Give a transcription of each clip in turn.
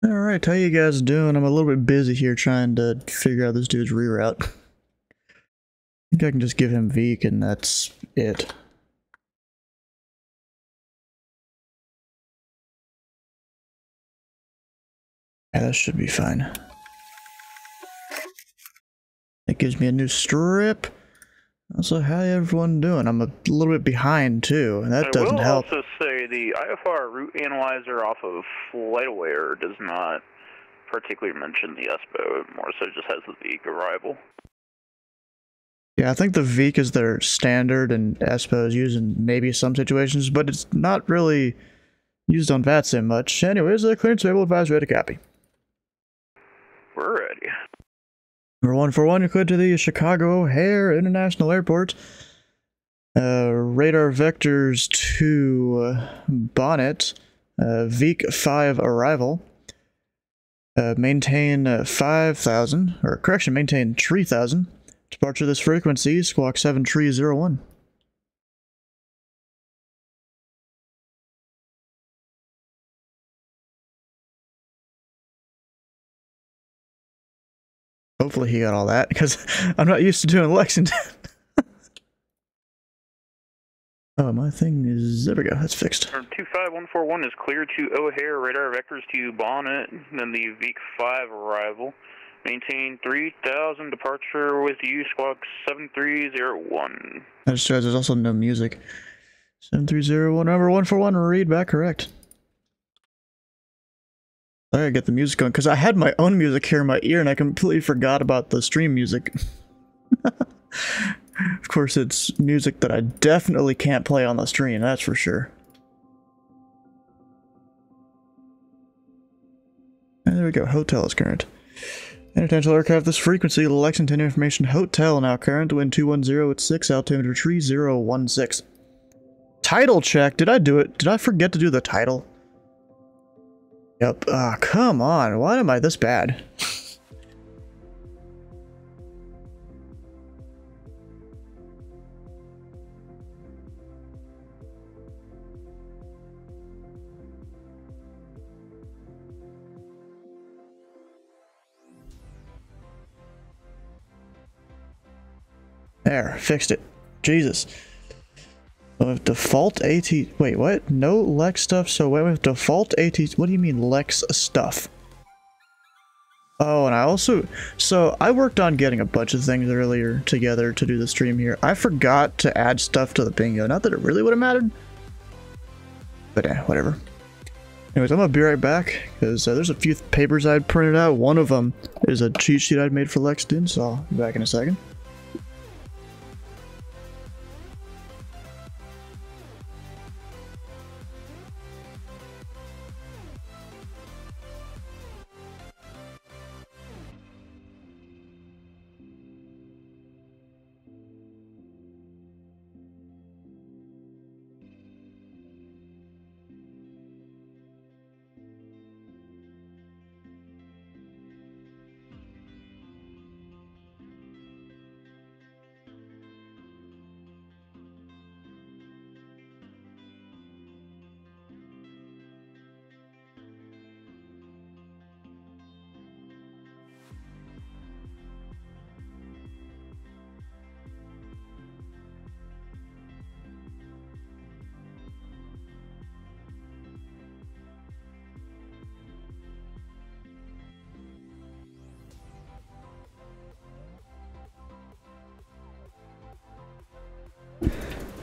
Alright, how you guys doing? I'm a little bit busy here trying to figure out this dude's reroute. I think I can just give him Veek and that's it. Yeah, that should be fine. That gives me a new strip. Also, how everyone doing? I'm a little bit behind too, and that doesn't help. I will also say the IFR route analyzer off of FlightAware does not particularly mention the ESPO, it more so just has the Veek arrival. Yeah, I think the Veek is their standard and ESPO is used in maybe some situations, but it's not really used on VATSIM much. Anyways, clearance table advised, ready to copy. We're ready. Number 141, you're cleared to the Chicago O'Hare International Airport. Radar vectors to Bonnet. Veek 5 arrival. Maintain 5,000, or correction, maintain 3,000. Departure this frequency, Squawk 7301. Hopefully he got all that, because I'm not used to doing Lexington. Oh, my thing is... there we go, that's fixed. 25141 is clear to O'Hare, radar vectors to Bonnet, then the Veek 5 arrival. Maintain 3,000, departure with you, Squawk 7301. I just realized there's also no music. 7301, number 141, read back correct. I gotta get the music going, because I had my own music here in my ear and I completely forgot about the stream music. Of course, it's music that I definitely can't play on the stream, that's for sure. And there we go, hotel is current. International aircraft, this frequency, Lexington Information Hotel, now current, wind 210 at 6, altimeter 3016. Title check, did I do it? Did I forget to do the title? Yep, come on, why am I this bad? There, fixed it. Jesus. With default AT... wait, what? No Lex stuff? So wait, with default AT... what do you mean Lex stuff? Oh, and I also... so I worked on getting a bunch of things earlier together to do the stream here. I forgot to add stuff to the bingo. Not that it really would have mattered. But whatever. Anyways, I'm gonna be right back, because there's a few papers I'd printed out. One of them is a cheat sheet I'd made for Lexington, so I'll be back in a second.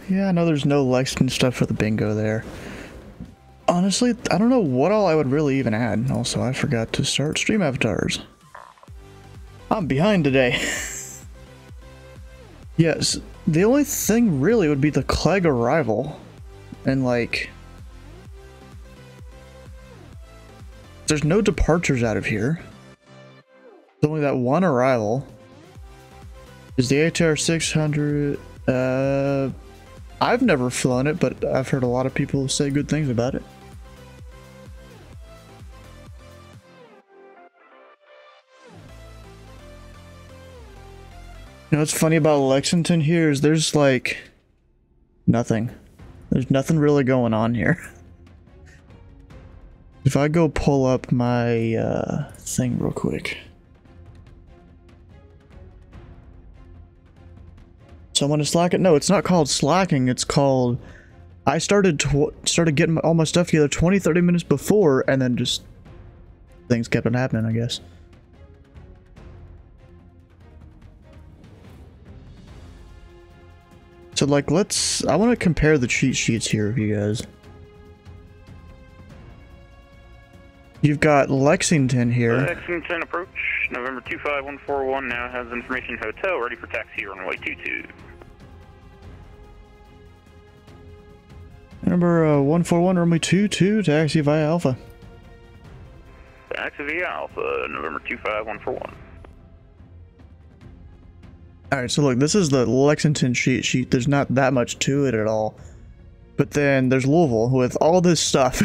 Yeah, I know there's no Lexington stuff for the bingo there. Honestly, I don't know what all I would really even add. Also, I forgot to start stream avatars. I'm behind today. Yes, the only thing really would be the Clegg arrival. And like... there's no departures out of here. There's only that one arrival. Is the ATR 600... I've never flown it, but I've heard a lot of people say good things about it. You know what's funny about Lexington here is there's like nothing. There's nothing really going on here. If I go pull up my thing real quick. Someone is slacking? No, it's not called slacking. It's called... I started getting all my stuff together 20-30 minutes before, and then just... things kept on happening, I guess. So, like, I want to compare the cheat sheets here with you guys. You've got Lexington here. Lexington approach, November 25141 now has information hotel ready for taxi runway 22. Number 141 runway 22, taxi via Alpha. Taxi via Alpha, November 25141. Alright, so look, this is the Lexington cheat sheet. There's not that much to it at all. But then there's Louisville with all this stuff.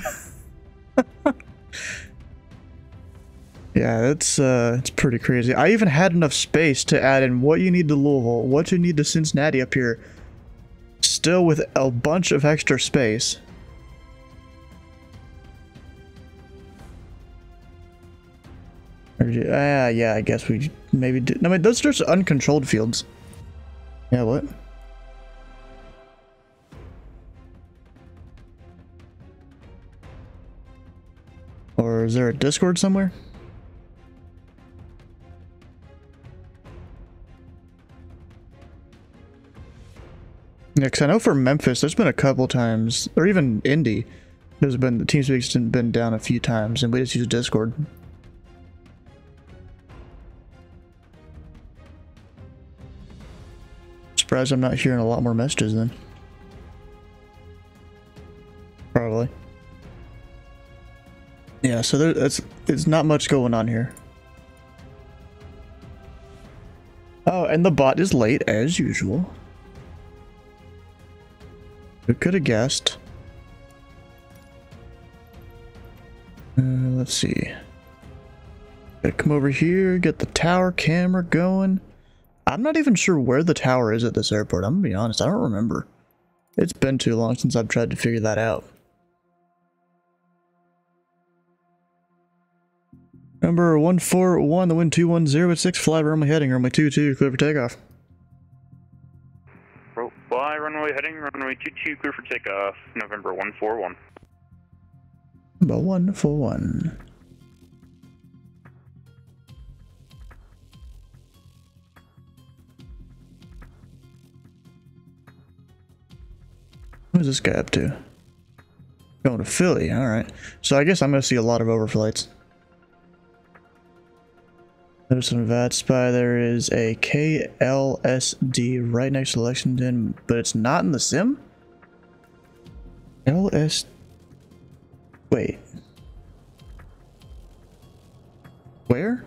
Yeah, it's pretty crazy. I even had enough space to add in what you need to Louisville, what you need to Cincinnati up here. Still with a bunch of extra space. Yeah, I guess we maybe did. I mean, those are just uncontrolled fields. Yeah, what? Or is there a Discord somewhere? Yeah, because I know for Memphis, there's been a couple times, or even Indy, the TeamSpeak's been down a few times, and we just use Discord. Surprised I'm not hearing a lot more messages then. Probably. Yeah, so it's not much going on here. Oh, and the bot is late as usual. Who could have guessed? Let's see. Gotta come over here, get the tower camera going. I'm not even sure where the tower is at this airport. I'm gonna be honest, I don't remember. It's been too long since I've tried to figure that out. Number 141, the wind 210 at 6, fly runway heading, runway 22, clear for takeoff. Fly runway heading, runway 22, clear for takeoff, November 141. Number 141. What is this guy up to? Going to Philly, alright. So I guess I'm going to see a lot of overflights. There's some VAT Spy. There is a KLSD right next to Lexington, but it's not in the sim? LS... Wait. Where?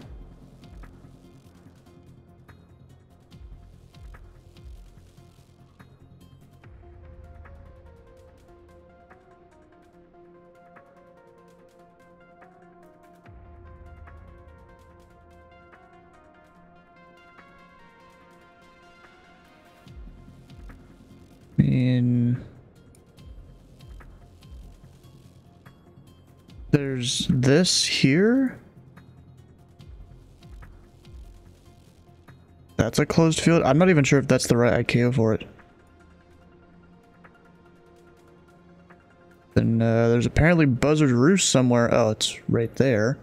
There's this here. That's a closed field. I'm not even sure if that's the right ICAO for it. Then there's apparently Buzzard Roost somewhere. Oh, it's right there.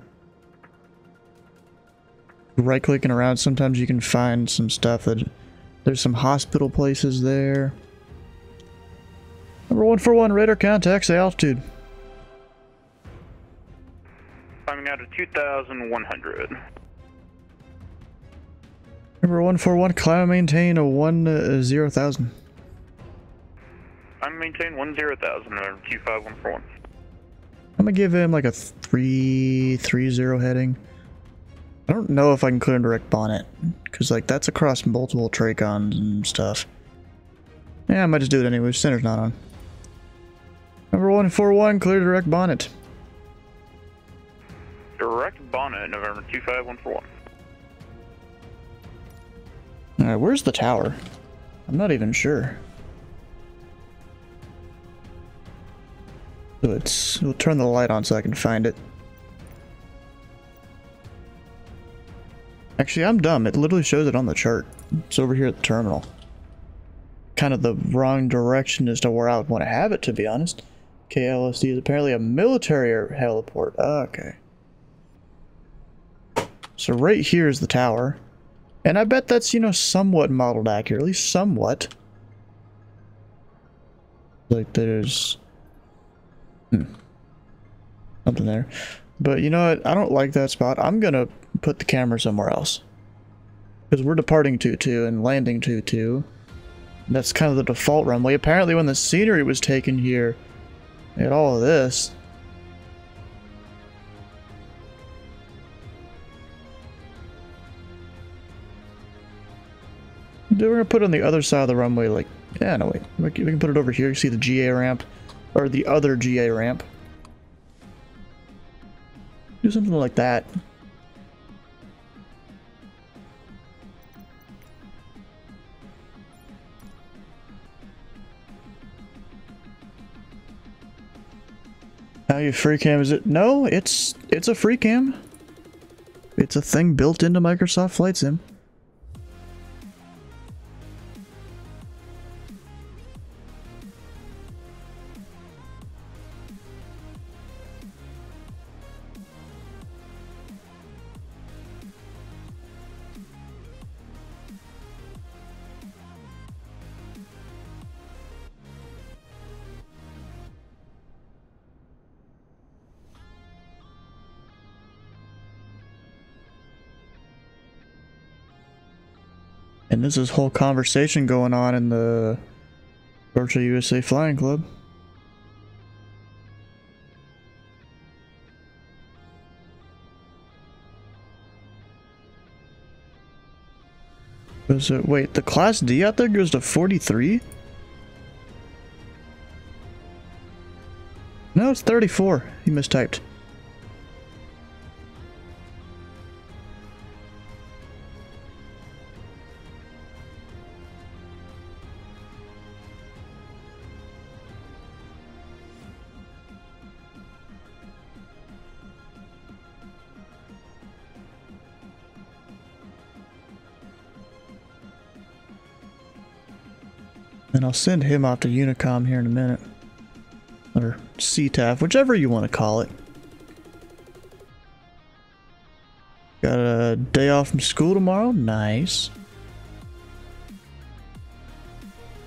Right clicking around, sometimes you can find some stuff that... There's some hospital places there. Number 141, radar contact, say altitude. Climbing out of 2,100. Number 141, climb and maintain a 10,000. I'm maintain 10,000, November 25141. I'm gonna give him like a 330 heading. I don't know if I can clear and direct bonnet, because like that's across multiple Tracons and stuff. Yeah, I might just do it anyway. Center's not on. Number 141, clear direct bonnet. Direct bonnet, November 25141. Alright, where's the tower? I'm not even sure. So we'll turn the light on so I can find it. Actually, I'm dumb. It literally shows it on the chart. It's over here at the terminal. Kind of the wrong direction as to where I would want to have it, to be honest. KLSD is apparently a military heliport. Okay. So right here is the tower. And I bet that's, you know, somewhat modeled accurately. Somewhat. Like there's... something there. But you know what? I don't like that spot. I'm gonna put the camera somewhere else. Because we're departing 2-2 and landing 2-2. That's kind of the default runway. Apparently when the scenery was taken here, they had all of this. We're gonna put it on the other side of the runway, like, yeah, no wait. We can put it over here. You see the GA ramp, or the other GA ramp. Do something like that. How you free cam is it? No, it's a free cam. It's a thing built into Microsoft Flight Sim. And there's this whole conversation going on in the Virtual USA Flying Club. Wait, the Class D out there goes to 43? No, it's 34. He mistyped. And I'll send him off to Unicom here in a minute. Or CTAF, whichever you want to call it. Got a day off from school tomorrow? Nice.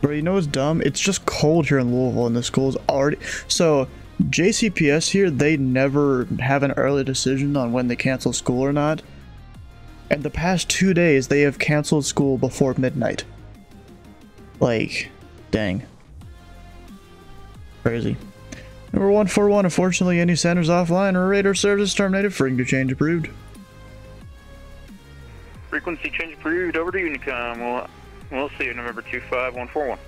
Bro, you know what's dumb? It's just cold here in Louisville and the school's already... So, JCPS here, they never have an early decision on when they cancel school or not. And the past 2 days, they have canceled school before midnight. Like, dang. Crazy. Number 141, unfortunately, any centers offline or radar service terminated. Frequency change approved. Frequency change approved. Over to Unicom. We'll see you November 25141.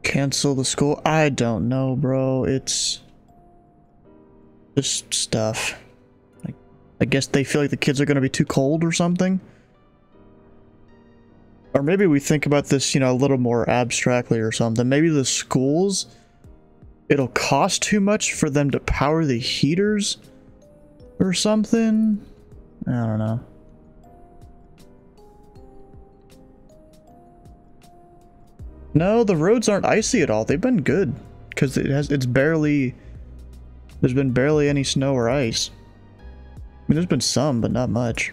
Cancel the school? I don't know, bro. It's just stuff. Like, I guess they feel like the kids are going to be too cold or something. Or maybe we think about this, you know, a little more abstractly or something. Maybe the schools, it'll cost too much for them to power the heaters or something. I don't know. No, the roads aren't icy at all. They've been good because there's been barely any snow or ice. I mean, there's been some, but not much.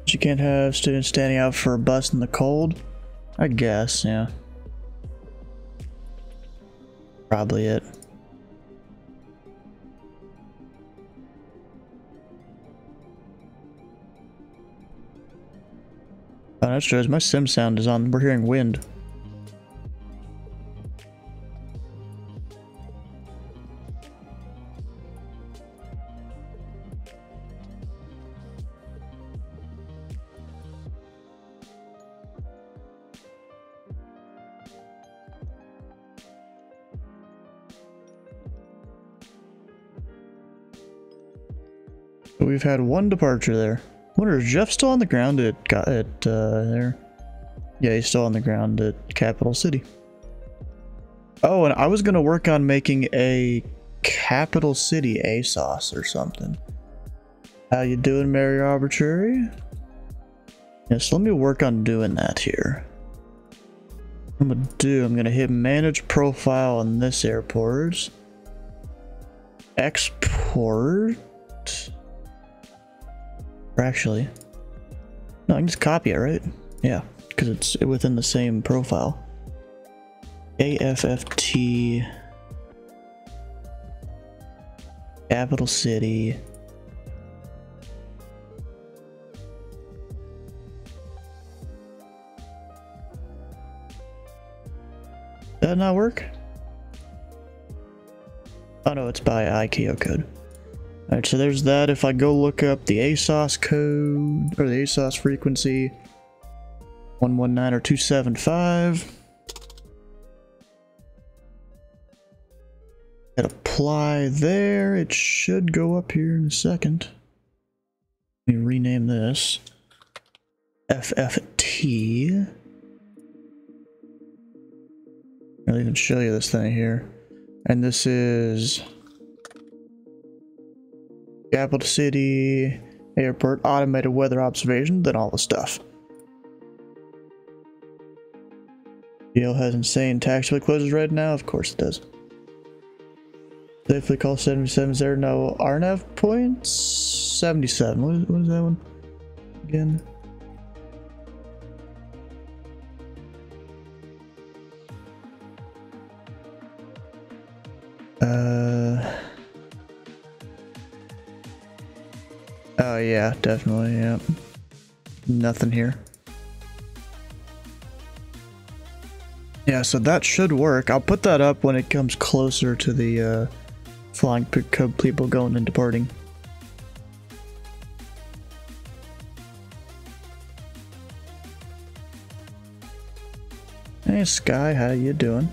You can't have students standing out for a bus in the cold? I guess, yeah. Probably it. Oh, that's true. My sim sound is on. We're hearing wind. So we've had one departure there. Wonder, is Jeff still on the ground at there? Yeah, he's still on the ground at Capital City. Oh, and I was gonna work on making a Capital City ASOS or something. How you doing, Mary Arbitrary? Yes, let me work on doing that here. What I'm gonna hit manage profile on this airport. Export. Or actually, no, I can just copy it, right? Yeah, because it's within the same profile. AFFT. Capital City. Did that not work? Oh no, it's by ICAO code. Alright, so there's that. If I go look up the ASOS code, or the ASOS frequency, 119 or 275. Hit apply there. It should go up here in a second. Let me rename this. FFT. I'll even show you this thing here. And this is Capital City Airport automated weather observation, then all the stuff. DL has insane taxiway closes right now. Of course it does. Safely call 77. Is there no RNAV points? 77. What is that one again? Oh yeah, definitely, yeah. Nothing here. Yeah, so that should work. I'll put that up when it comes closer to the flying people going and departing. Hey Sky, how you doing?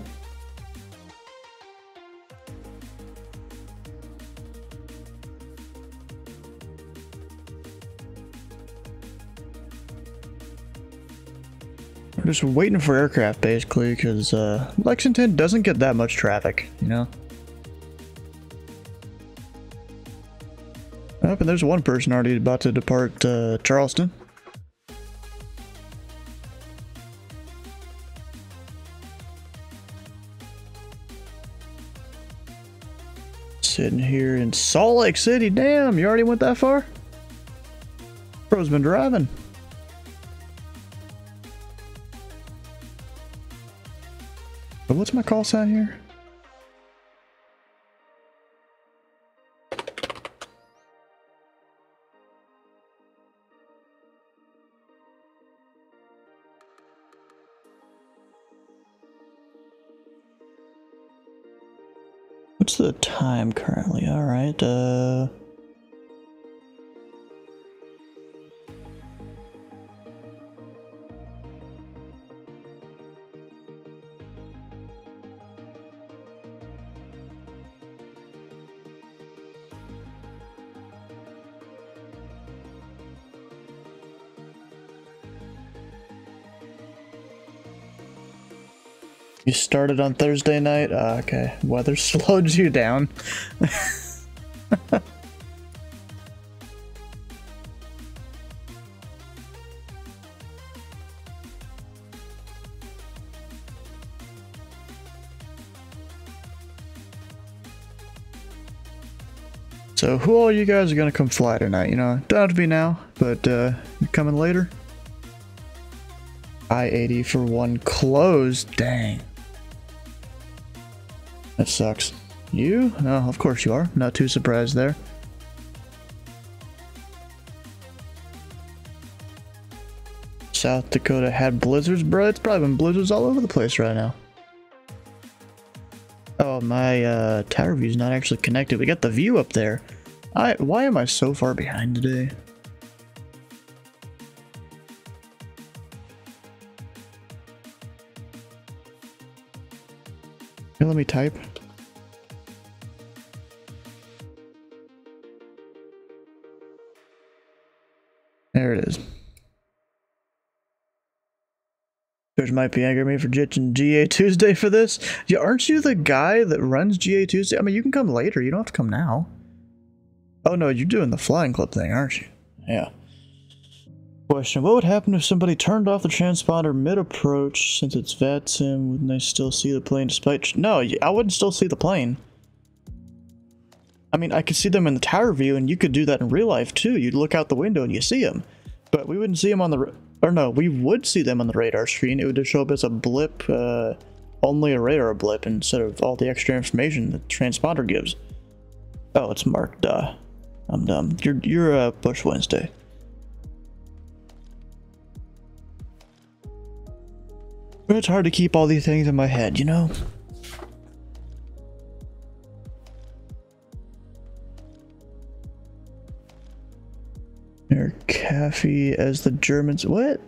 We're just waiting for aircraft basically, because Lexington doesn't get that much traffic, you know? Oh, and there's one person already about to depart Charleston. Sitting here in Salt Lake City. Damn, you already went that far? Bro's been driving. But what's my call sign here? What's the time currently? All right, you started on Thursday night? Okay. Weather slowed you down. So who all you guys are gonna come fly tonight? You know, don't have to be now, but you're coming later? I-80 for one closed. Dang. That sucks. You? No, of course you are. Not too surprised there. South Dakota had blizzards, bro. It's probably been blizzards all over the place right now. Oh, my tower view's not actually connected. We got the view up there. Why am I so far behind today? Here, let me type. There it is. George might be angry at me for ditching GA Tuesday for this. Yeah, aren't you the guy that runs GA Tuesday? I mean, you can come later. You don't have to come now. Oh no, you're doing the flying club thing, aren't you? Yeah. Question: what would happen if somebody turned off the transponder mid-approach? Since it's VATSIM, wouldn't they still see the plane despite... No, I wouldn't still see the plane. I mean, I could see them in the tower view, and you could do that in real life too. You'd look out the window and you see them. But we wouldn't see them on the... Or no, we would see them on the radar screen. It would just show up as a blip, only a radar blip, instead of all the extra information the transponder gives. Oh, it's marked, duh. I'm dumb. You're Bush Wednesday. But it's hard to keep all these things in my head, you know? Or Caffey as the Germans. What?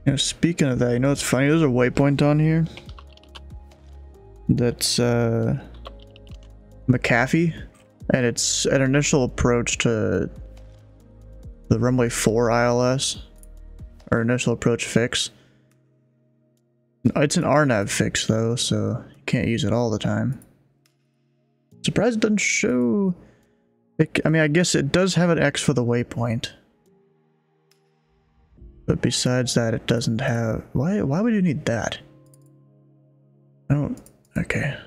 You know, speaking of that, you know what's funny? There's a waypoint on here. That's McAfee, and it's an initial approach to the runway 4 ILS, or initial approach fix. It's an RNAV fix though, so you can't use it all the time. Surprised it doesn't show it. I mean, I guess it does have an X for the waypoint, but besides that it doesn't have... why would you need that? I don't... Okay.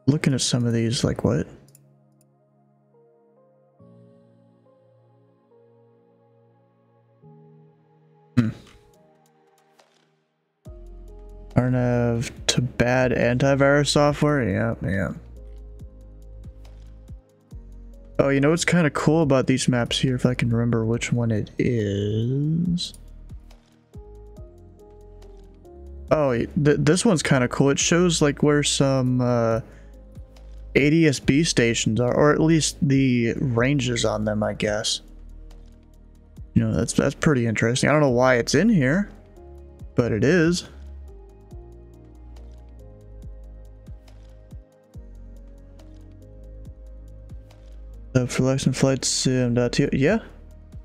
Looking at some of these, like what? RNAV to bad antivirus software? Yeah. Oh, you know what's kind of cool about these maps here, if I can remember which one it is. Oh, this one's kind of cool. It shows like where some ADS-B stations are, or at least the ranges on them, I guess. You know, that's pretty interesting. I don't know why it's in here, but it is. For Lexington Flight Sim.to. Yeah,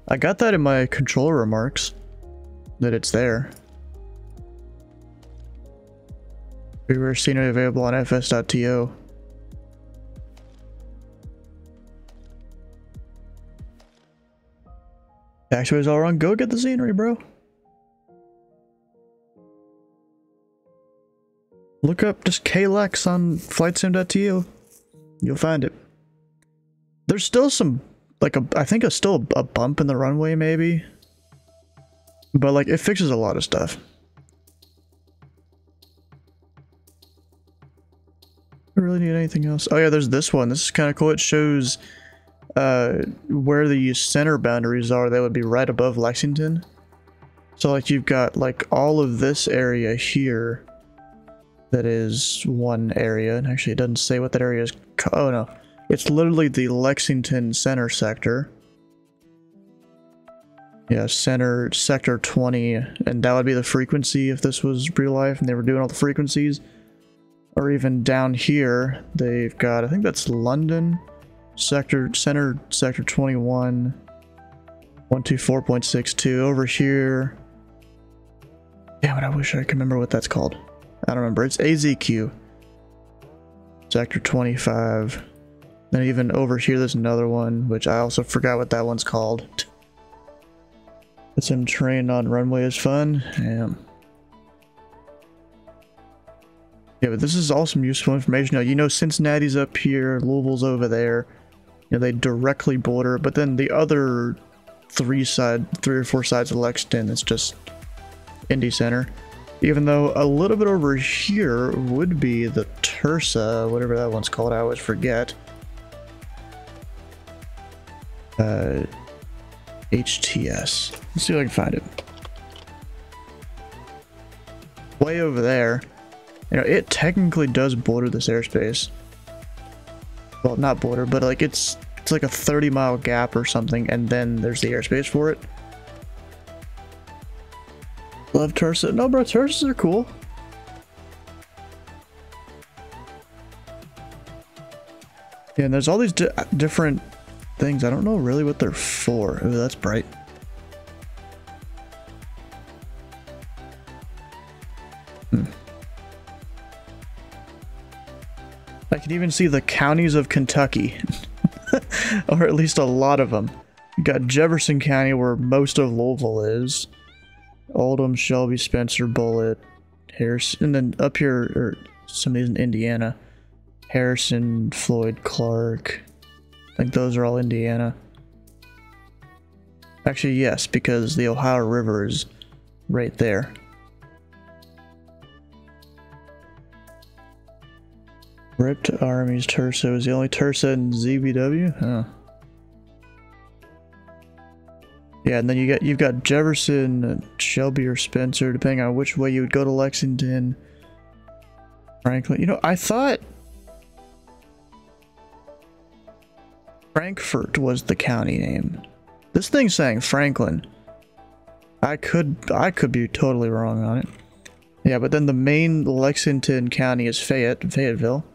I got that in my controller remarks that it's there. Everywhere scenery available on fs.to. Taxiway's all wrong. Go get the scenery, bro. Look up just KLEX on flightsim.to. You'll find it. There's still some, like I think it's still a bump in the runway maybe. But like it fixes a lot of stuff. I really need anything else. Oh yeah, there's this one. This is kind of cool. It shows where the center boundaries are. They would be right above Lexington. So like you've got like all of this area here. That is one area. And actually it doesn't say what that area is. Oh no. It's literally the Lexington center sector. Yeah, sector 20, and that would be the frequency if this was real life and they were doing all the frequencies. Or even down here, they've got, I think that's London, sector 21, 124.62. Over here, damn it, I wish I could remember what that's called. I don't remember. It's AZQ, sector 25. Then even over here, there's another one, which I also forgot what that one's called. But some terrain on runway is fun. Yeah, but this is all some useful information. Now, you know, Cincinnati's up here, Louisville's over there. You know, they directly border, but then the other three or four sides of Lexington, it's just Indy Center. Even though a little bit over here would be the Tersa, whatever that one's called, I always forget. HTS. Let's see if I can find it. Way over there. You know, it technically does border this airspace. Well, not border, but like it's like a 30-mile gap or something, and then there's the airspace for it. Love Tursa. No, bro, Tursas are cool. Yeah, and there's all these different things. I don't know really what they're for. Ooh, that's bright. I can even see the counties of Kentucky. Or at least a lot of them. You got Jefferson County, where most of Louisville is. Oldham, Shelby, Spencer, Bullitt, Harrison, and then up here, or some of these in Indiana. Harrison, Floyd, Clark. I think those are all Indiana. Actually, yes, because the Ohio River is right there. Ripped Armies Tursa is the only Tursa in ZBW? Huh. Yeah, and then you've got Jefferson, Shelby, or Spencer, depending on which way you would go to Lexington. Franklin. You know, I thought Frankfort was the county name. This thing's saying Franklin. I could be totally wrong on it. Yeah, but then the main Lexington County is Fayetteville.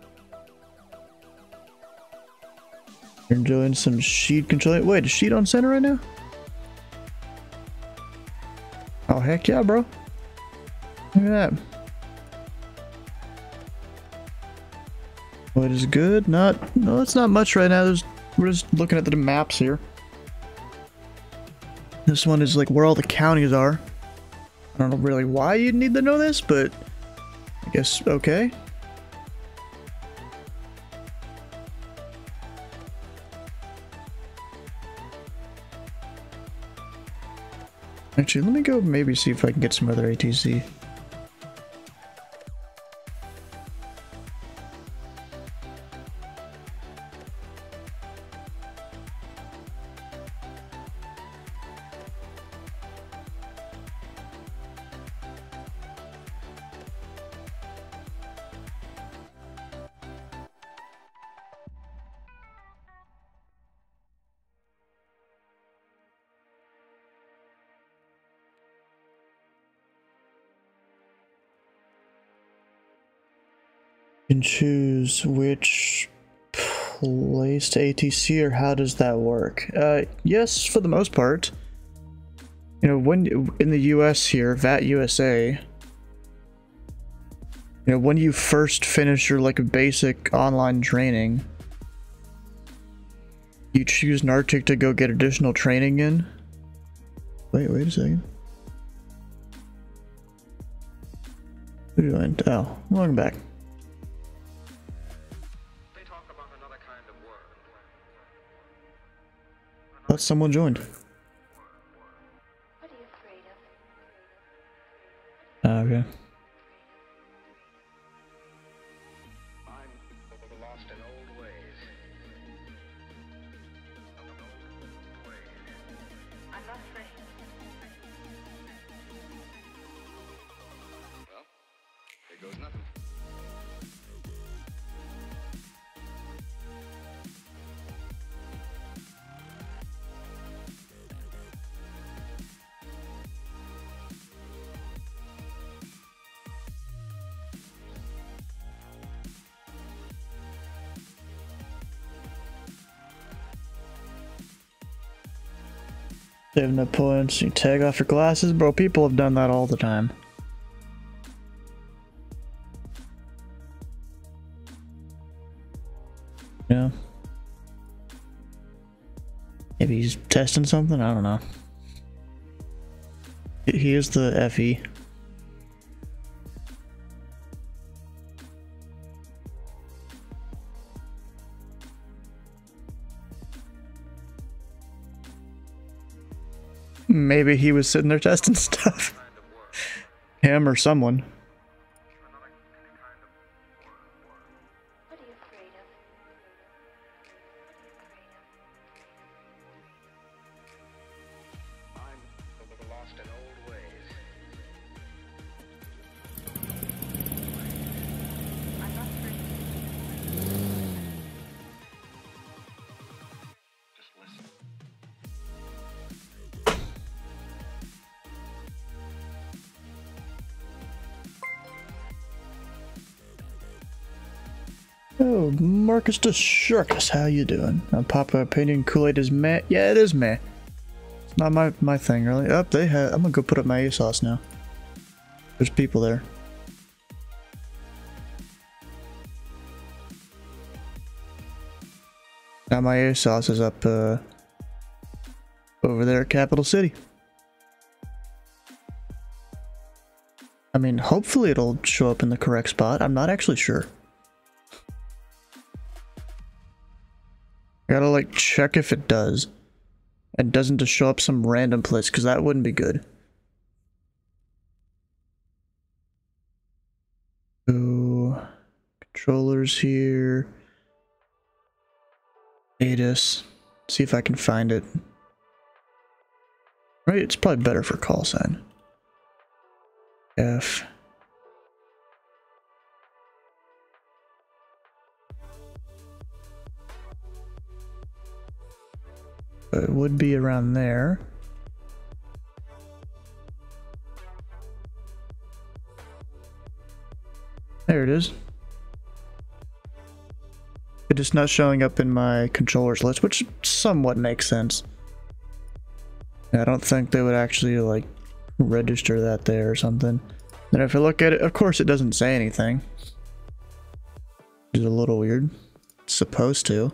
You're enjoying some Sheet control. Wait, is Sheet on center right now? Oh, heck yeah, bro. Look at that. What is good? No, it's not much right now. We're just looking at the maps here. This one is like where all the counties are. I don't know really why you'd need to know this, but I guess okay. Actually, let me go maybe see if I can get some other ATC. You can choose which place to ATC, or how does that work? Yes, for the most part. You know, when in the US here, VAT USA, you know, when you first finish your like basic online training, you choose Nartic to go get additional training in. Wait a second. Who joined? Oh, welcome back. Thought someone joined. What are you afraid of? Okay. I'm lost in old ways. I'm not afraid. Well, here goes nothing. Saving up points, you tag off your glasses, bro. People have done that all the time. Yeah. Maybe he's testing something? I don't know. He is the FE. Maybe he was sitting there testing stuff. Him or someone. What are you afraid of? I'm lost in old ways. I'm not afraid. Oh, Marcus the Sharkus, how you doing? Papa opinion Kool-Aid is meh. Yeah, it is meh. It's not my thing, really. Oh, they have. I'm gonna go put up my ASOS now. There's people there. Now my ASOS is up over there at Capital City. I mean, hopefully it'll show up in the correct spot. I'm not actually sure. I gotta like check if it does. And doesn't just show up some random place, because that wouldn't be good. So, controllers here. ATIS. See if I can find it. Right, it's probably better for call sign. F. It would be around there. There it is. It's just not showing up in my controllers list, which somewhat makes sense. I don't think they would actually like register that there or something. And if I look at it, of course it doesn't say anything. Which is a little weird. It's supposed to.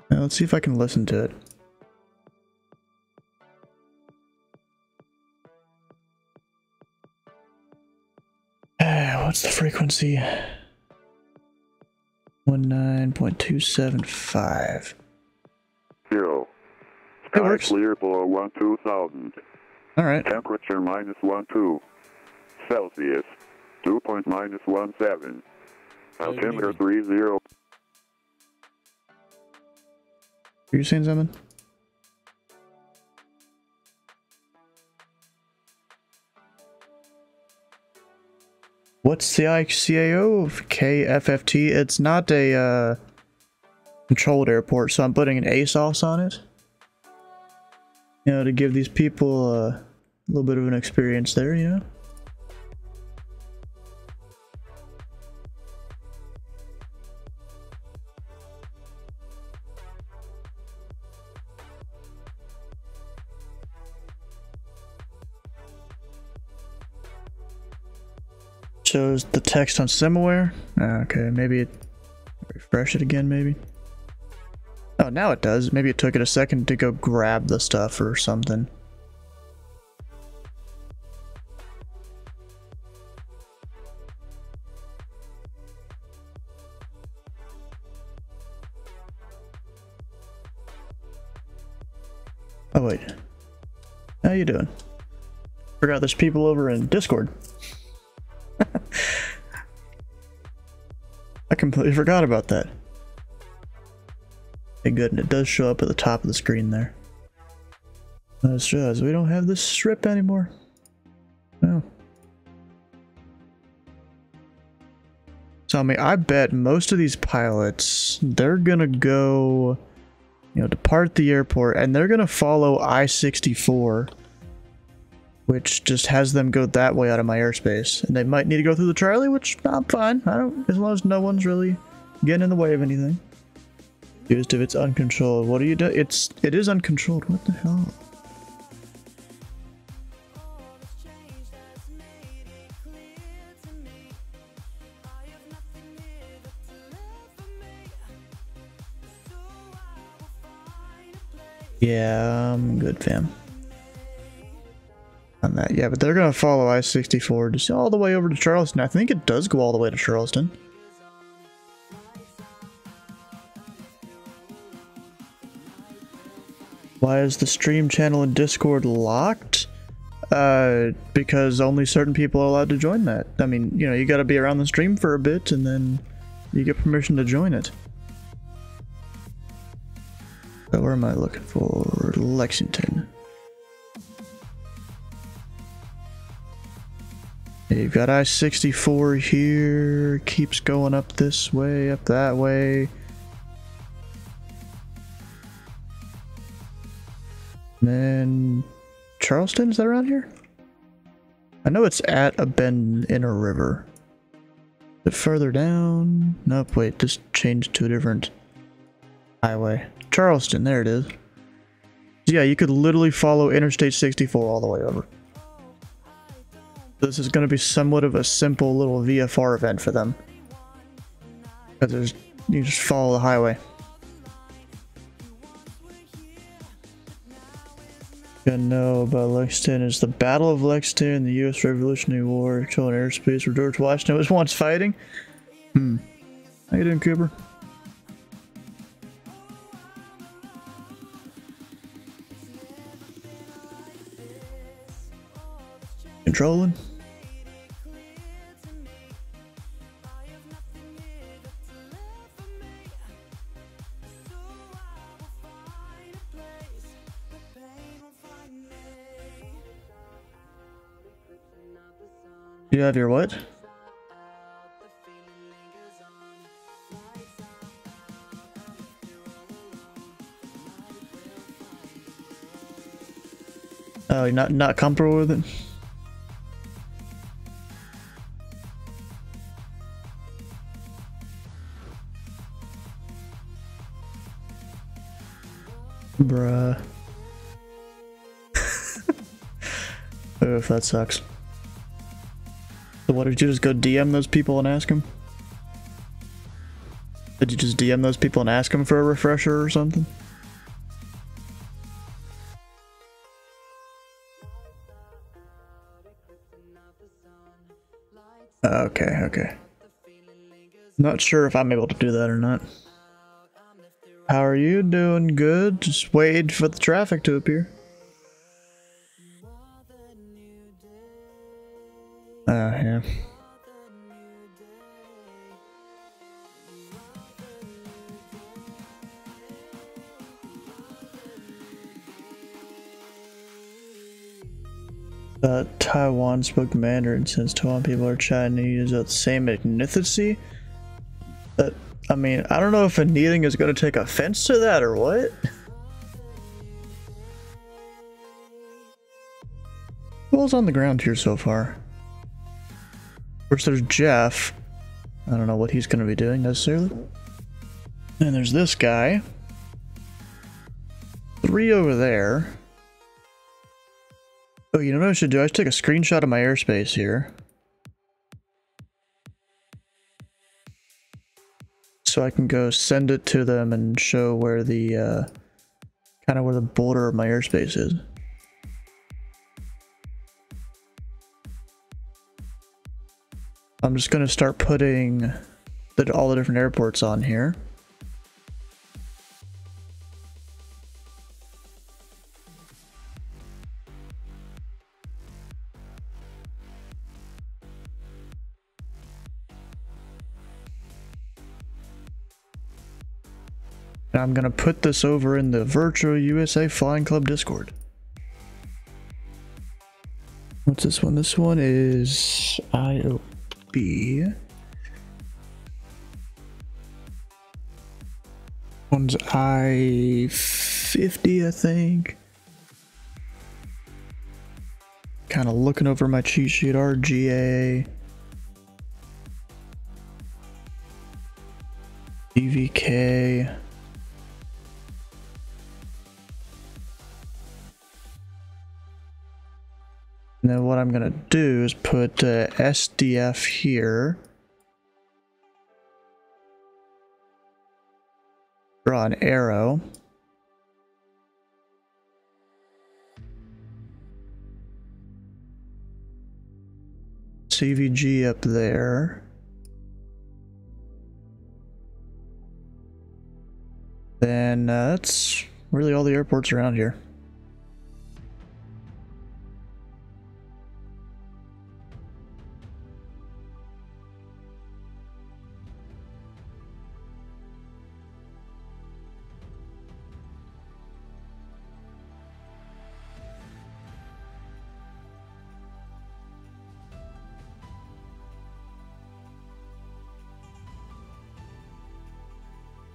Now let's see if I can listen to it. What's the frequency? 19.275. Zero. It Sky works. clear below 12,000. Alright. Temperature -12. Celsius. 2.17. Altimeter 30. Are you saying something? What's the ICAO of KFFT? It's not a controlled airport, so I'm putting an ASOS on it. You know, to give these people a little bit of an experience there, you know? Shows the text on SimAware. Okay, maybe it refresh it again, maybe. Oh, now it does. Maybe it took it a second to go grab the stuff or something. Oh wait, how you doing? Forgot there's people over in Discord. I completely forgot about that. Hey, good, and it does show up at the top of the screen there. That's just, we don't have this strip anymore. No. So I mean, I bet most of these pilots, they're gonna go, you know, depart the airport, and they're gonna follow I-64, which just has them go that way out of my airspace. And they might need to go through the Charlie, which I'm fine. I don't, as long as no one's really getting in the way of anything. Used if it's uncontrolled. What do you do? It is uncontrolled. What the hell? Yeah, I'm good, fam. On that, yeah, but they're gonna follow I-64 just all the way over to Charleston. I think it does go all the way to Charleston. Why is the stream channel in Discord locked? Because only certain people are allowed to join that. I mean, you know, you gotta be around the stream for a bit and then you get permission to join it. So where am I looking for? Lexington. You've got I-64 here, keeps going up this way, up that way. And then Charleston, is that around here? I know it's at a bend in a river. Is it further down? Nope, wait, just changed to a different highway. Charleston, there it is. Yeah, you could literally follow Interstate 64 all the way over. This is going to be somewhat of a simple little VFR event for them. Because you just follow the highway. Gotta know about Lexington is the Battle of Lexington, the U.S. Revolutionary War, controlling airspace where George Washington was once fighting. How you doing, Cooper? Controlling. You have your what? Oh, you're not comfortable with it? Bruh. Oof, that sucks. So what, did you just go DM those people and ask them? Did you just DM those people and ask them for a refresher or something? Okay, okay. Not sure if I'm able to do that or not. How are you doing? Good. Just waiting for the traffic to appear. Yeah. Taiwan spoke Mandarin since Taiwan people are Chinese at the same ethnicity. I mean, I don't know if anything is going to take offense to that or what. Who else on the ground here so far? Of course, there's Jeff. I don't know what he's going to be doing necessarily. And there's this guy. 3 over there. Oh, you know what I should do? I should take a screenshot of my airspace here. So I can go send it to them and show where the, kind of where the border of my airspace is. I'm just going to start putting all the different airports on here. And I'm going to put this over in the Virtual USA Flying Club Discord. What's this one? This one is IOP. One's I-50, I think. Kind of looking over my cheat sheet. RGA. DVK. And then what I'm going to do is put SDF here. Draw an arrow. CVG up there. Then that's really all the airports around here.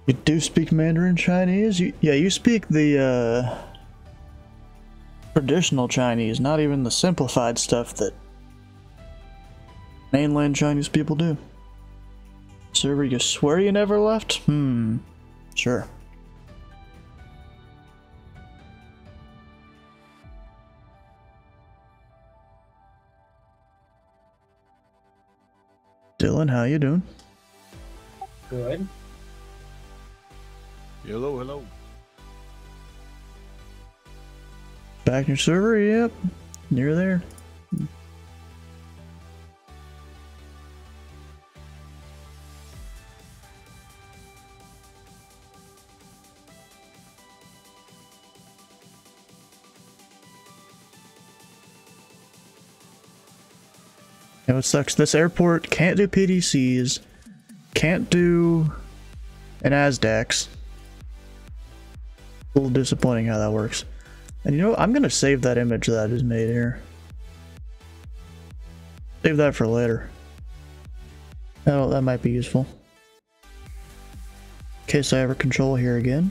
You do speak Mandarin Chinese? Yeah, you speak the traditional Chinese, not even the simplified stuff that Mainland Chinese people do. Server, you swear you never left? Sure. Dylan, how you doing? Good. Hello, hello. Back in your server? Yep. You're there. You know, it sucks. This airport can't do PDCs, can't do an ASDEX. A little disappointing how that works. And you know, I'm gonna save that image that I just made here. Save that for later. That might be useful. In case I ever control here again.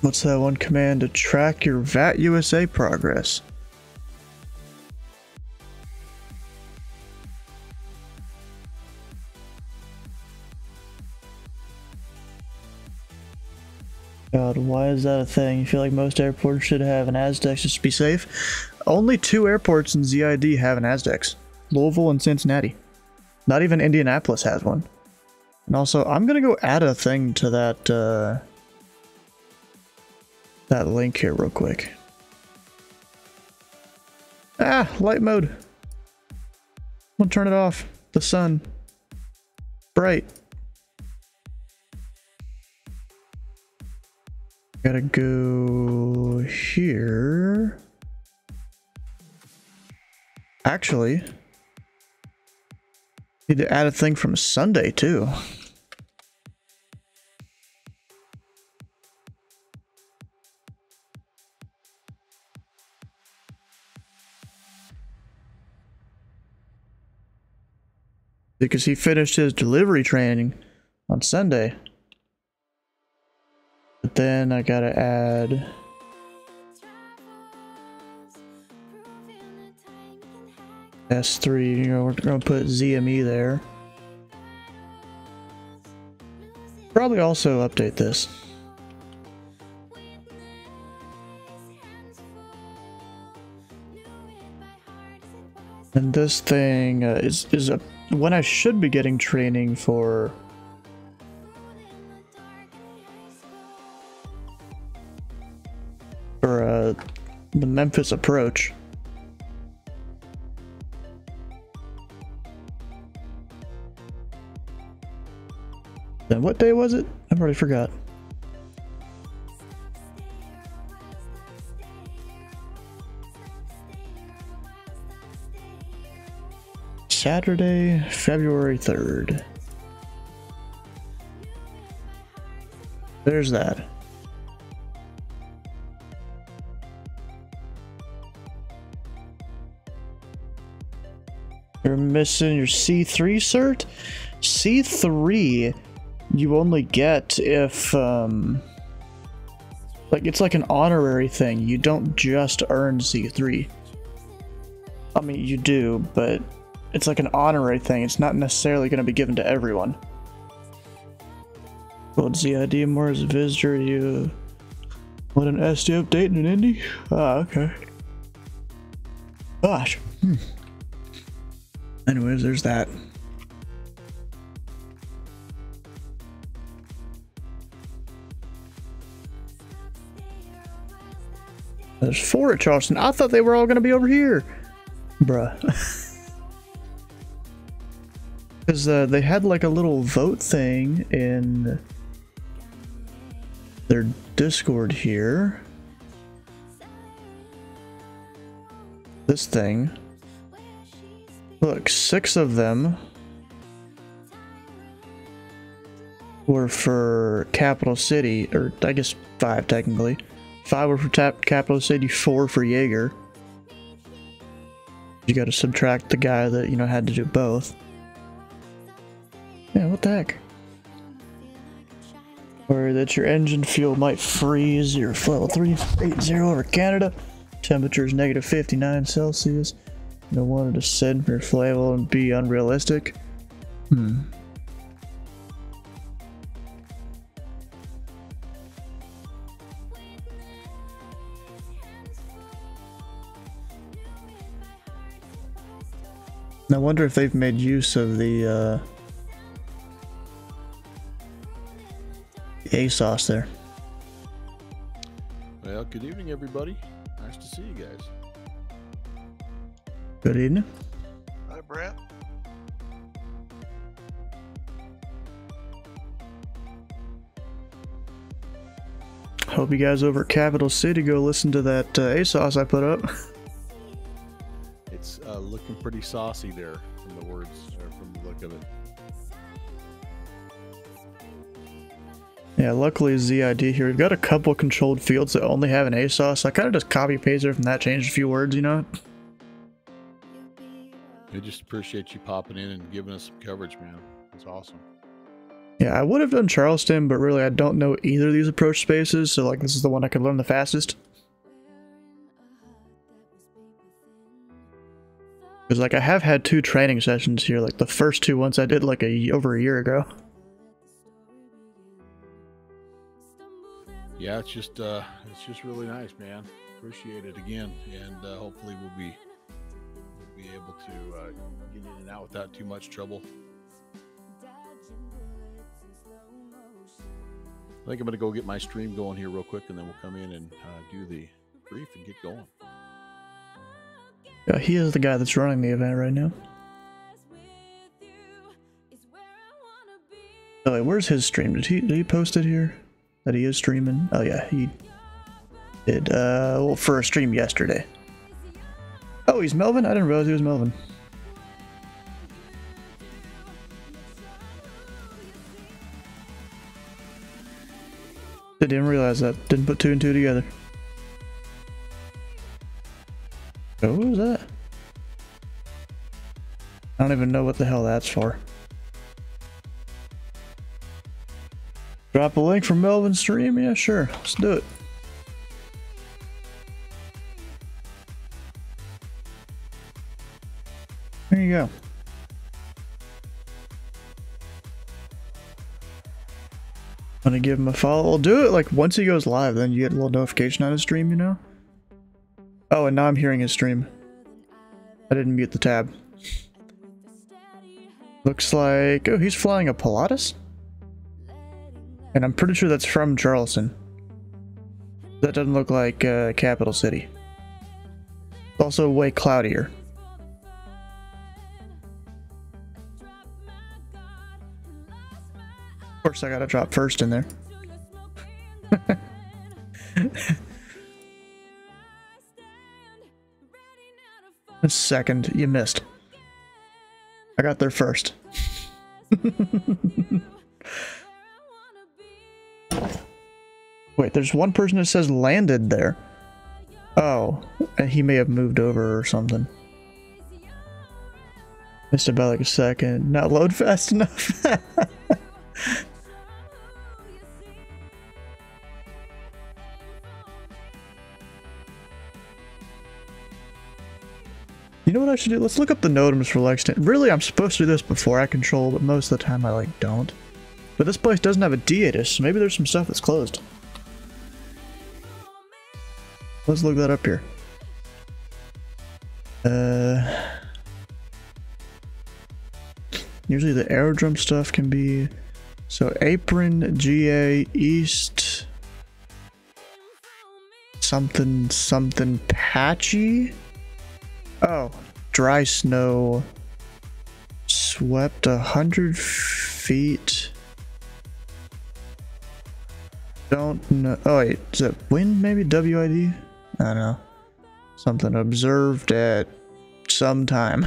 What's that one command to track your VAT USA progress? God, why is that a thing? You feel like most airports should have an ASDEX just to be safe? Only 2 airports in ZID have an ASDEX. Louisville and Cincinnati. Not even Indianapolis has one. And also, I'm gonna go add a thing to that, that link here real quick. Ah, light mode. I'm gonna turn it off. The sun. Bright. Gotta go here. Actually, need to add a thing from Sunday too. Because he finished his delivery training on Sunday. But then I gotta add S3, you know, we're gonna put ZME there. Probably also update this. And this thing is when I should be getting training for the Memphis approach. Then what day was it? I've already forgot. Saturday, February 3rd. There's that. You're missing your C3 cert? C3 you only get if like it's like an honorary thing. You don't just earn C3. I mean you do, but it's like an honorary thing. It's not necessarily going to be given to everyone. Well, ZID more as a visitor, you want an SD update in an Indy? Ah, okay. Gosh. Anyways, there's that. There's 4 at Charleston. I thought they were all going to be over here. Bruh. Because they had like a little vote thing in their Discord here. This thing. Look, 6 of them were for Capital City, or I guess 5 technically. 5 were for Capital City, 4 for Jaeger. You gotta subtract the guy that, you know, had to do both. Yeah, what the heck? Or that your engine fuel might freeze. Your level 380 over Canada. Temperatures negative 59 Celsius. You don't want it to send for your flail and be unrealistic. I wonder if they've made use of the ASOS there. Well, good evening, everybody. Nice to see you guys. Good evening. Hi, Brett. Hope you guys over at Capital City go listen to that ASOS I put up. It's looking pretty saucy there from the words, or from the look of it. Yeah, luckily ZID here. We've got a couple controlled fields that only have an ASOS. I kind of just copy pasted from that, changed a few words, you know? I just appreciate you popping in and giving us some coverage, man. It's awesome. Yeah, I would have done Charleston, but really I don't know either of these approach spaces, so like this is the one I could learn the fastest. Because like I have had 2 training sessions here, like the first 2 ones I did like over a year ago. Yeah, it's just really nice, man. Appreciate it again, and hopefully we'll be able to get in and out without too much trouble. I think I'm gonna go get my stream going here real quick, and then we'll come in and do the brief and get going. Yeah, he is the guy that's running the event right now. Oh wait, where's his stream? Did he post it here? That he is streaming? Oh yeah, he did. Well, for a stream yesterday. Oh, he's Melvin? I didn't realize he was Melvin. I didn't realize that. Didn't put 2 and 2 together. Oh, what was that? I don't even know what the hell that's for. Drop a link from Melvin's stream? Yeah, sure. Let's do it. There you go. I'm gonna give him a follow. I'll do it like once he goes live, then you get a little notification on his stream, you know? Oh, and now I'm hearing his stream. I didn't mute the tab. Looks like... oh, he's flying a Pilatus? And I'm pretty sure that's from Charleston. That doesn't look like Capital City. It's also way cloudier. Of course, I gotta drop first in there. A second, you missed. I got there first. Wait, there's one person that says landed there. Oh, he may have moved over or something. Missed about like a second. Not load fast enough. You know what I should do? Let's look up the nodems for Lexington. Really, I'm supposed to do this before I control, but most of the time I like don't. But this place doesn't have a DATIS, so maybe there's some stuff that's closed. Let's look that up here. Usually the aerodrome stuff can be... so Apron, GA, East... something patchy? Oh, dry snow. Swept 100 feet. Don't know. Oh wait, is it wind maybe? WID? I don't know. Something observed at some time.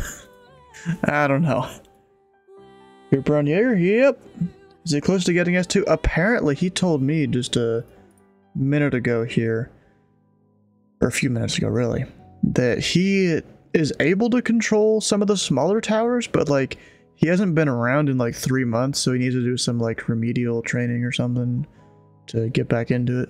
I don't know. Here, Brunier? Yep. Is he close to getting S2? Apparently, he told me just a minute ago here, or a few minutes ago really, that he is able to control some of the smaller towers, but like he hasn't been around in like 3 months, so he needs to do some like remedial training or something. to get back into it.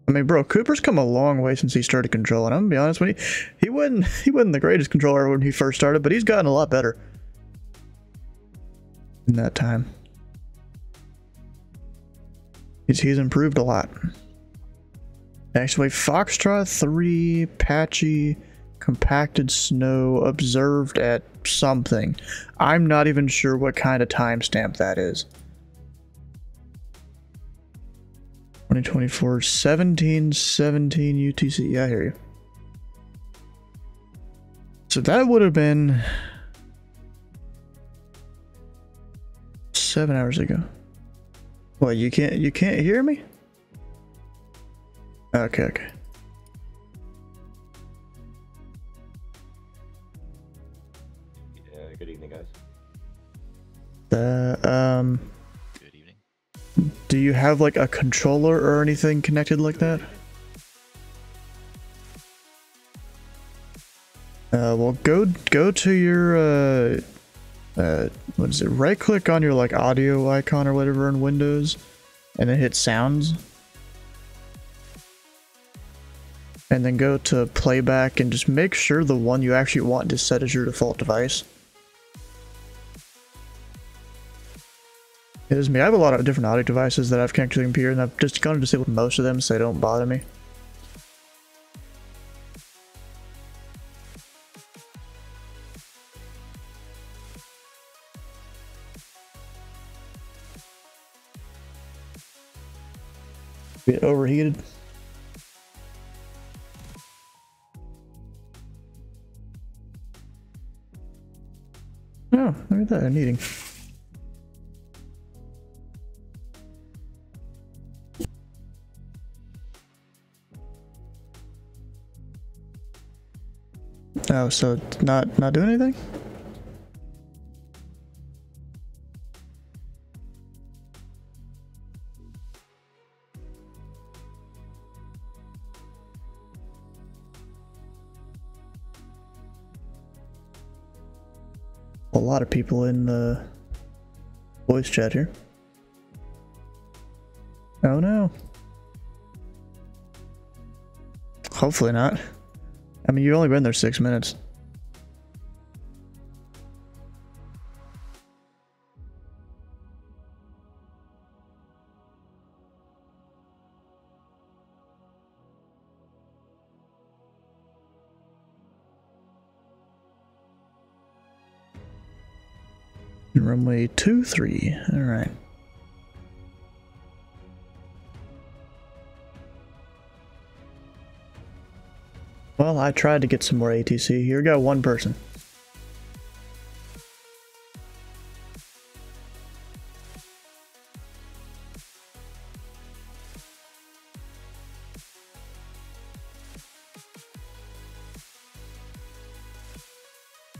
I mean, bro, Cooper's come a long way since he started controlling. I'm gonna be honest, when he wasn't the greatest controller when he first started, but he's gotten a lot better in that time. He's improved a lot. Actually, Foxtrot 3, patchy, compacted snow, observed at something. I'm not even sure what kind of timestamp that is. 2024, 1717 UTC. Yeah, I hear you. So that would have been 7 hours ago. What, you can't hear me? Okay. Good evening, guys. Good evening. Do you have like a controller or anything connected like that? Well, go to your what is it? Right click on your like audio icon or whatever in Windows, and then hit sounds. And then go to playback and just make sure the one you actually want to set as your default device. It is me. I have a lot of different audio devices that I've connected to the computer, and I've just gone to disable most of them so they don't bother me. Get overheated. Oh, look at that, I'm eating. Oh, so it's not doing anything? A lot of people in the voice chat here. Oh no. Hopefully not. I mean, you've only been there 6 minutes. Runway 23. All right. Well, I tried to get some more ATC. Here we got one person.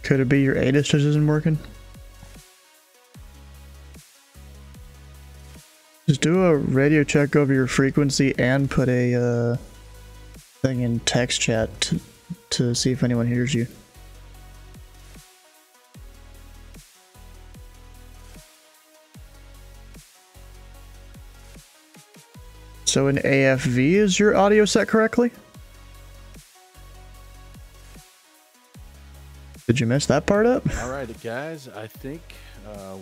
Could it be your ATIS just isn't working? Just do a radio check over your frequency and put a thing in text chat to see if anyone hears you. So in AFV, is your audio set correctly? Did you mess that part up? All right, guys, I think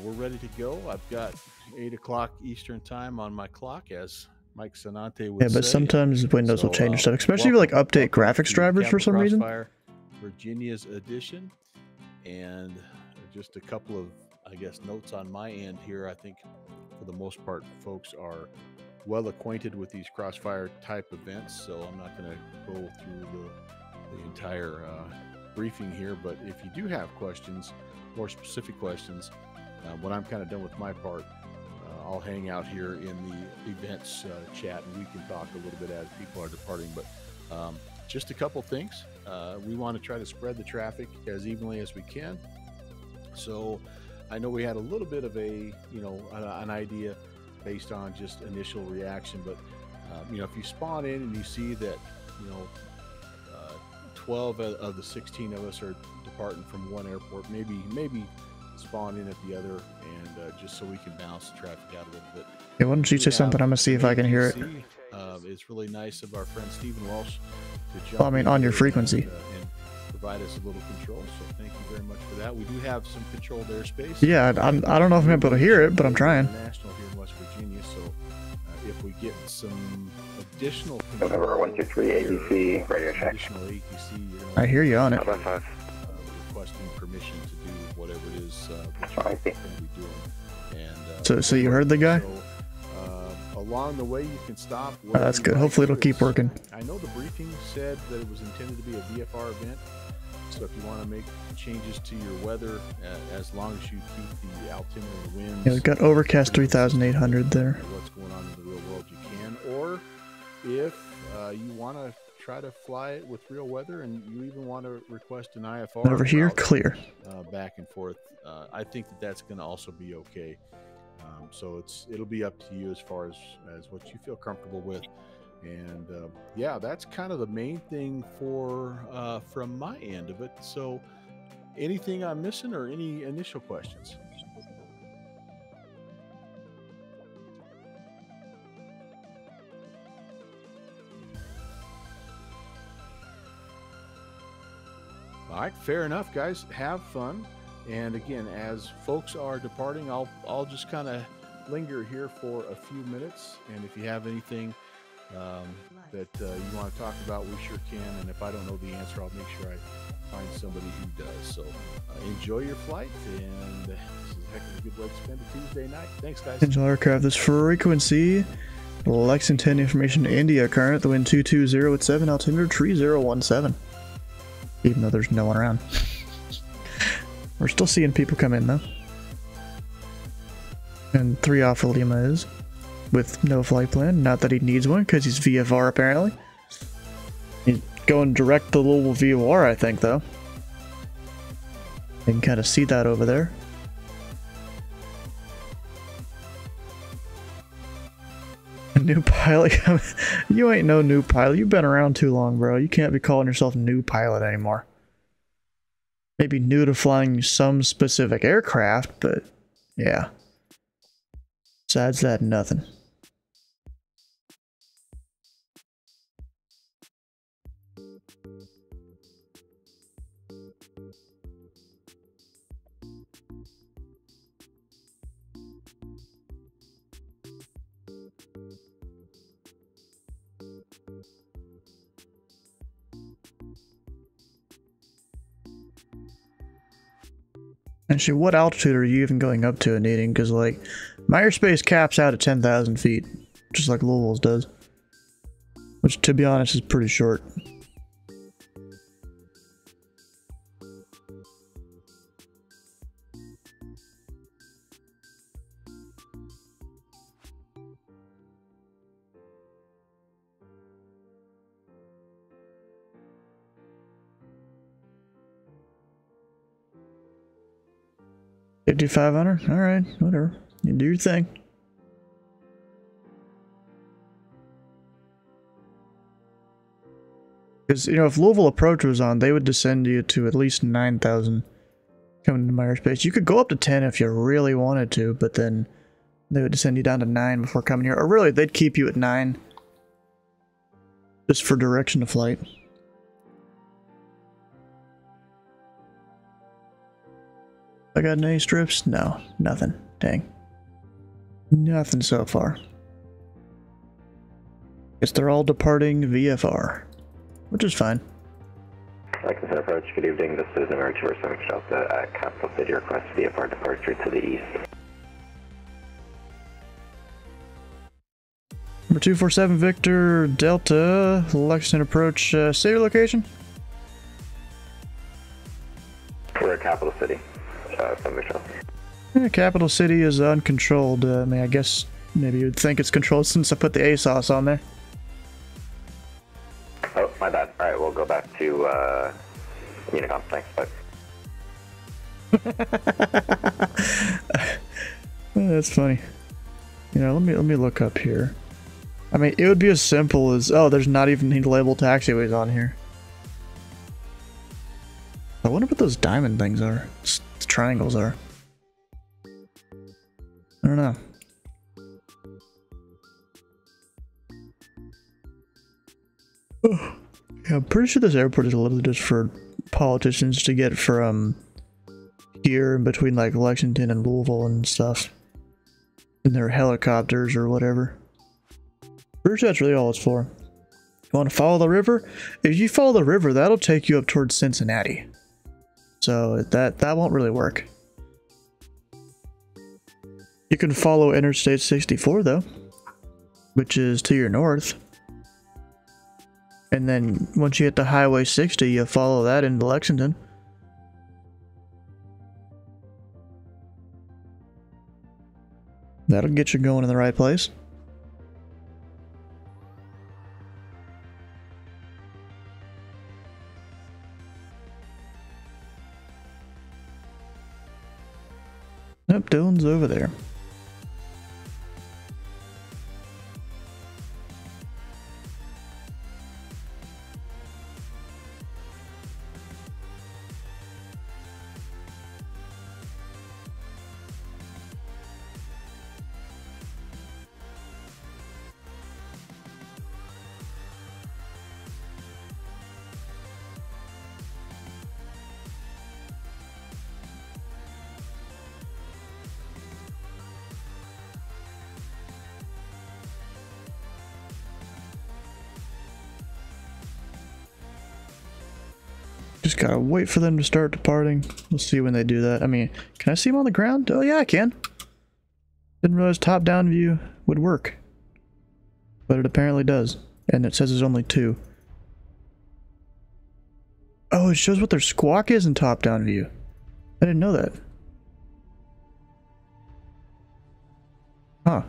we're ready to go. I've got 8 o'clock Eastern time on my clock, as Mike Sonante would say. Yeah, but sometimes Windows will change stuff, especially if you like update graphics drivers for some reason. Virginia's edition, and just a couple of, I guess, notes on my end here. I think for the most part, folks are well acquainted with these Crossfire type events, so I'm not going to go through the entire briefing here. But if you do have questions, more specific questions, when I'm kind of done with my part, I'll hang out here in the events chat, and we can talk a little bit as people are departing. But just a couple things. We want to try to spread the traffic as evenly as we can. So I know we had a little bit of a, an idea based on just initial reaction, but if you spawn in and you see that, 12 of the 16 of us are departing from one airport, maybe spawn in at the other, and just so we can balance the traffic out a little bit. Yeah, why don't you say something? I'm gonna see if I can hear it. It's really nice of our friend Stephen Walsh to jump Well, I mean, on your frequency. and provide us a little control. So thank you very much for that. We do have some controlled airspace. Yeah, I don't know if I'm able to hear it, but I'm trying. International here in West Virginia, so if we get some additional November 123 ABC radio check. additional ATC, you're gonna I hear you on it. November 5. requesting permission to do whatever it is that you're I going see. to be doing. And So you heard the guy? So, along the way, you can stop. Oh, that's good. Hopefully it'll keep working. I know the briefing said that it was intended to be a VFR event. So if you want to make changes to your weather, as long as you keep the altimeter and the winds. Yeah, we've got overcast 3,800 there. What's going on in the real world, you can. Or if you want to try to fly it with real weather, and you even want to request an IFR Over here, route, clear. back and forth, I think that's going to also be okay. So it'll be up to you as far as what you feel comfortable with. And yeah, that's kind of the main thing for from my end of it. So anything I'm missing or any initial questions? All right, fair enough, guys. Have fun. And again, as folks are departing, I'll just kind of linger here for a few minutes. And if you have anything that you want to talk about, we sure can. And if I don't know the answer, I'll make sure I find somebody who does. So enjoy your flight, and this is a heck of a good way to spend a Tuesday night. Thanks, guys. Angel aircraft, this frequency. Lexington information to India current, the wind 220 at 7, altimeter 3017. Even though there's no one around. We're still seeing people come in though. And 3 Alpha Lima is. With no flight plan. Not that he needs one, because he's VFR apparently. He's going direct to Louisville VOR, I think, though. You can kind of see that over there. A new pilot coming. You ain't no new pilot. You've been around too long, bro. You can't be calling yourself new pilot anymore. Maybe new to flying some specific aircraft, but yeah. Besides that, nothing. Actually, what altitude are you even going up to and needing? Because, like, my airspace caps out at 10,000 feet, just like Louisville's does. Which, to be honest, is pretty short. $5,500? Alright, whatever. You do your thing. Because, you know, if Louisville Approach was on, they would descend you to at least 9,000 coming into my airspace. You could go up to 10 if you really wanted to, but then they would descend you down to 9 before coming here. Or really, they'd keep you at 9. Just for direction of flight. I got any strips? No, nothing. Dang. Nothing so far. Guess they're all departing VFR, which is fine. Lexington Approach, good evening. This is American 247 Delta at Capital City. Request VFR departure to the east. Number 247 Victor Delta, Lexington Approach, say your location? We're at Capital City. San Michelle. Yeah, Capital City is uncontrolled. I mean, I guess maybe you'd think it's controlled since I put the ASOS on there. Oh, my bad. Alright, we'll go back to Unicom. Thanks, bye. That's funny. You know, let me look up here. I mean, it would be as simple as, oh, there's not even any labeled taxiways on here. I wonder what those diamond things are. Triangles are. I don't know. Yeah, I'm pretty sure this airport is literally just for politicians to get from here in between like Lexington and Louisville and stuff. In their helicopters or whatever. Pretty sure that's really all it's for. You want to follow the river? If you follow the river, that'll take you up towards Cincinnati. So that won't really work. You can follow Interstate 64 though, which is to your north. And then once you hit the Highway 60, you follow that into Lexington. That'll get you going in the right place. Nope, Dylan's over there. Just gotta wait for them to start departing. We'll see when they do that. I mean, can I see them on the ground? Oh yeah, I can. Didn't realize top-down view would work. But it apparently does. And it says there's only 2. Oh, it shows what their squawk is in top-down view. I didn't know that. Huh.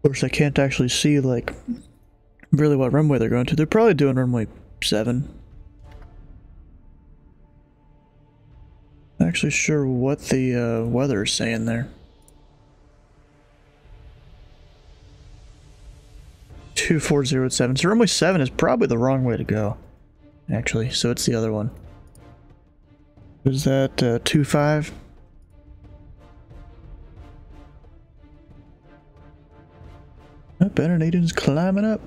Of course, I can't actually see, like, really what runway they're going to. They're probably doing runway 7. Not actually sure what the weather is saying there. 24087. So runway 7 is probably the wrong way to go, actually. So it's the other one. Is that 25? Oh, Benedict's climbing up.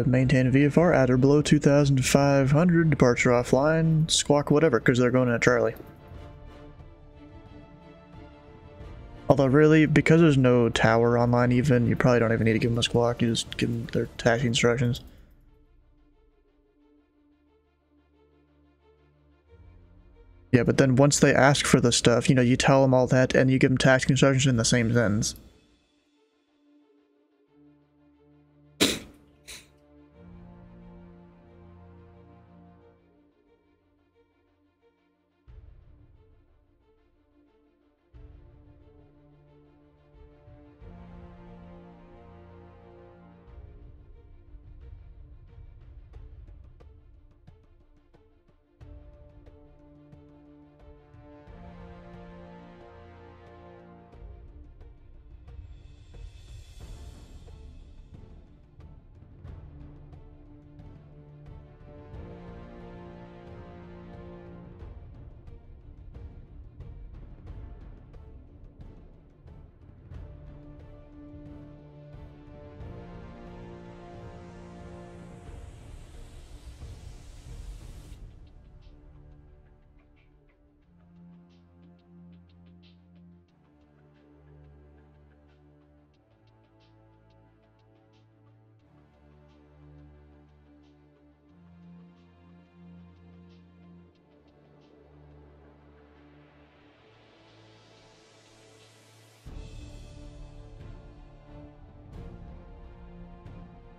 Maintain a VFR at or below 2,500, departure offline, squawk whatever, because they're going at Charlie. Although really, because there's no tower online even, you probably don't even need to give them a squawk, you just give them their taxi instructions. Yeah, but then once they ask for the stuff, you know, you tell them all that and you give them task instructions in the same sentence.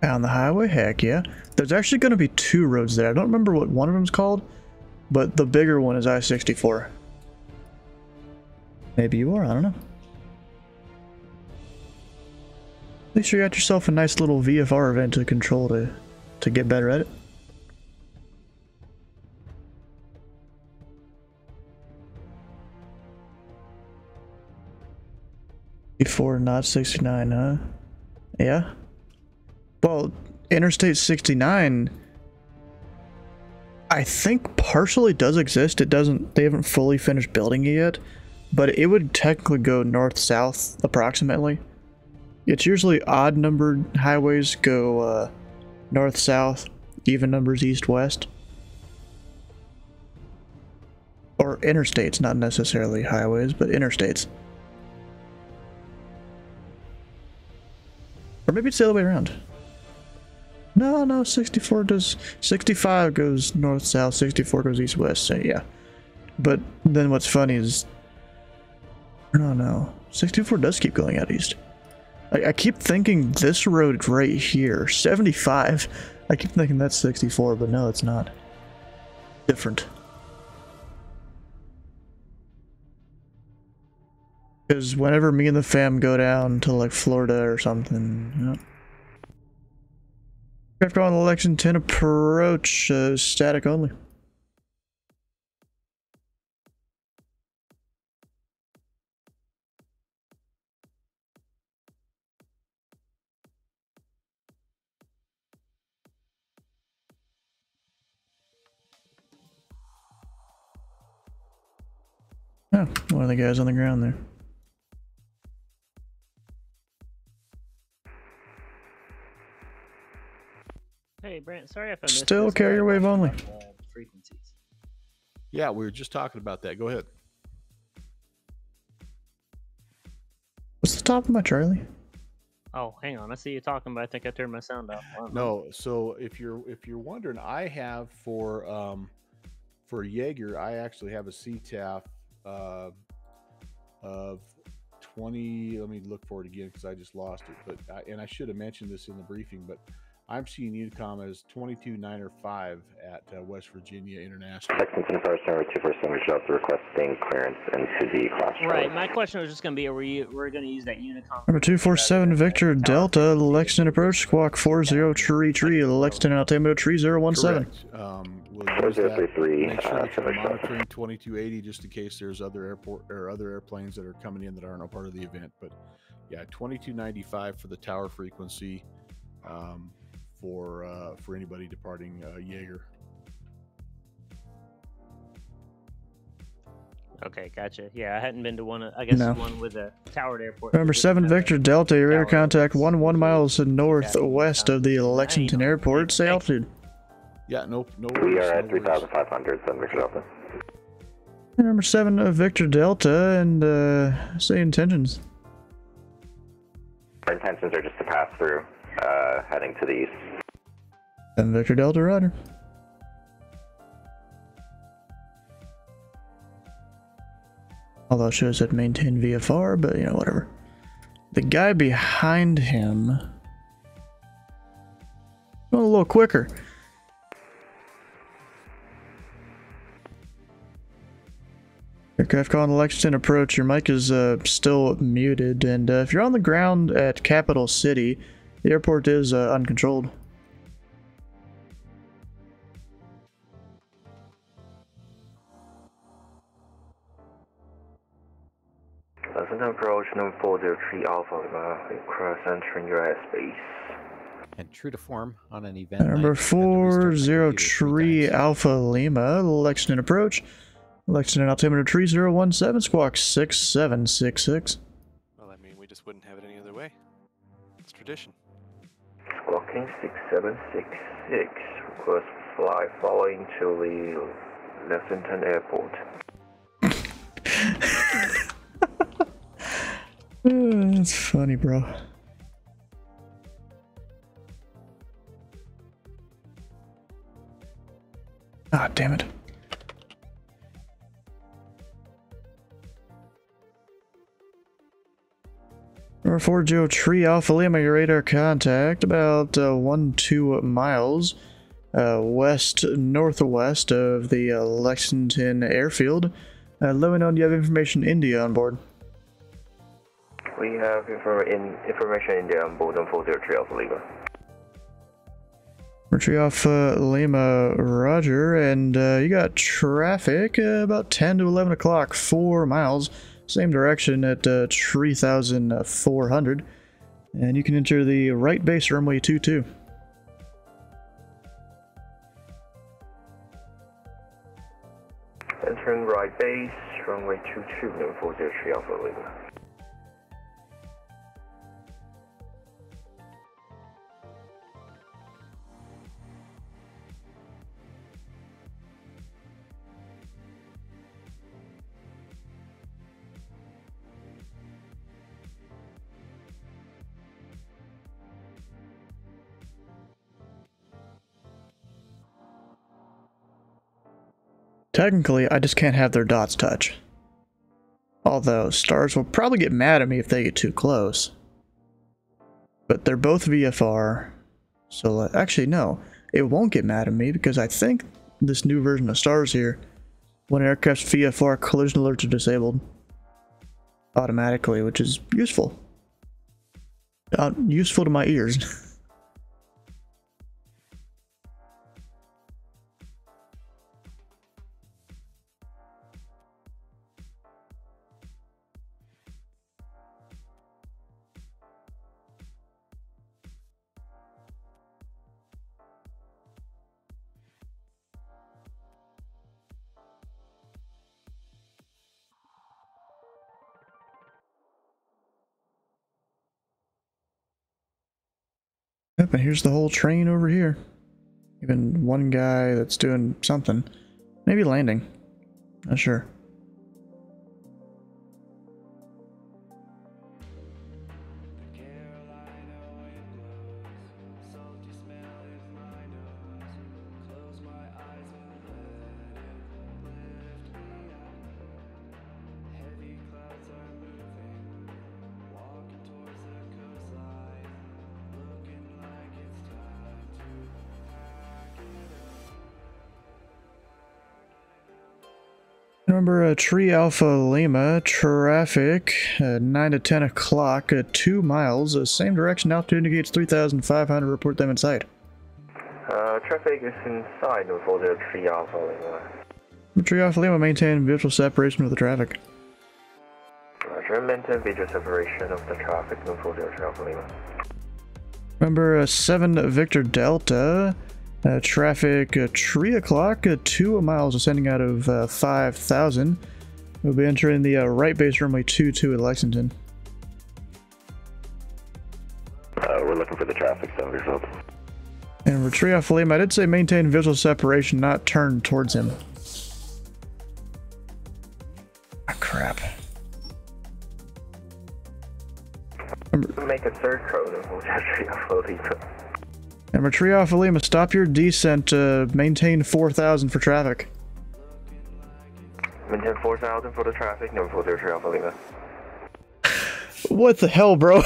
On the highway? Heck yeah. There's actually going to be 2 roads there. I don't remember what one of them's called, but the bigger one is I-64. Maybe you are, I don't know. At least you got yourself a nice little VFR event to control to get better at it. Before not 69, huh? Yeah. Well, Interstate 69, I think partially does exist. It doesn't. They haven't fully finished building it yet, but it would technically go north-south approximately. It's usually odd numbered highways go north-south, even numbers east-west. Or interstates, not necessarily highways, but interstates. Or maybe it's the other way around. No, 64 does... 65 goes north-south, 64 goes east-west, so yeah. But then what's funny is... No. 64 does keep going out east. I keep thinking this road right here, 75, I keep thinking that's 64, but no, it's not. Different. Because whenever me and the fam go down to like Florida or something, you know. After on Lexington approach, static only. Oh, one of the guys on the ground there. Hey, Brent, sorry if I missed Still this, but carrier wave only. Frequencies. Yeah, we were just talking about that. Go ahead. What's the top of my Charlie? Oh, hang on. I see you talking, but I think I turned my sound off. No, so if you're wondering, I have for Jaeger, I actually have a CTAF of 20. Let me look for it again because I just lost it. But I should have mentioned this in the briefing, but I'm seeing Unicom as 22.905 at West Virginia International. Lexington approach number 247, we should also requesting clearance into the class. Right, my question was just going to be, we're going to use that Unicom. Number 247 Victor Delta, Lexington approach, squawk 4033, Lexington altimeter 3017. Correct. We'll use that. 4033, Make sure that you're monitoring 2280 just in case there's other airplanes that are coming in that aren't a part of the event. But yeah, 2295 for the tower frequency. For anybody departing Jaeger. Okay, gotcha. Yeah, I hadn't been to one. I guess one with a towered airport. Number 7 Victor Delta, your radar contact 1 miles northwest of the Lexington airport. Say altitude. Yeah, no. We are at 3,500, 7 Victor Delta. And number 7 Victor Delta, and say intentions. Our intentions are just to pass through, heading to the east. And Victor Delta Rider. Although it shows that maintain VFR, but you know, whatever. The guy behind him went a little quicker. Aircraft calling the Lexington approach, your mic is still muted, and if you're on the ground at Capital City, the airport is uncontrolled. Lexington approach number 403 Alpha, cross entering your airspace. And true to form on an event. Number 403 Alpha Lima, Lexington approach. Lexington altimeter 3017, squawk 6766. Well, I mean, we just wouldn't have it any other way. It's tradition. Squawking 6766, request fly following to the Lexington airport. That's funny, bro. Ah, damn it. Number 403 Alpha Lima, your radar contact about 12 miles west-northwest of the Lexington airfield. Let me know if you have information India on board. We have information India on board on 403 Alpha Lima. Retreat off Lima, roger, and you got traffic about 10 to 11 o'clock, 4 miles same direction at 3,400. And you can enter the right base runway 22. Entering right base, runway 22, number 403 Alpha Lima. Technically, I just can't have their dots touch. Although, stars will probably get mad at me if they get too close. But they're both VFR, so actually no, it won't get mad at me because I think this new version of stars here, when aircraft's VFR collision alerts are disabled automatically, which is useful. Useful to my ears. Yep, and here's the whole train over here. Even one guy that's doing something. Maybe landing. Not sure. Remember, Tree Alpha Lima, traffic, 9 to 10 o'clock, 2 miles, same direction, altitude indicates 3,500, report them in sight. Traffic is inside of the Tree Alpha Lima. Tree Alpha Lima, maintain visual separation of the traffic. Roger, maintain visual separation of the traffic, move for the Tree Alpha Lima. Remember, 7 Victor Delta, traffic 3 o'clock, 2 miles ascending out of 5,000. We'll be entering the right base runway 22 at Lexington. We're looking for the traffic zone results. And for Tree Alpha Lima, I did say maintain visual separation, not turn towards him. Ah, crap. Make a third code and we'll just Tree Alpha Lima. And Tree Alpha Lima, stop your descent, maintain 4,000 for traffic. Maintain 4,000 for the traffic, number 403 Alpha Lima. What the hell, bro?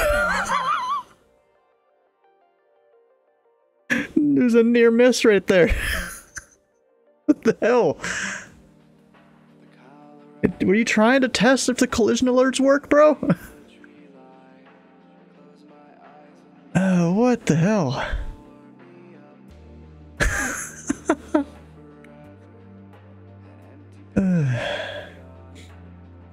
There's a near miss right there. What the hell? Were you trying to test if the collision alerts work, bro? Oh, what the hell?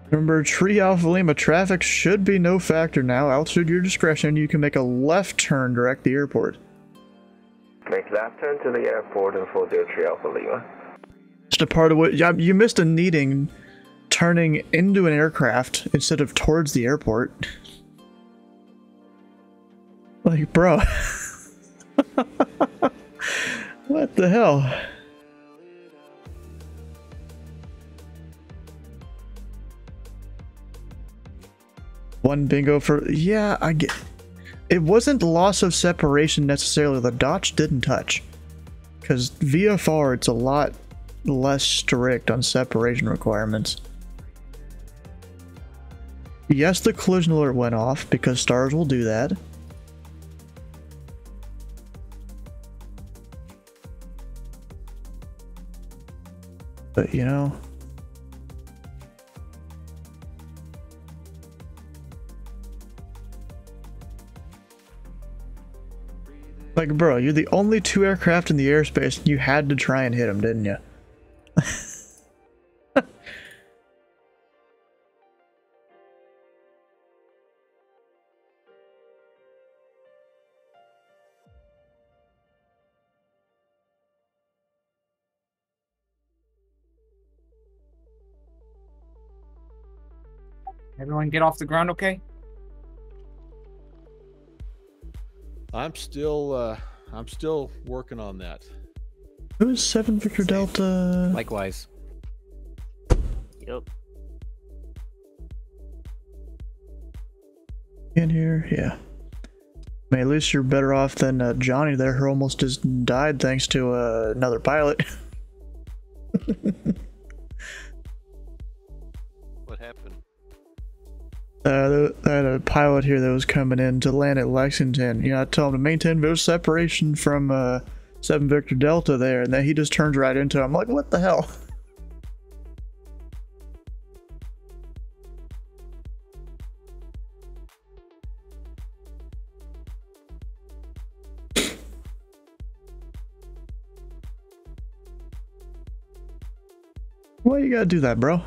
Remember, Tree Alpha Lima, traffic should be no factor now. Altitude your discretion. You can make a left turn direct the airport. Make left turn to the airport and 403 Alpha Lima. Just a part of what you missed a needing turning into an aircraft instead of towards the airport. Like, bro. What the hell? One bingo for... Yeah, I get... It wasn't loss of separation necessarily. The dots didn't touch. Because VFR, it's a lot less strict on separation requirements. Yes, the collision alert went off because stars will do that. But, you know... Like, bro, you're the only 2 aircraft in the airspace, and you had to try and hit them, didn't you? Everyone get off the ground, okay? I'm still working on that. Who's 7 Victor Delta? Likewise. Yep. In here, yeah. I mean, at least you're better off than Johnny there, who almost just died thanks to another pilot. What happened? I had a pilot here that was coming in to land at Lexington. You know, I told him to maintain visual separation from 7 Victor Delta there, and then he just turns right into it. I'm like, what the hell? Why you gotta do that, bro?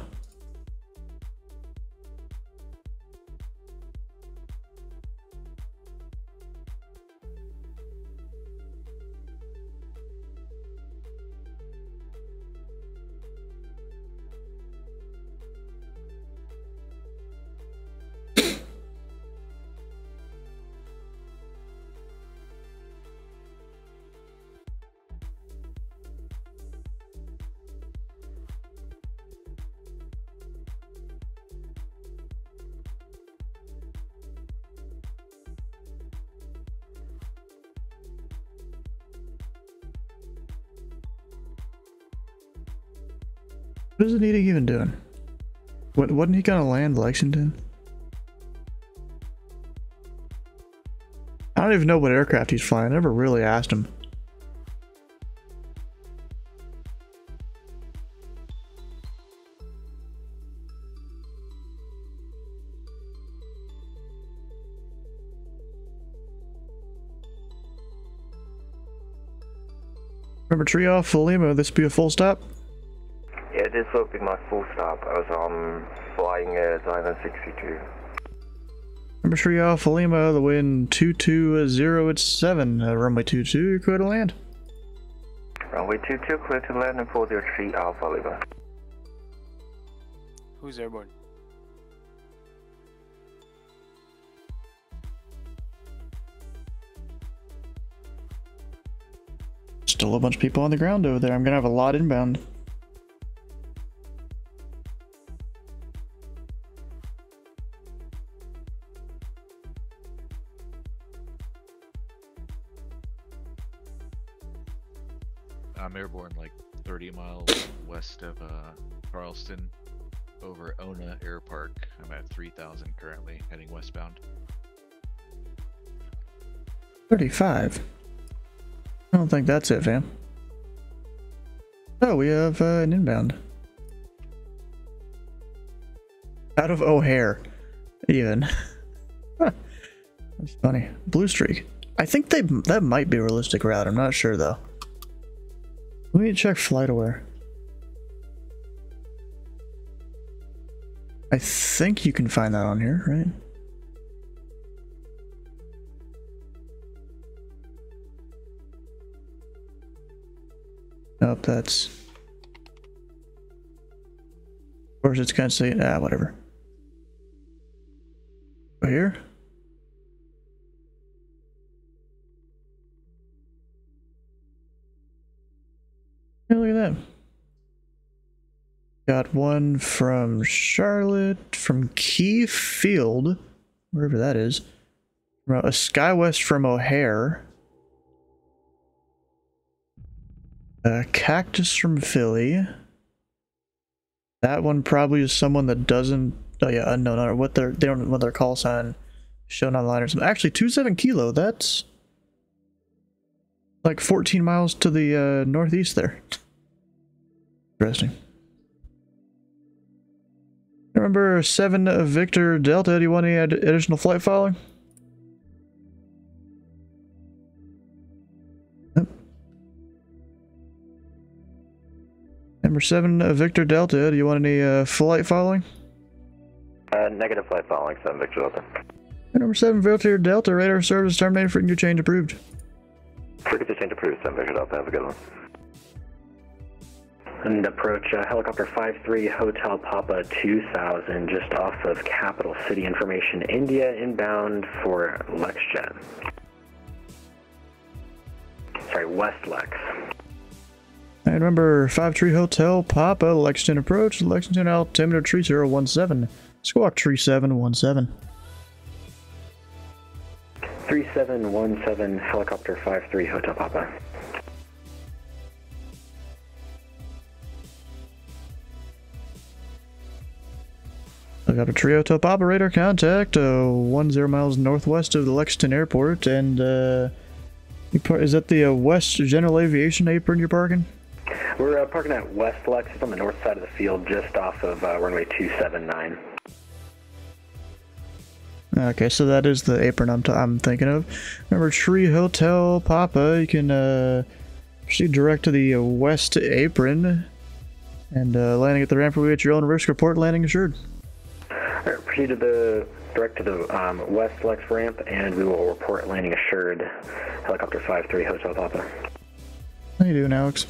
What is Anita even doing? Wasn't he gonna land Lexington? I don't even know what aircraft he's flying. I never really asked him. Remember Trial Lima, this be a full stop? Yeah, this will be my full stop. I was flying Diamond 62. Remember Trial Lima, the wind 22087, runway 22, you're clear to land. Runway 22, clear to land and 403 Alpha Lima. Who's airborne? Still a bunch of people on the ground over there. I'm gonna have a lot inbound. I'm airborne like 30 miles west of Charleston over Ona Air Park. I'm at 3,000 currently, heading westbound. 35. I don't think that's it, fam. Oh, we have an inbound. Out of O'Hare, even. That's funny. Blue Streak. I think that might be a realistic route. I'm not sure though. Let me check FlightAware. I think you can find that on here, right? Nope, that's... Of course it's gonna say, whatever. Over here? Yeah, look at that. Got one from Charlotte, from Key Field, wherever that is. A SkyWest from O'Hare. A Cactus from Philly. That one probably is someone that doesn't. Oh yeah, unknown. Or what they don't know what their call sign shown online or something. Actually, 27 Kilo. That's like 14 miles to the northeast there. Interesting. Remember 7 Victor Delta. Do you want any additional flight following? Yep. Number 7 Victor Delta. Do you want any flight following? Negative flight following, 7 Victor Delta. Number 7 Victor Delta. Radar service terminated. Frequency change approved. Frequency change approved, 7 Victor Delta. Have a good one. And approach helicopter 53 Hotel Papa 2000 just off of Capital City Information India inbound for LexJet. Sorry, West Lex. And remember 53 Hotel Papa Lexington approach, Lexington altimeter 3017, squawk 3717. 3717 helicopter 53 Hotel Papa. I got a trio top operator contact 10 miles northwest of the Lexington Airport, and is that the West General Aviation apron you're parking? We're parking at West Lex. It's on the north side of the field, just off of runway 279. Okay, so that is the apron I'm thinking of. Remember, Tree Hotel Papa, you can proceed direct to the West Apron, and landing at the ramp will be at your own risk. Report landing assured. Alright, proceed to direct to the West Lex ramp, and we will report landing assured. Helicopter 53 Hotel Papa. How you doing, Alex?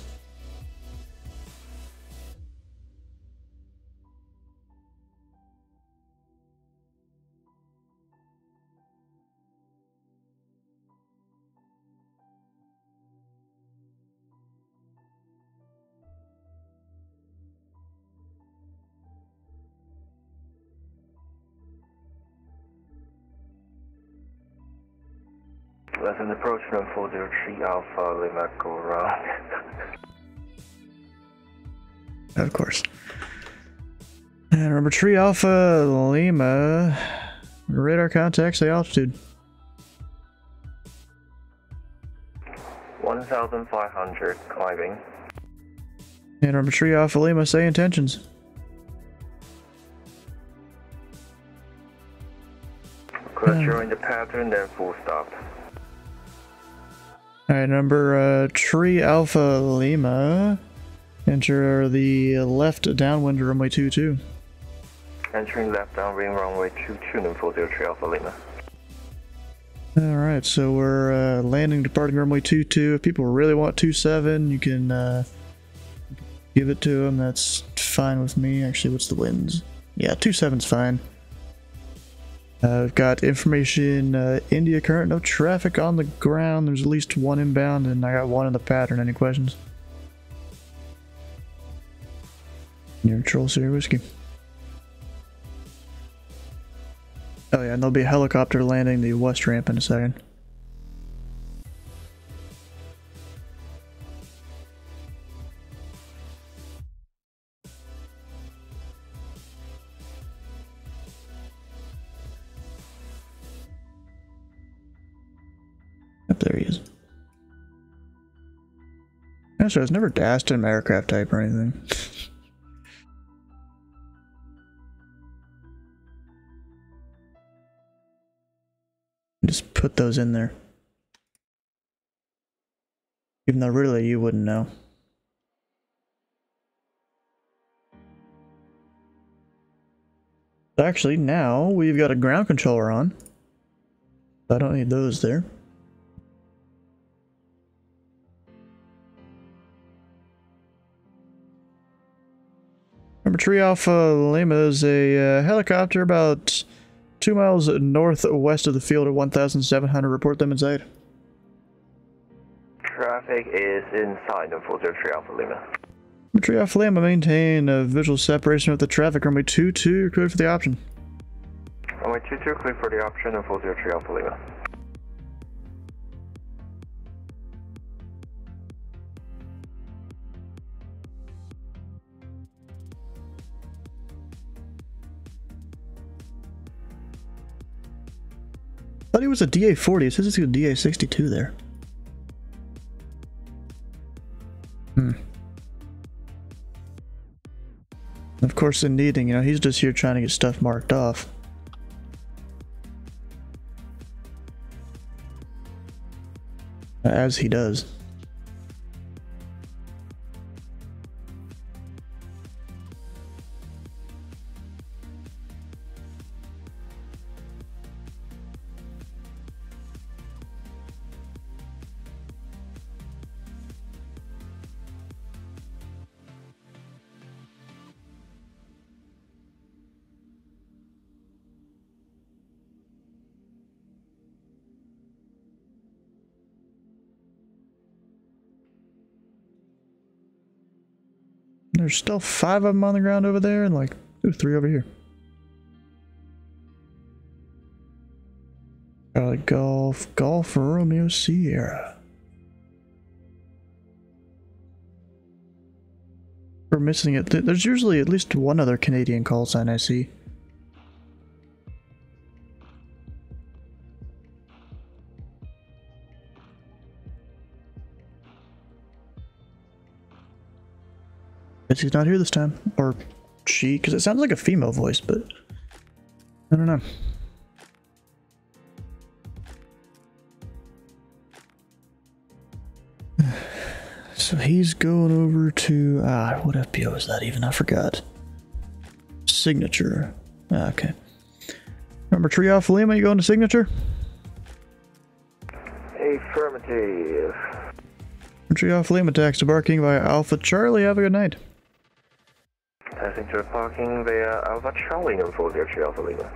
That's an approach from 403 Alpha Lima, go around. Of course. And remember, Tree Alpha Lima, radar contact, say altitude. 1,500, climbing. And remember, Tree Alpha Lima, say intentions. Clustering the pattern, then full stop. Alright, number Tree Alpha Lima, enter the left downwind runway 22. Entering left downwind runway 22, then 403 Alpha Lima. Alright, so we're landing, departing runway 22. If people really want 27, you can give it to them. That's fine with me. Actually, what's the winds? Yeah, 27's fine. I've got information, India current, no traffic on the ground. There's at least one inbound, and I got one in the pattern. Any questions? Neutral Sierra Whiskey. Oh yeah, and there'll be a helicopter landing the west ramp in a second. There he is. That's right, I was never dashed in my aircraft type or anything. Just put those in there. Even though really you wouldn't know. Actually, now we've got a ground controller on. I don't need those there. Number 3 Alpha Lima is a helicopter about 2 miles northwest of the field at 1,700. Report them inside. Traffic is inside of 403 Alpha Lima. Number 3 Alpha Lima, maintain a visual separation with the traffic. Runway 22, cleared for the option. Runway 22, clear for the option of 403 Alpha Lima. I thought he was a DA-40. It says it's a DA-62 there. Of course, in needing, you know, he's just here trying to get stuff marked off. As he does. There's still 5 of them on the ground over there, and like 3 over here. Charlie Golf, Golf Romeo Sierra. We're missing it. There's usually at least one other Canadian call sign I see. Guess he's not here this time. Or she, because it sounds like a female voice, but I don't know. So he's going over to, what FPO is that even? I forgot. Signature. Okay. Remember Tree Off Lima, you going to Signature? Affirmative. Tree Off Lima, taxi parking via Alpha Charlie, have a good night. Passing to parking via Alpha Charlie, number 40, Tree Alpha Lima.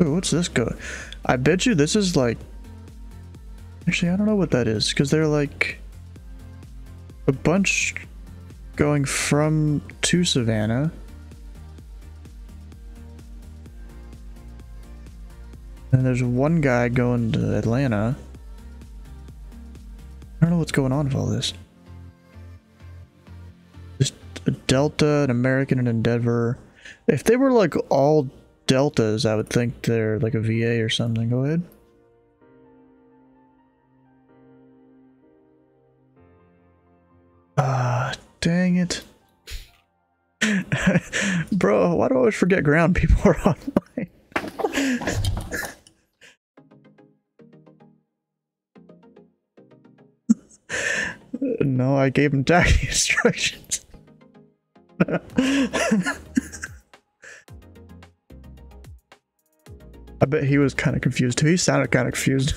Ooh, what's this go? I bet you this is like... Actually, I don't know what that is, because they're like... a bunch going from to Savannah. And there's one guy going to Atlanta. I don't know what's going on with all this. Just a Delta, an American, and a Denver. If they were like all Deltas, I would think they're like a VA or something. Go ahead. Dang it. Bro, why do I always forget ground people are online? No, I gave him taxi instructions. I bet he was kind of confused too. He sounded kind of confused.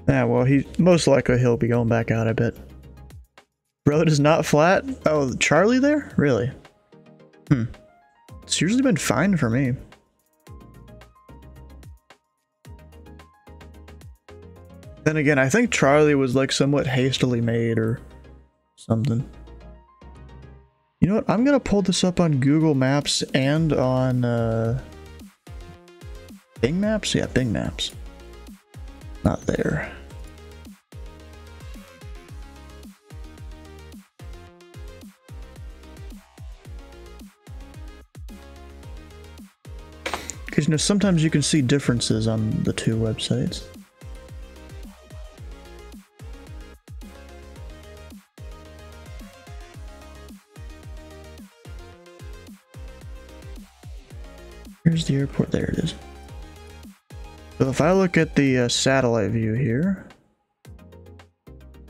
Yeah, well, most likely he'll be going back out, I bet. Road is not flat? Oh, Charlie there? Really? It's usually been fine for me. Then again, I think Charlie was like somewhat hastily made or something. You know what? I'm gonna pull this up on Google Maps and on Bing Maps? Yeah, Bing Maps. Not there. Because, you know, sometimes you can see differences on the two websites. Here's the airport. There it is. So if I look at the satellite view here,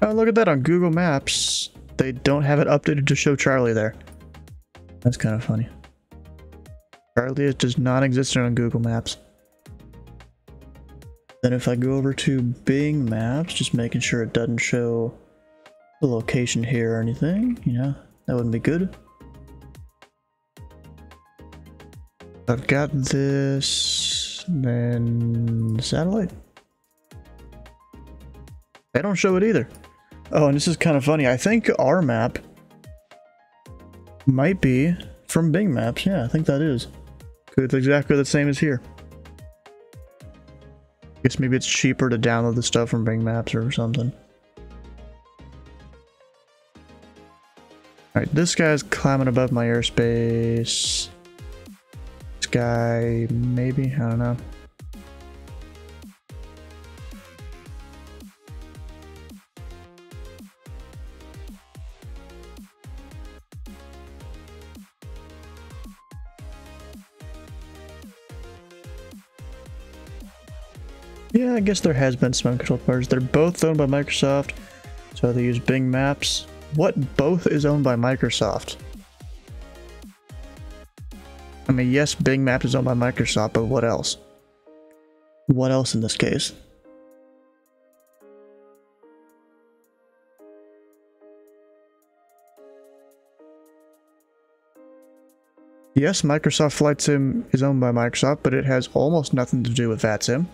oh, look at that on Google Maps. They don't have it updated to show Charlie there. That's kind of funny. Charlie does not exist on Google Maps. Then if I go over to Bing Maps, just making sure it doesn't show the location here or anything, you know, that wouldn't be good. I've got this, then satellite. They don't show it either. Oh, and this is kind of funny. I think our map might be from Bing Maps. Yeah, I think that is. It's exactly the same as here. Guess maybe it's cheaper to download the stuff from Bing Maps or something. Alright, this guy's climbing above my airspace. This guy, maybe? I don't know. Yeah, I guess there has been some uncontrolled parts. They're both owned by Microsoft, so So they use Bing Maps. What both is owned by Microsoft? I mean, yes, Bing Maps is owned by Microsoft, but what else? What else in this case? Yes, Microsoft Flight Sim is owned by Microsoft, but it has almost nothing to do with VATSIM.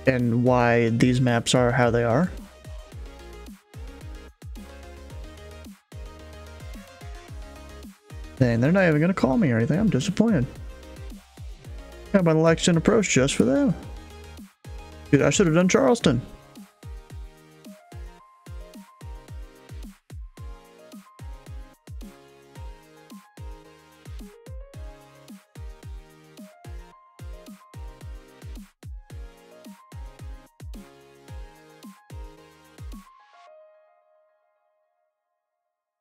And why these maps are how they are. Dang, they're not even gonna call me or anything. I'm disappointed. How about an election approach just for them? Dude, I should have done Charleston.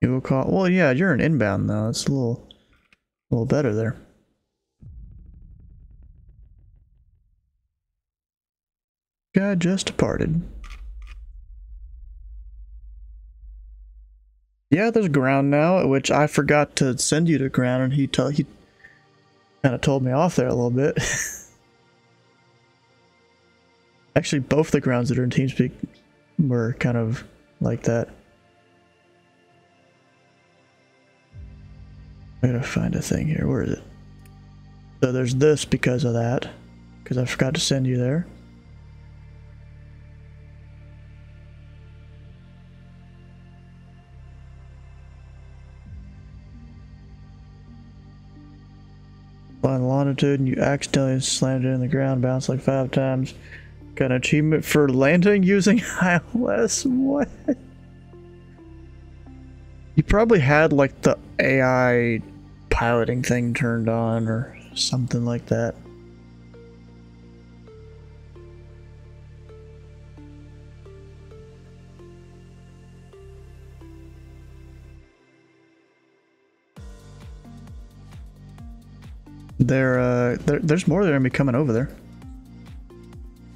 You will call. Well, yeah, you're an inbound though. It's a little better there. Guy just departed. Yeah, there's ground now, which I forgot to send you to ground, and he kind of told me off there a little bit. Actually, both the grounds that are in TeamSpeak were kind of like that. I gotta find a thing here. Where is it? So there's this because of that. Because I forgot to send you there. Find longitude and you accidentally slammed it in the ground, bounced like 5 times. Got an achievement for landing using iOS? What? You probably had like the AI piloting thing turned on or something like that. There's more that are gonna be coming over there.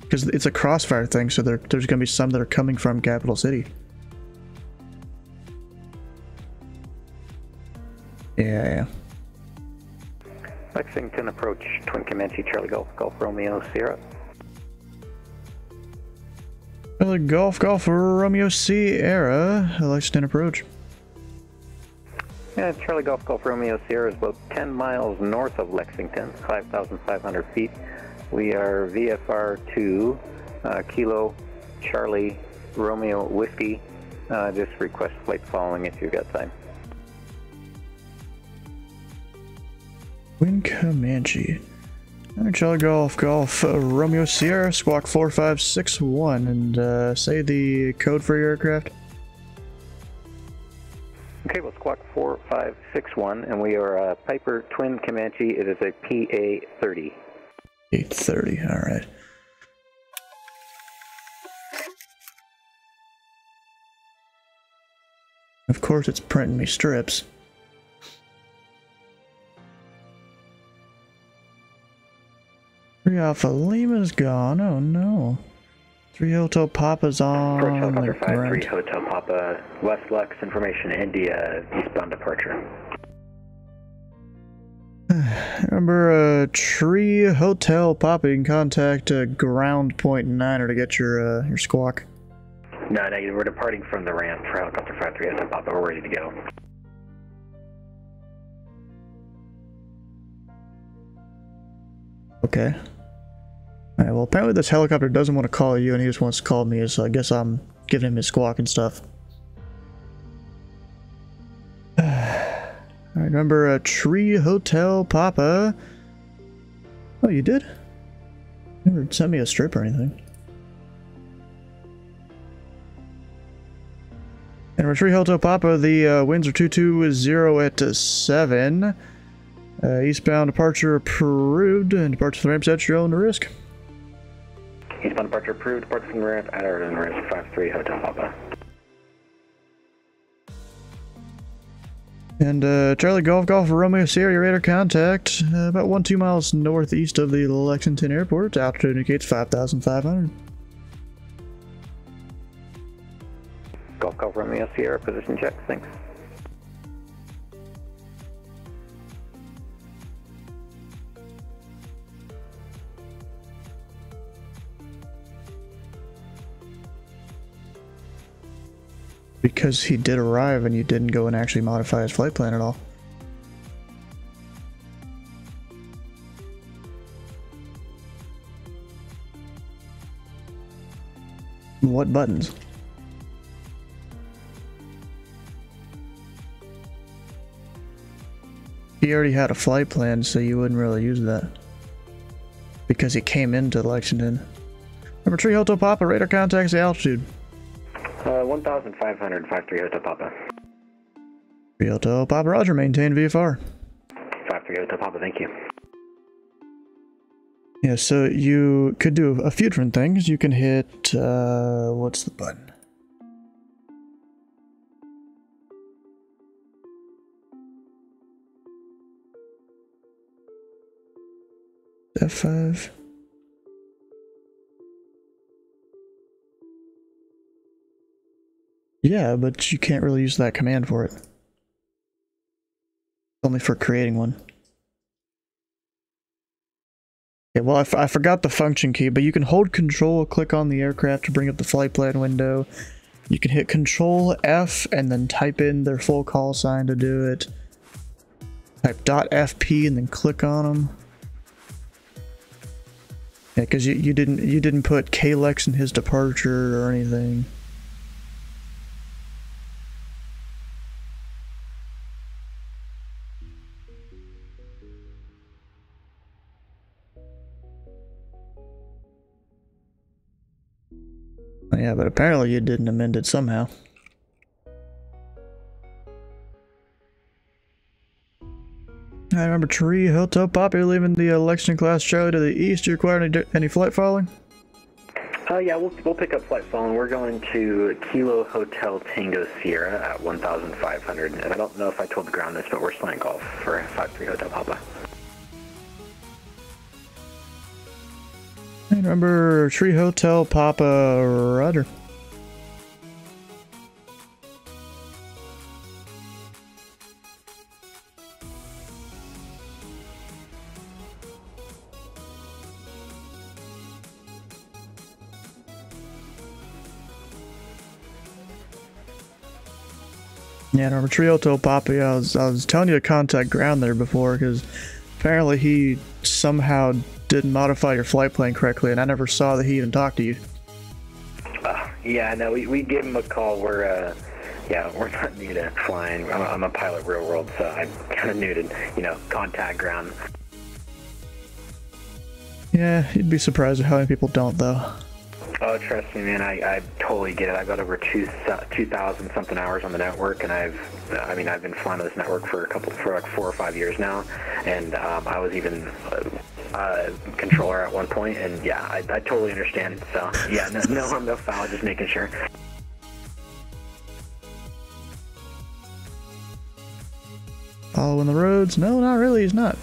Because it's a crossfire thing, so there's gonna be some that are coming from Capital City. Yeah. Lexington approach, Twin Comanche, Charlie Golf, Golf Romeo, Sierra. Charlie Golf, Golf Romeo, Sierra, Lexington approach. Yeah, Charlie Golf, Golf Romeo, Sierra is about 10 miles north of Lexington, 5,500 feet. We are VFR 2, Kilo, Charlie, Romeo, Whiskey. Just request flight following if you've got time. Twin Comanche. Charlie Golf, Golf Romeo, Sierra, Squawk 4561, and say the code for your aircraft. Okay, well, Squawk 4561, and we are Piper Twin Comanche. It is a PA-30. 830, alright. Of course it's printing me strips. Three Alpha Lima's gone, oh no. 3 Hotel Papa's on Approach helicopter the ground. 53 Hotel Papa, West Lux, information India, eastbound departure. Remember, Tree Hotel Papa, you can contact ground point 9er to get your squawk. No, negative. We're departing from the ramp for helicopter 53 Hotel Papa. We're ready to go. Okay. Alright, well apparently this helicopter doesn't want to call you and he just wants to call me, so I guess I'm giving him his squawk and stuff. Alright, remember Tree Hotel Papa. Oh, you did? Never sent me a strip or anything. And Tree Hotel Papa, the winds are 220 at 7. Eastbound departure approved, and departure from the ramp set your own risk. Eastbound departure approved, departure from the ramp at our own risk, 53 Hotel Papa. And Charlie Golf, Golf Romeo, Sierra, radar contact, about 1-2 miles northeast of the Lexington Airport. Altitude indicates 5,500. Golf Golf Romeo Sierra, position check, thanks. Because he did arrive and you didn't go and actually modify his flight plan at all. What buttons? He already had a flight plan, so you wouldn't really use that. Because he came into Lexington. Number 3 Hotel Papa, radar contacts the altitude. 1,500, 53 Hotel Papa. 3 Hotel Papa, roger, maintain VFR. 53 Hotel Papa, thank you. Yeah, so you could do a few different things. You can hit, what's the button? F5. Yeah, but you can't really use that command for it. Only for creating one. Okay, well, I forgot the function key, but you can hold Control, click on the aircraft to bring up the flight plan window. You can hit Control F and then type in their full call sign to do it. Type .fp and then click on them. Yeah, because you didn't put KLEX in his departure or anything. Yeah, but apparently you didn't amend it somehow. I remember Tree Hotel Pop, you're leaving the Lexington class Charlie to the east. Do you require any flight following? Yeah, we'll pick up flight following. We're going to Kilo Hotel Tango Sierra at 1,500. And I don't know if I told the ground this, but we're slant golf for 53 Hotel Papa. I remember Tree Hotel Papa, roger. Yeah, I remember Tree Hotel Papa. I was telling you to contact ground there before because apparently he somehow didn't modify your flight plan correctly, and I never saw that he even talked to you. Yeah, no, we gave him a call. We're not new to flying. I'm a pilot real world, so I'm kind of new to, contact ground. Yeah, you'd be surprised at how many people don't, though. Oh, trust me, man, I totally get it. I've got over 2,000 something hours on the network, and I've been flying on this network for like 4 or 5 years now, and I was even controller at one point, and yeah, I totally understand. So yeah, no harm, no foul, just making sure. Following the roads? No, not really, he's not.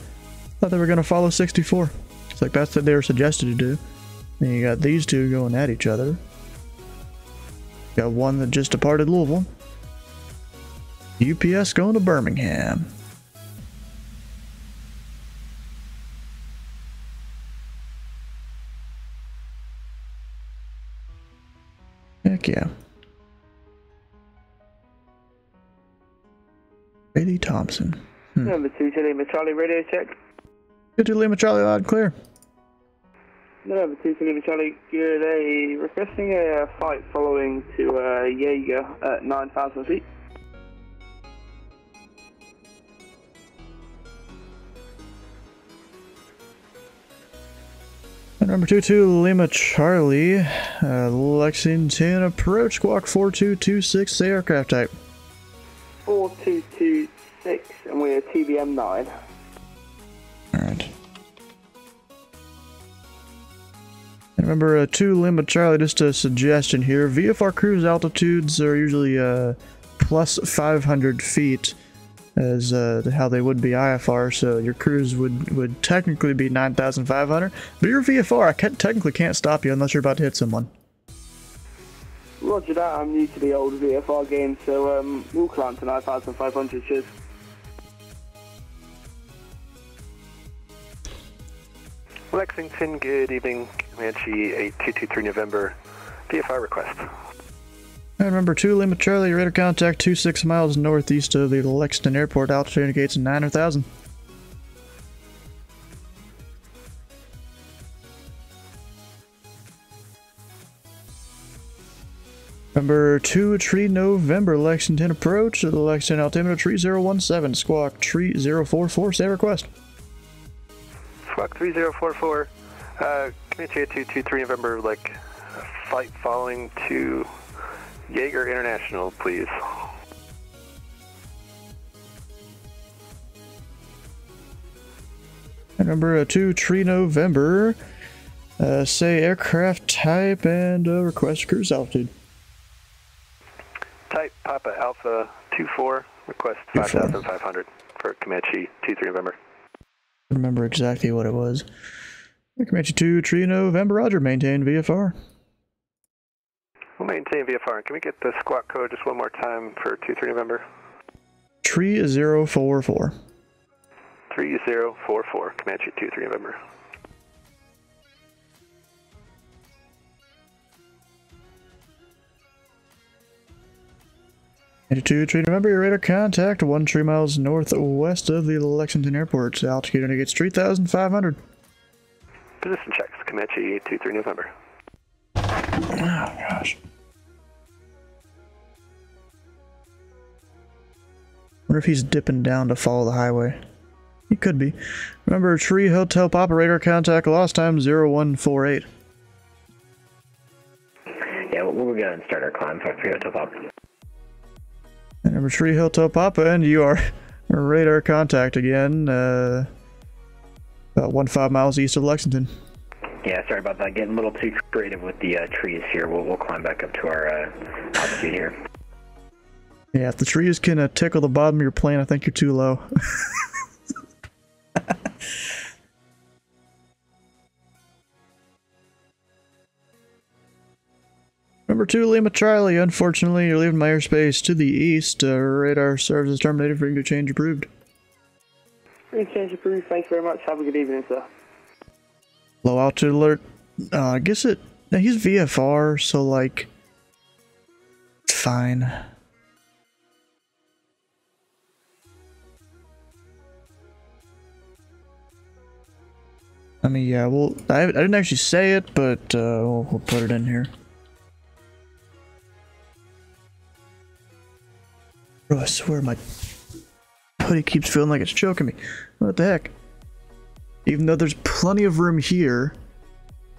Thought they were gonna follow 64. It's like that's what they were suggested to do. And you got these two going at each other. Got one that just departed Louisville. UPS going to Birmingham. Heck yeah. Brady Thompson. Number 2 to Lima Charlie, radio check. 2 to Lima Charlie, loud and clear. Number 2 to Lima Charlie, good day. Requesting a flight following to Jaeger at 9,000 feet. Number 2 Lima Charlie, Lexington approach, squawk 4226, say aircraft type. 4226, and we're TBM 9. Alright. Remember, 2 Lima Charlie, just a suggestion here. VFR cruise altitudes are usually plus 500 feet as how they would be IFR, so your cruise would technically be 9,500. But your VFR, I technically can't stop you unless you're about to hit someone. Roger that. I'm new to the old VFR game, so we'll climb to 9,500. Cheers. Lexington, good evening. Comanche 8223 November. VFR request. And number 2, Lima Charlie, radar contact 26 miles northeast of the Lexington Airport. Altitude indicates 9,000. Number 2, Tree November, Lexington approach to the Lexington altimeter, tree 017, squawk tree 044, say request. Squawk 3044, Comanche 8223 November, like, flight following to Jaeger International, please. And number 2, Tree November, say aircraft type and request cruise altitude. Type Papa Alpha 24, request 5,500 for Comanche 23 November. Remember exactly what it was. Comanche 2, Tree November, roger, maintain VFR. We'll maintain VFR. Can we get the squawk code just one more time for 23 November? Tree 044. 3044, Comanche 23 November. Comanche 2, Tree November, your radar contact 1 3 miles northwest of the Lexington Airport. Altitude indicates 3,500. Position checks, Comanche 23 November. Oh gosh. Wonder if he's dipping down to follow the highway. He could be. Remember, Tree Hotel operator contact lost time 0148. Yeah, we'll go ahead and start our climb for Tree Hotel Pop. And number 3 Hotel Papa, and you are radar contact again, about 15 miles east of Lexington. Yeah, sorry about that. Getting a little too creative with the trees here. We'll climb back up to our altitude here. Yeah, if the trees can tickle the bottom of your plane, I think you're too low. Number 2, Lima Charlie. Unfortunately, you're leaving my airspace to the east. Radar service is terminated. Free to change approved. Free change approved. Thank you very much. Have a good evening, sir. Low altitude alert. I guess it. Now he's VFR, so like, it's fine. I mean, yeah. Well, I didn't actually say it, but we'll put it in here. Bro, I swear my hoodie keeps feeling like it's choking me. What the heck? Even though there's plenty of room here,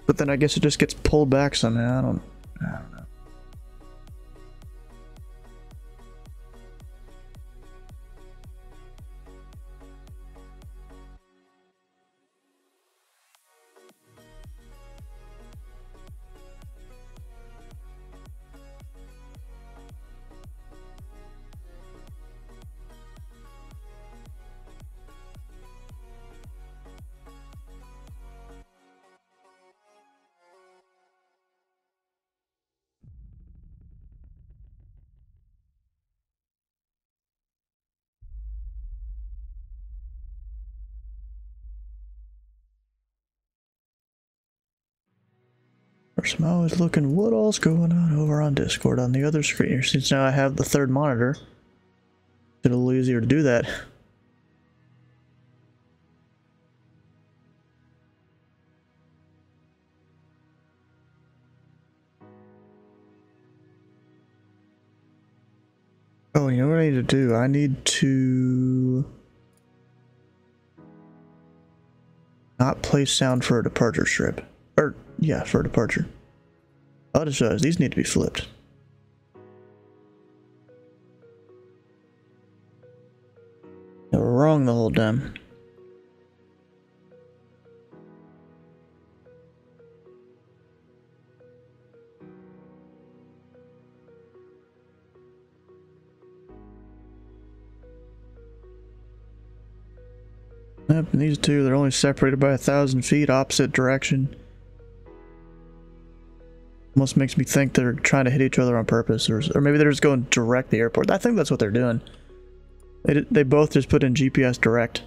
but then I guess it just gets pulled back somehow. I don't know. I'm always looking what all's going on over on Discord on the other screen here, since now I have the third monitor. It's a little easier to do that. Oh, you know what I need to do? I need to not play sound for a departure strip. Or, yeah, for a departure. I just realized these need to be flipped. They were wrong the whole time. Yep, and these two, they're only separated by 1,000 feet, opposite direction. Almost makes me think they're trying to hit each other on purpose, or maybe they're just going direct the airport. I think that's what they're doing. They both just put in GPS direct.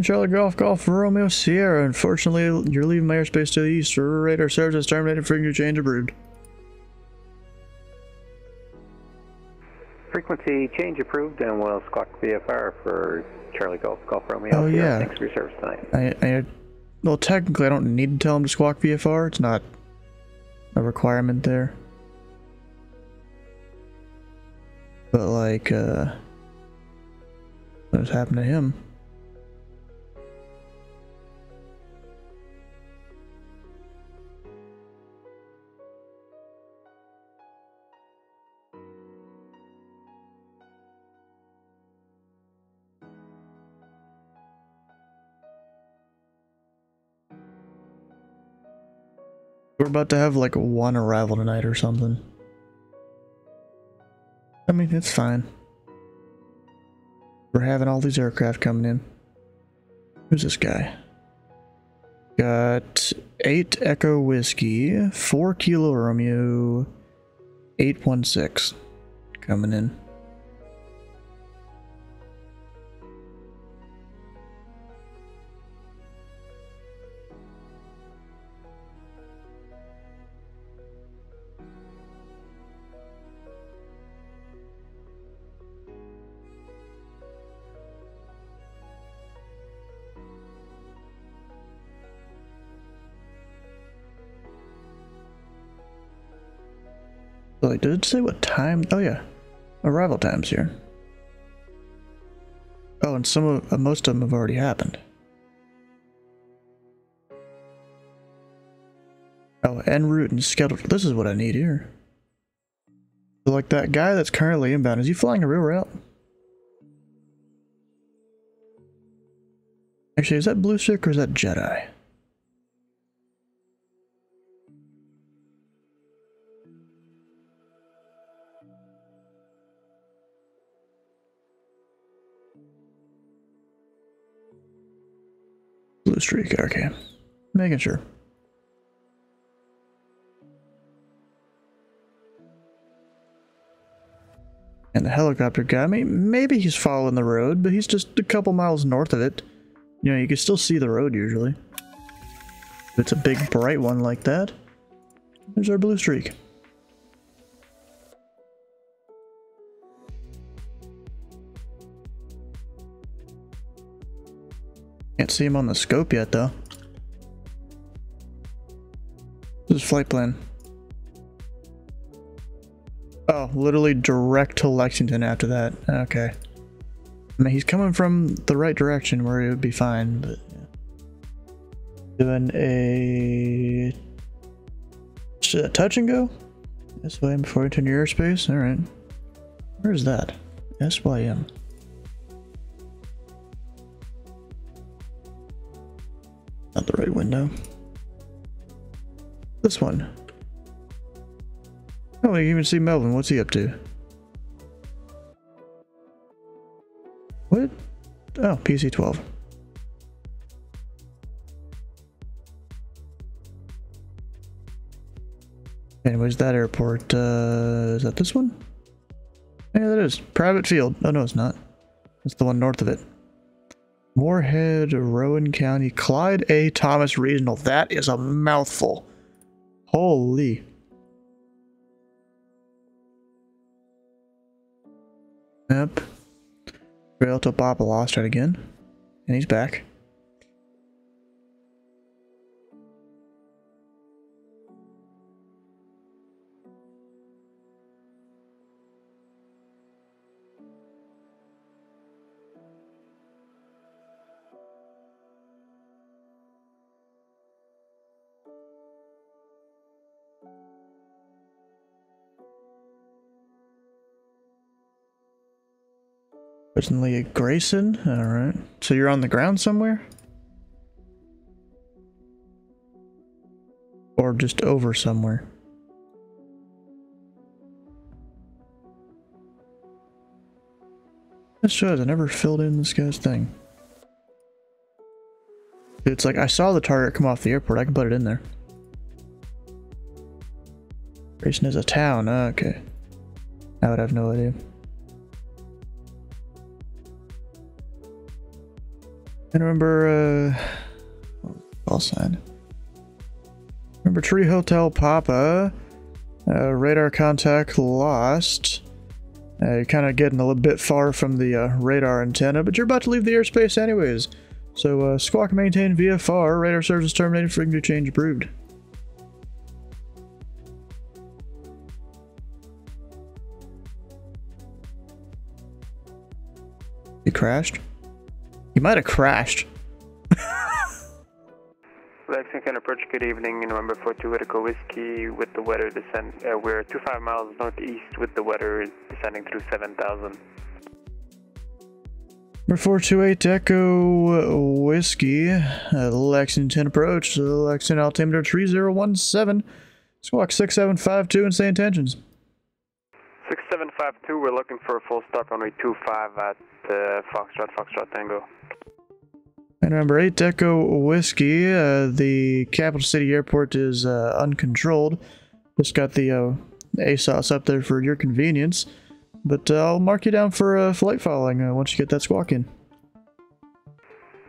Charlie Golf Romeo Sierra. Unfortunately, you're leaving my airspace to the east. Radar service is terminated for you change of brood. Frequency change approved, and we'll squawk VFR for Charlie Golf Romeo Oh, Sierra. yeah. Thanks for your service tonight. Well, technically, I don't need to tell him to squawk VFR. It's not a requirement there. But, like, what's happened to him? We're about to have like one arrival tonight or something. I mean, it's fine. We're having all these aircraft coming in. Who's this guy? Got 8 Echo Whiskey, 4 Kilo Romeo, 816 coming in. Wait, did it say what time? Oh yeah, arrival times here. Oh, and most of them have already happened. Oh, en route and scheduled. This is what I need here. So like that guy that's currently inbound, is he flying a real route? Actually, is that Blue Stick or is that Jedi? Blue Streak, okay. Making sure. And the helicopter guy, maybe he's following the road, but he's just a couple miles north of it. You know, you can still see the road usually. If it's a big bright one like that, there's our Blue Streak. Can't see him on the scope yet, though. This is flight plan. Oh, literally direct to Lexington after that. Okay. I mean, he's coming from the right direction where it would be fine, but yeah. Doing a touch and go? SYM before you enter your airspace? Alright. Where is that? SYM. Not the right window. This one. Oh, we can even see Melvin. What's he up to? What? Oh, PC-12. Anyways, that airport, is that this one? Yeah, that is. Private field. Oh, no, it's not. It's the one north of it. Moorhead, Rowan County, Clyde A. Thomas Regional. That is a mouthful. Holy. Yep. Rail to Papa lost it again. And he's back. Presently at Grayson. Alright. So you're on the ground somewhere? Or just over somewhere? This shows I never filled in this guy's thing. It's like I saw the target come off the airport, I can put it in there. Grayson is a town, okay. I would have no idea. I remember, call sign. Remember Tree Hotel Papa. Radar contact lost. You're kind of getting a little bit far from the radar antenna, but you're about to leave the airspace anyways. So, Squawk maintain VFR. Radar service terminated. Frequency change approved. He crashed? He might have crashed. Lexington approach, good evening, November 42 Whitaker Whiskey with the weather descent. We're 25 miles northeast with the weather descending through 7,000. Number 428 Echo Whiskey, Lexington approach, Lexington altimeter 3017, Squawk 6752 and say intentions. 6752, we're looking for a full stop runway 25 at Foxtrot Tango. And number 8 Echo Whiskey, the capital city airport is uncontrolled. Just got the ASOS up there for your convenience. But I'll mark you down for flight following once you get that squawk in.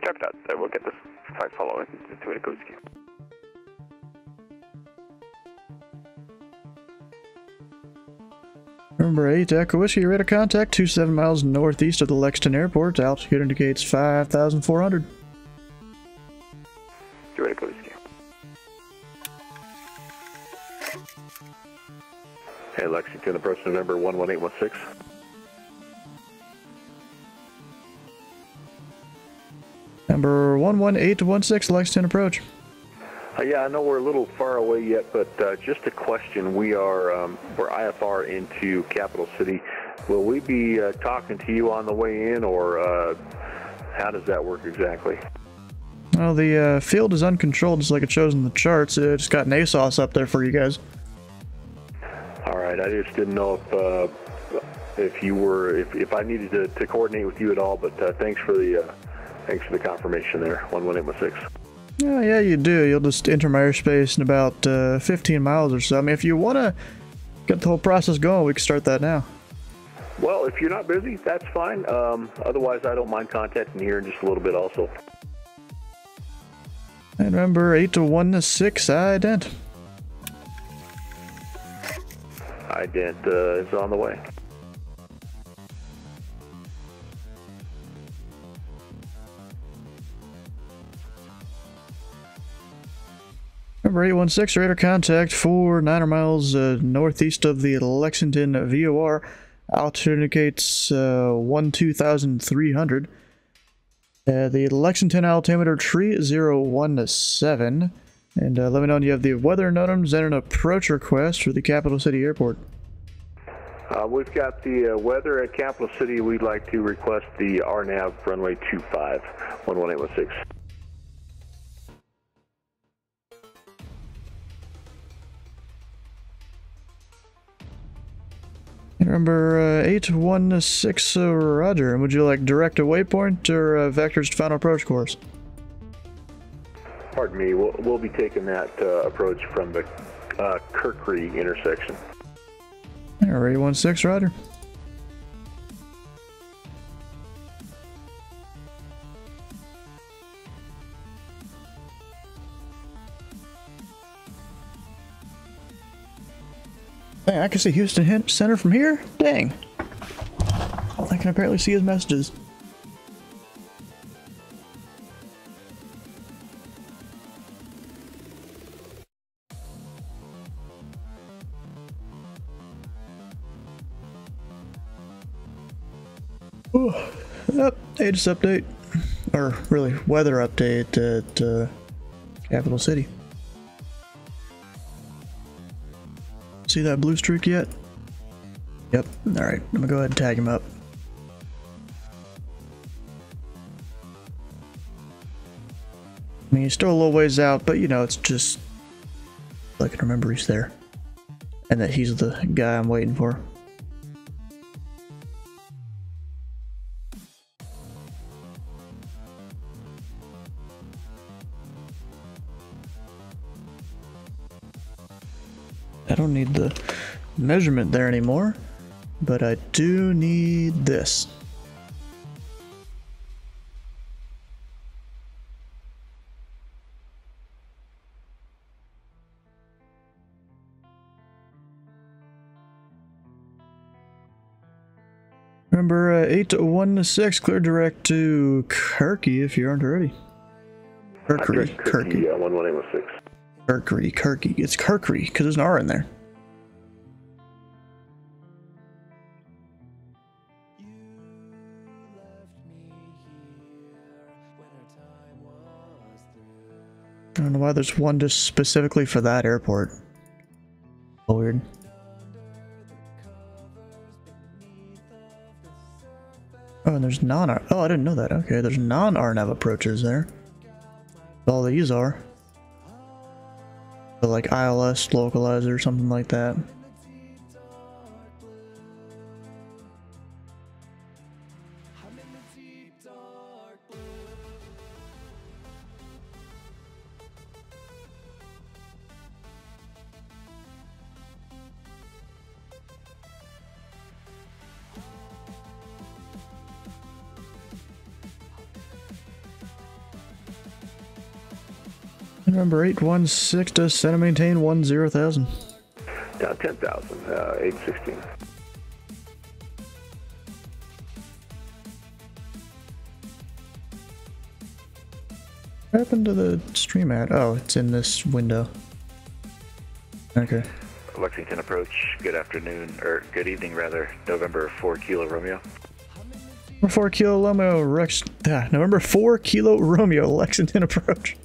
Check that. We'll get this flight following to Whitaker Whiskey. Number 8 Echo Whiskey, radar contact 27 miles northeast of the Lexington Airport. Altitude indicates 5,400. Whitaker Whiskey. Hey, Lexington, approach November 11816. Number 11816, Lexington approach. Yeah, I know we're a little far away yet, but just a question. We're IFR into Capital City. Will we be talking to you on the way in, or how does that work exactly? Well, the field is uncontrolled, just like it shows in the charts. It just got an ASOS up there for you guys. All right, I just didn't know if I needed to coordinate with you at all. But thanks for the confirmation there. 11816. Yeah, you do. You'll just enter my airspace in about 15 miles or so. I mean, if you want to get the whole process going, we can start that now. Well, if you're not busy, that's fine. Otherwise, I don't mind contacting you here in just a little bit also. And remember, 8216, ident. Ident is on the way. Number 816, radar contact for 9 miles northeast of the Lexington VOR. Altitude indicates 12,300. The Lexington altimeter 3017. And let me know when you have the weather NOTAMs and an approach request for the Capital City Airport. We've got the weather at Capital City. We'd like to request the RNAV runway 25, 11816. Number 816, roger. And would you like direct a waypoint or vectors to final approach course? Pardon me, we'll be taking that approach from the Kirkree intersection. Number 816, roger. Dang, I can see Houston Center from here? Dang. I can apparently see his messages. Yep, Aegis update. Or really, weather update at Capital City. See that blue streak yet? Yep. Alright, I'm gonna go ahead and tag him up. I mean, he's still a little ways out, but you know, it's just I can remember he's there. And that he's the guy I'm waiting for. I don't need the measurement there anymore, but I do need this. Remember 816, clear direct to Kirky if you aren't already. Kirky. 11816. Kirky. It's Kirky because there's an R in there. I don't know why there's one just specifically for that airport. Oh, weird. Oh, and there's non-R. Oh, I didn't know that. Okay, there's non-RNAV approaches there. All these are. But like ILS localizer or something like that. Number 816 to set and maintain 10,000. Down 10,000, 816. What happened to the stream ad? Oh, it's in this window. Okay. Lexington approach, good afternoon, or good evening rather, November 4 Kilo Romeo. November 4 Kilo Romeo, November 4 Kilo Romeo, Lexington approach.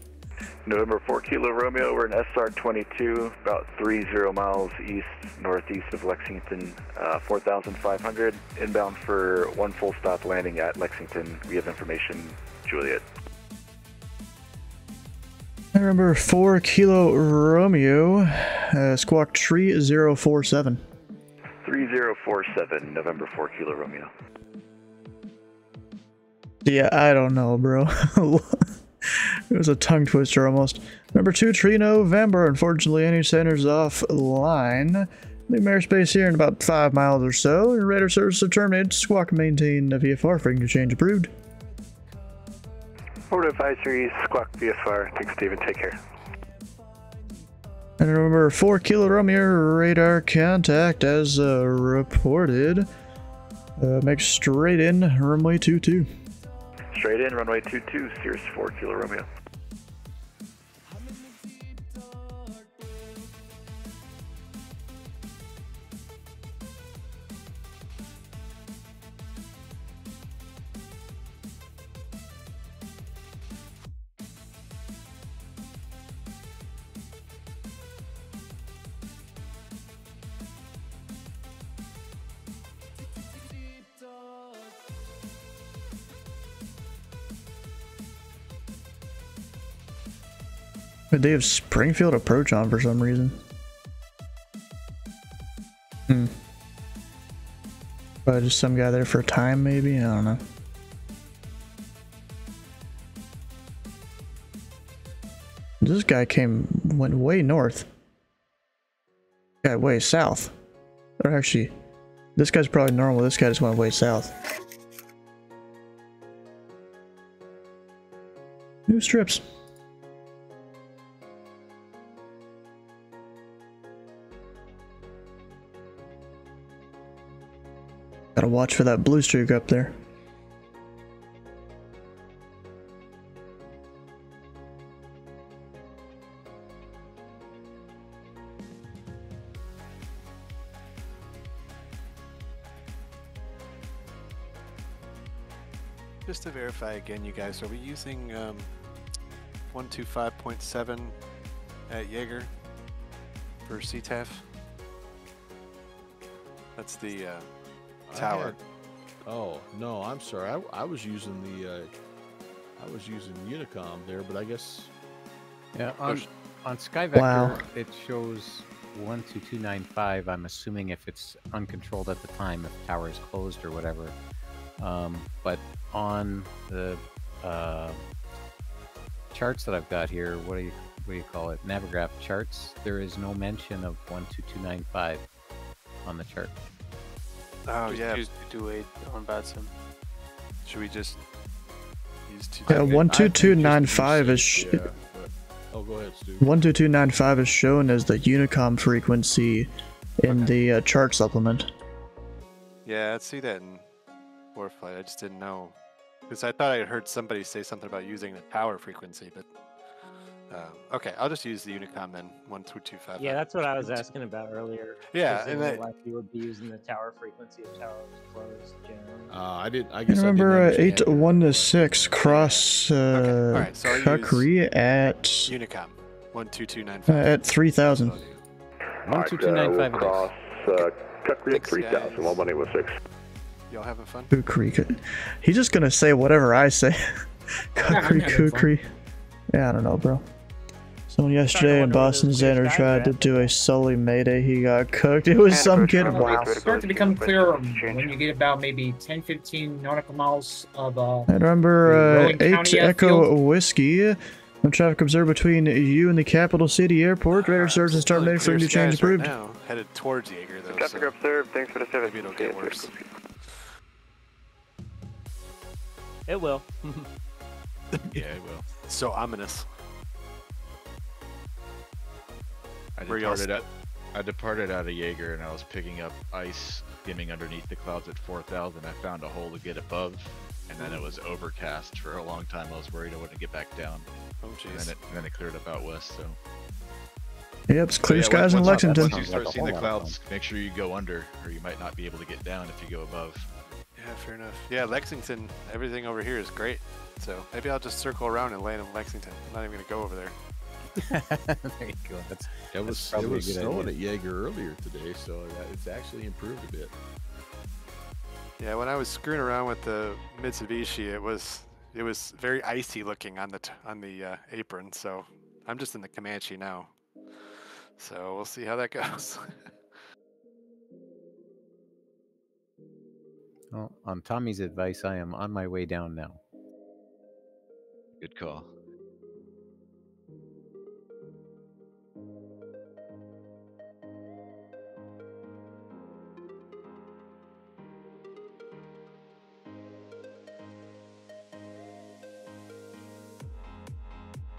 November 4 Kilo Romeo, we're in SR-22, about 30 miles northeast of Lexington, 4,500, inbound for one full stop landing at Lexington. We have information, Juliet. November 4 Kilo Romeo, squawk 3047. 3047, November 4 Kilo Romeo. Yeah, I don't know, bro. It was a tongue twister almost. Number 2, Tree November. Unfortunately, any center's offline. Leave airspace here in about 5 miles or so. Your radar service have terminated. Squawk maintain VFR. Frequency change approved. Order advisory, squawk VFR. Thanks, Steven. Take care. And remember, 4 Kilo Romeo radar contact as reported. Make straight in runway 22. Straight in, runway 22, Cirrus 4 Kilo Romeo. They have Springfield approach on for some reason. Probably just some guy there for time, maybe? I don't know. This guy went way north. Yeah, way south. Or actually, this guy's probably normal. This guy just went way south. New strips. Gotta watch for that blue streak up there. Just to verify again, you guys, are we using 125.7 at Jaeger for CTAF? That's the tower. Oh, no, I'm sorry. I was using the I was using Unicom there, but I guess. Yeah, on SkyVector, Wow. it shows 12295. I'm assuming if it's uncontrolled at the time, if tower is closed or whatever. But on the charts that I've got here, what do you call it? Navigraph charts. There is no mention of 12295 on the chart. Oh Just yeah. use 228 on Batsim. Should we just use 2? Yeah, 12295 is. Yeah, but, oh, go ahead, Stu. 12295 is shown as the Unicom frequency in the chart supplement. Yeah, I'd see that in Warflight. I just didn't know. Because I thought I had heard somebody say something about using the tower frequency, but okay, I'll just use the Unicom then, 12255. Yeah, that's what I was asking about earlier. Yeah, and Presumably, that, like you would be using the tower frequency if tower was closed generally. I guess I remember 8116 cross so I'll use Kukri at Unicom, 12295. at 3000. 12295 we'll cross Kukri at 3000, 11816. Y'all having fun? Kukri. He's just gonna say whatever I say. Kukri, Kukri. Yeah, I don't know, bro. Someone yesterday in Boston Xander tried to do a Sully Mayday. He got cooked. It was some kid. Wow. Start to become clearer when you get about maybe 10-15 nautical miles of I remember Rowan 8 County Echo airfield. Whiskey. When traffic observed between you and the capital city airport, radar service is terminated for new change approved. Right now, headed towards Jaeger though. Traffic So observed. Thanks for the service. maybe it'll get worse. It will. Yeah, it will. So ominous. Where y'all I departed out of Jaeger and I was picking up ice skimming underneath the clouds at 4,000. I found a hole to get above, and then it was overcast for a long time. I was worried I wouldn't get back down. Oh jeez. And then it cleared up out west. So. Yep, it's clear Yeah, skies in once Lexington. you start seeing the clouds, make sure you go under, or you might not be able to get down if you go above. Yeah, fair enough. Yeah, Lexington, everything over here is great. So maybe I'll just circle around and land in Lexington. I'm not even gonna go over there. There you go. It was probably a good snowing idea. at Jaeger earlier today, so it's actually improved a bit. Yeah, when I was screwing around with the Mitsubishi, it was very icy looking on the apron. So I'm just in the Comanche now. So we'll see how that goes. Well, on Tommy's advice, I am on my way down now. Good call.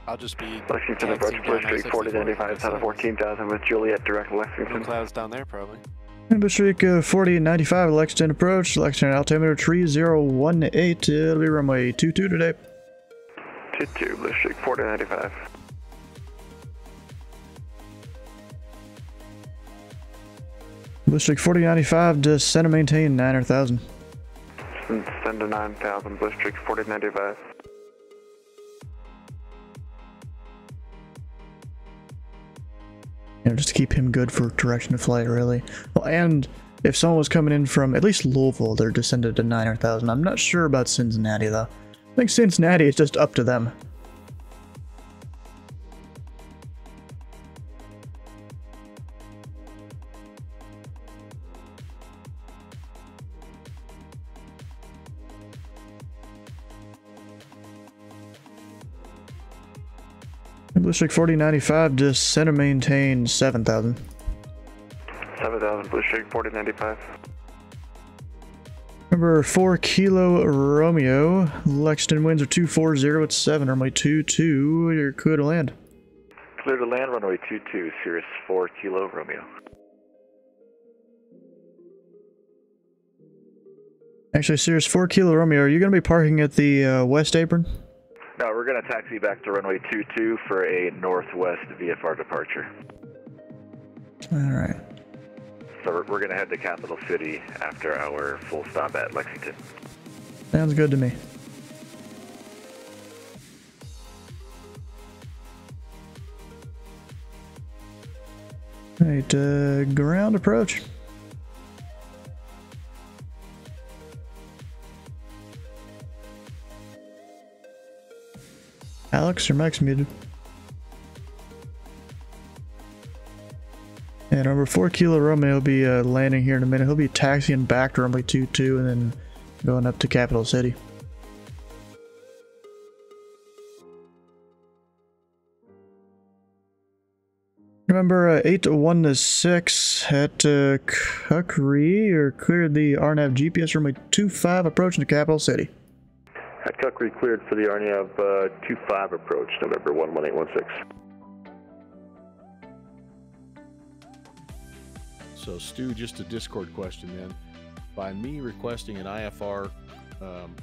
I'll just be Lexington approach Blue Street 4095, 14,000 with Juliet direct Lexington. No clouds down there probably. Blue Streak 4095, Lexington approach, Lexington altimeter 3018, it'll be runway 22 today. 22, Blue Streak 4095. Blue Streak 4095, descend and maintain 9,000. Send to 9,000, Blue Streak 4095. You know, just to keep him good for direction of flight, really. Well, and if someone was coming in from at least Louisville, they're descended to 9,000. I'm not sure about Cincinnati, though. I think Cincinnati is just up to them. Blue Streak 4095, descend and maintain 7,000. 7,000, Blue Streak 4095. Number 4 Kilo Romeo, Lexington winds are 240 at 7, runway 22, you're clear to land. Clear to land, runway 22, Cirrus 4 Kilo Romeo. Actually, Cirrus 4 Kilo Romeo, are you going to be parking at the west apron? No, we're going to taxi back to runway 22 for a northwest VFR departure. Alright. So we're going to head to Capital City after our full stop at Lexington. Sounds good to me. Alright, ground approach. Alex, your mic's muted. And number 4 Kilo Romeo will be landing here in a minute. He'll be taxiing back to runway 22 and then going up to Capital City. Remember 8-1-6 at Kukri, or cleared the RNAV GPS runway 25 approaching to Capital City. At Kukri cleared for the RNAV 25 approach, November 11816. So Stu, just a Discord question then. By me requesting an IFR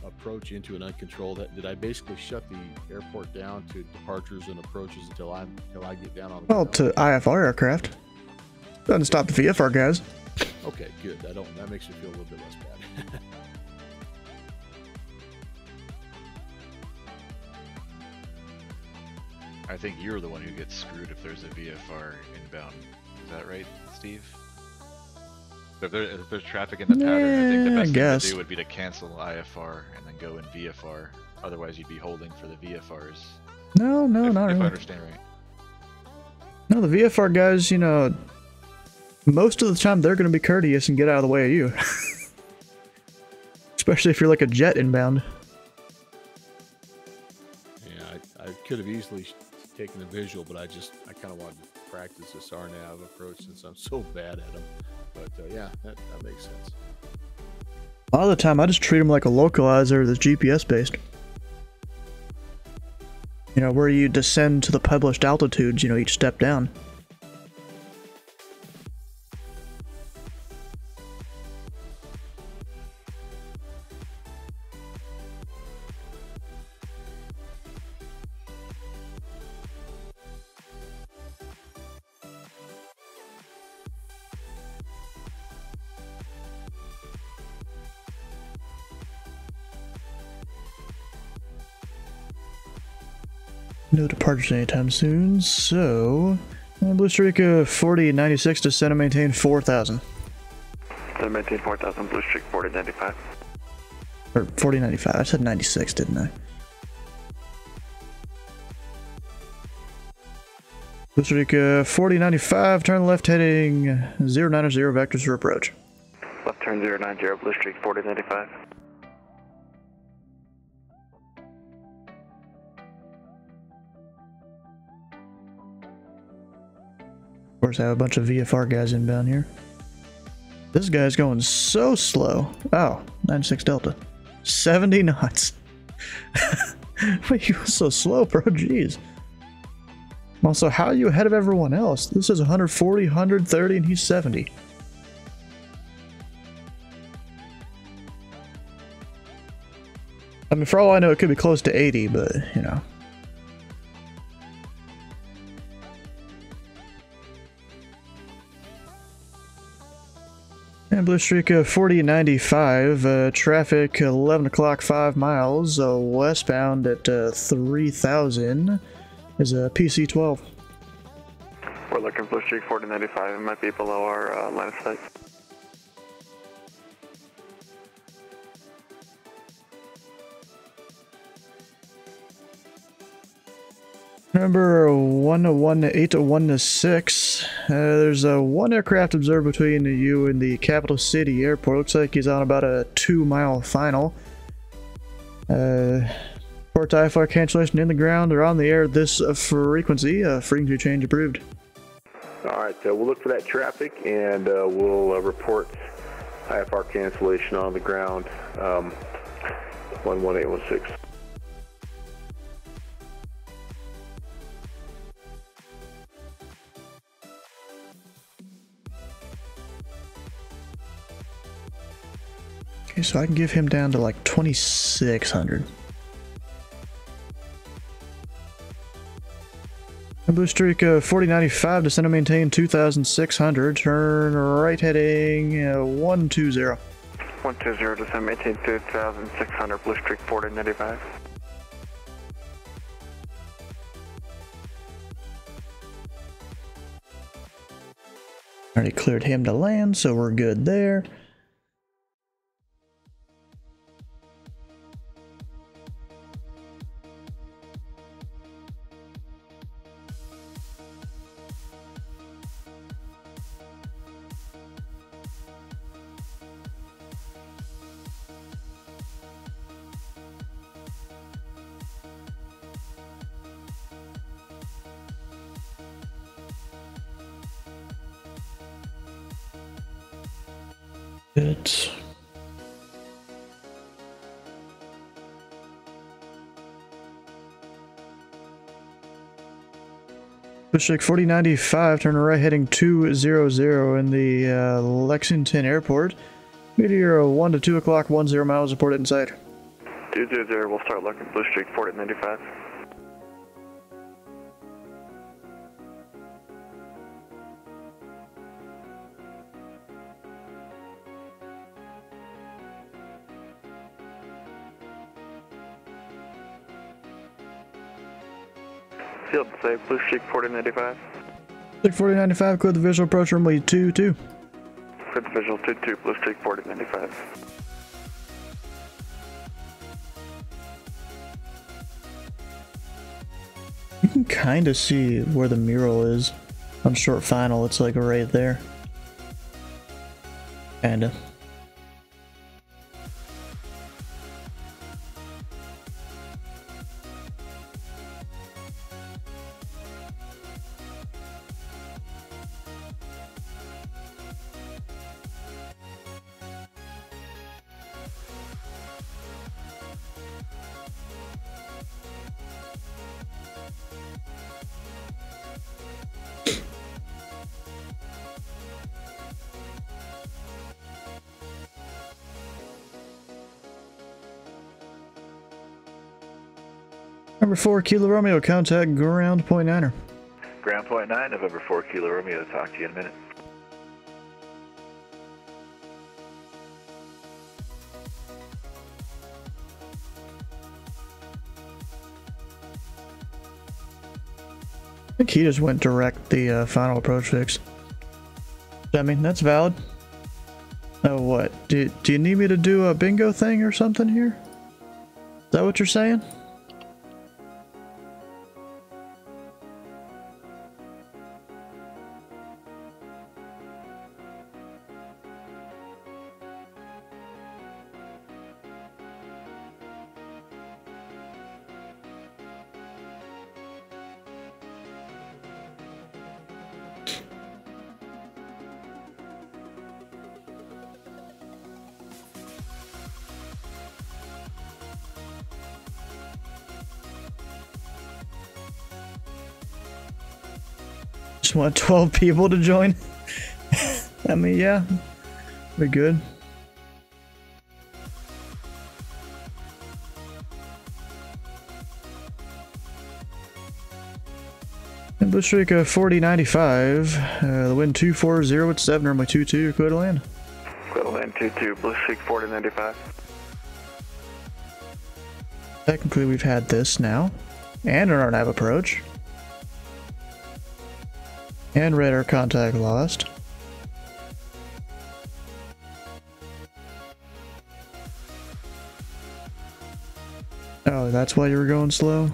approach into an uncontrolled, did I basically shut the airport down to departures and approaches until I get down on the Well, to IFR aircraft. Doesn't stop the VFR guys. Okay, good. That makes me feel a little bit less bad. I think you're the one who gets screwed if there's a VFR inbound. Is that right, Steve? So if there's traffic in the pattern, I think the best thing to do would be to cancel IFR and then go in VFR. Otherwise, you'd be holding for the VFRs. No, not really. If I understand right. No, the VFR guys, you know, most of the time they're going to be courteous and get out of the way of you. Especially if you're like a jet inbound. Yeah, I could have easily taken a visual, but I kind of wanted to practice this RNAV approach since I'm so bad at them. But yeah, that makes sense. A lot of the time I just treat them like a localizer that's GPS based. You know, where you descend to the published altitudes, you know, each step down. No departures anytime soon, so Blue Streak 4096 descend and maintain 4000. Descend and maintain 4000, Blue Streak 4095. Or 4095, I said 96, didn't I? Blue Streak 4095, turn left heading 090 vectors for approach. Left turn 090, Blue Streak 4095. Of course, I have a bunch of VFR guys inbound here. This guy's going so slow. Oh, 96 Delta. 70 knots. Wait, you were so slow, bro. Jeez. Also, how are you ahead of everyone else? This is 140, 130, and he's 70. I mean, for all I know, it could be close to 80, but, you know. And Blue Streak 4095, traffic 11 o'clock 5 miles, westbound at 3000 is a PC-12. We're looking Blue Streak 4095, it might be below our line of sight. Number 118-1-6, there's one aircraft observed between you and the Capital City Airport. Looks like he's on about a 2-mile final. Port IFR cancellation in the ground or on the air this frequency. Frequency change approved. Alright, we'll look for that traffic and we'll report IFR cancellation on the ground. 11816. Okay, so I can give him down to like 2600. Blue Streak 4095, descend and maintain 2600, turn right heading 120. 120, descend maintain 2600, Blue Streak 4095. Already cleared him to land, so we're good there. It's Bushwick 4095, turn right heading 200 in the Lexington Airport. Meteor 1 to 2 o'clock, 10 miles, reported inside. 200, we'll start looking Bushwick 4095. Field say Bushwick 4095. Bushwick 4095, clear the visual approach runway 22. Clear the visual 22, Bushwick 4095. You can kind of see where the mural is on short final. It's like right there. Kinda. Number 4, Kilo Romeo, contact ground point 9er. Ground point 9, November 4, Kilo Romeo, talk to you in a minute. I think he just went direct the final approach fix. I mean, that's valid. Oh, what? Do you need me to do a bingo thing or something here? Is that what you're saying? Just want 12 people to join. I mean, yeah, we're good. And Bushwick 4095, the wind 240 at 7, runway 22, clear to land. Clear to land 22, Bushwick 4095. Technically, we've had this now, and an RNAV approach. And radar contact lost. Oh, that's why you were going slow?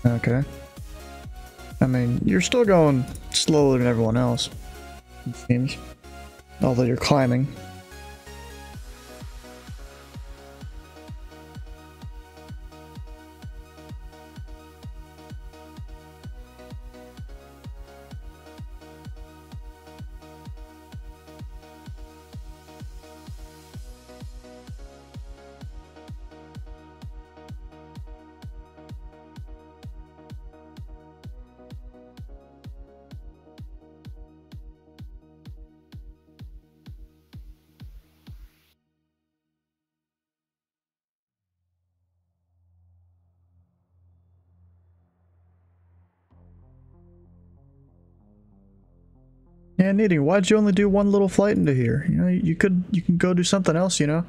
Okay. I mean, you're still going slower than everyone else, it seems. Although you're climbing. Yeah, Needing, why'd you only do one little flight into here? You know, you can go do something else, you know?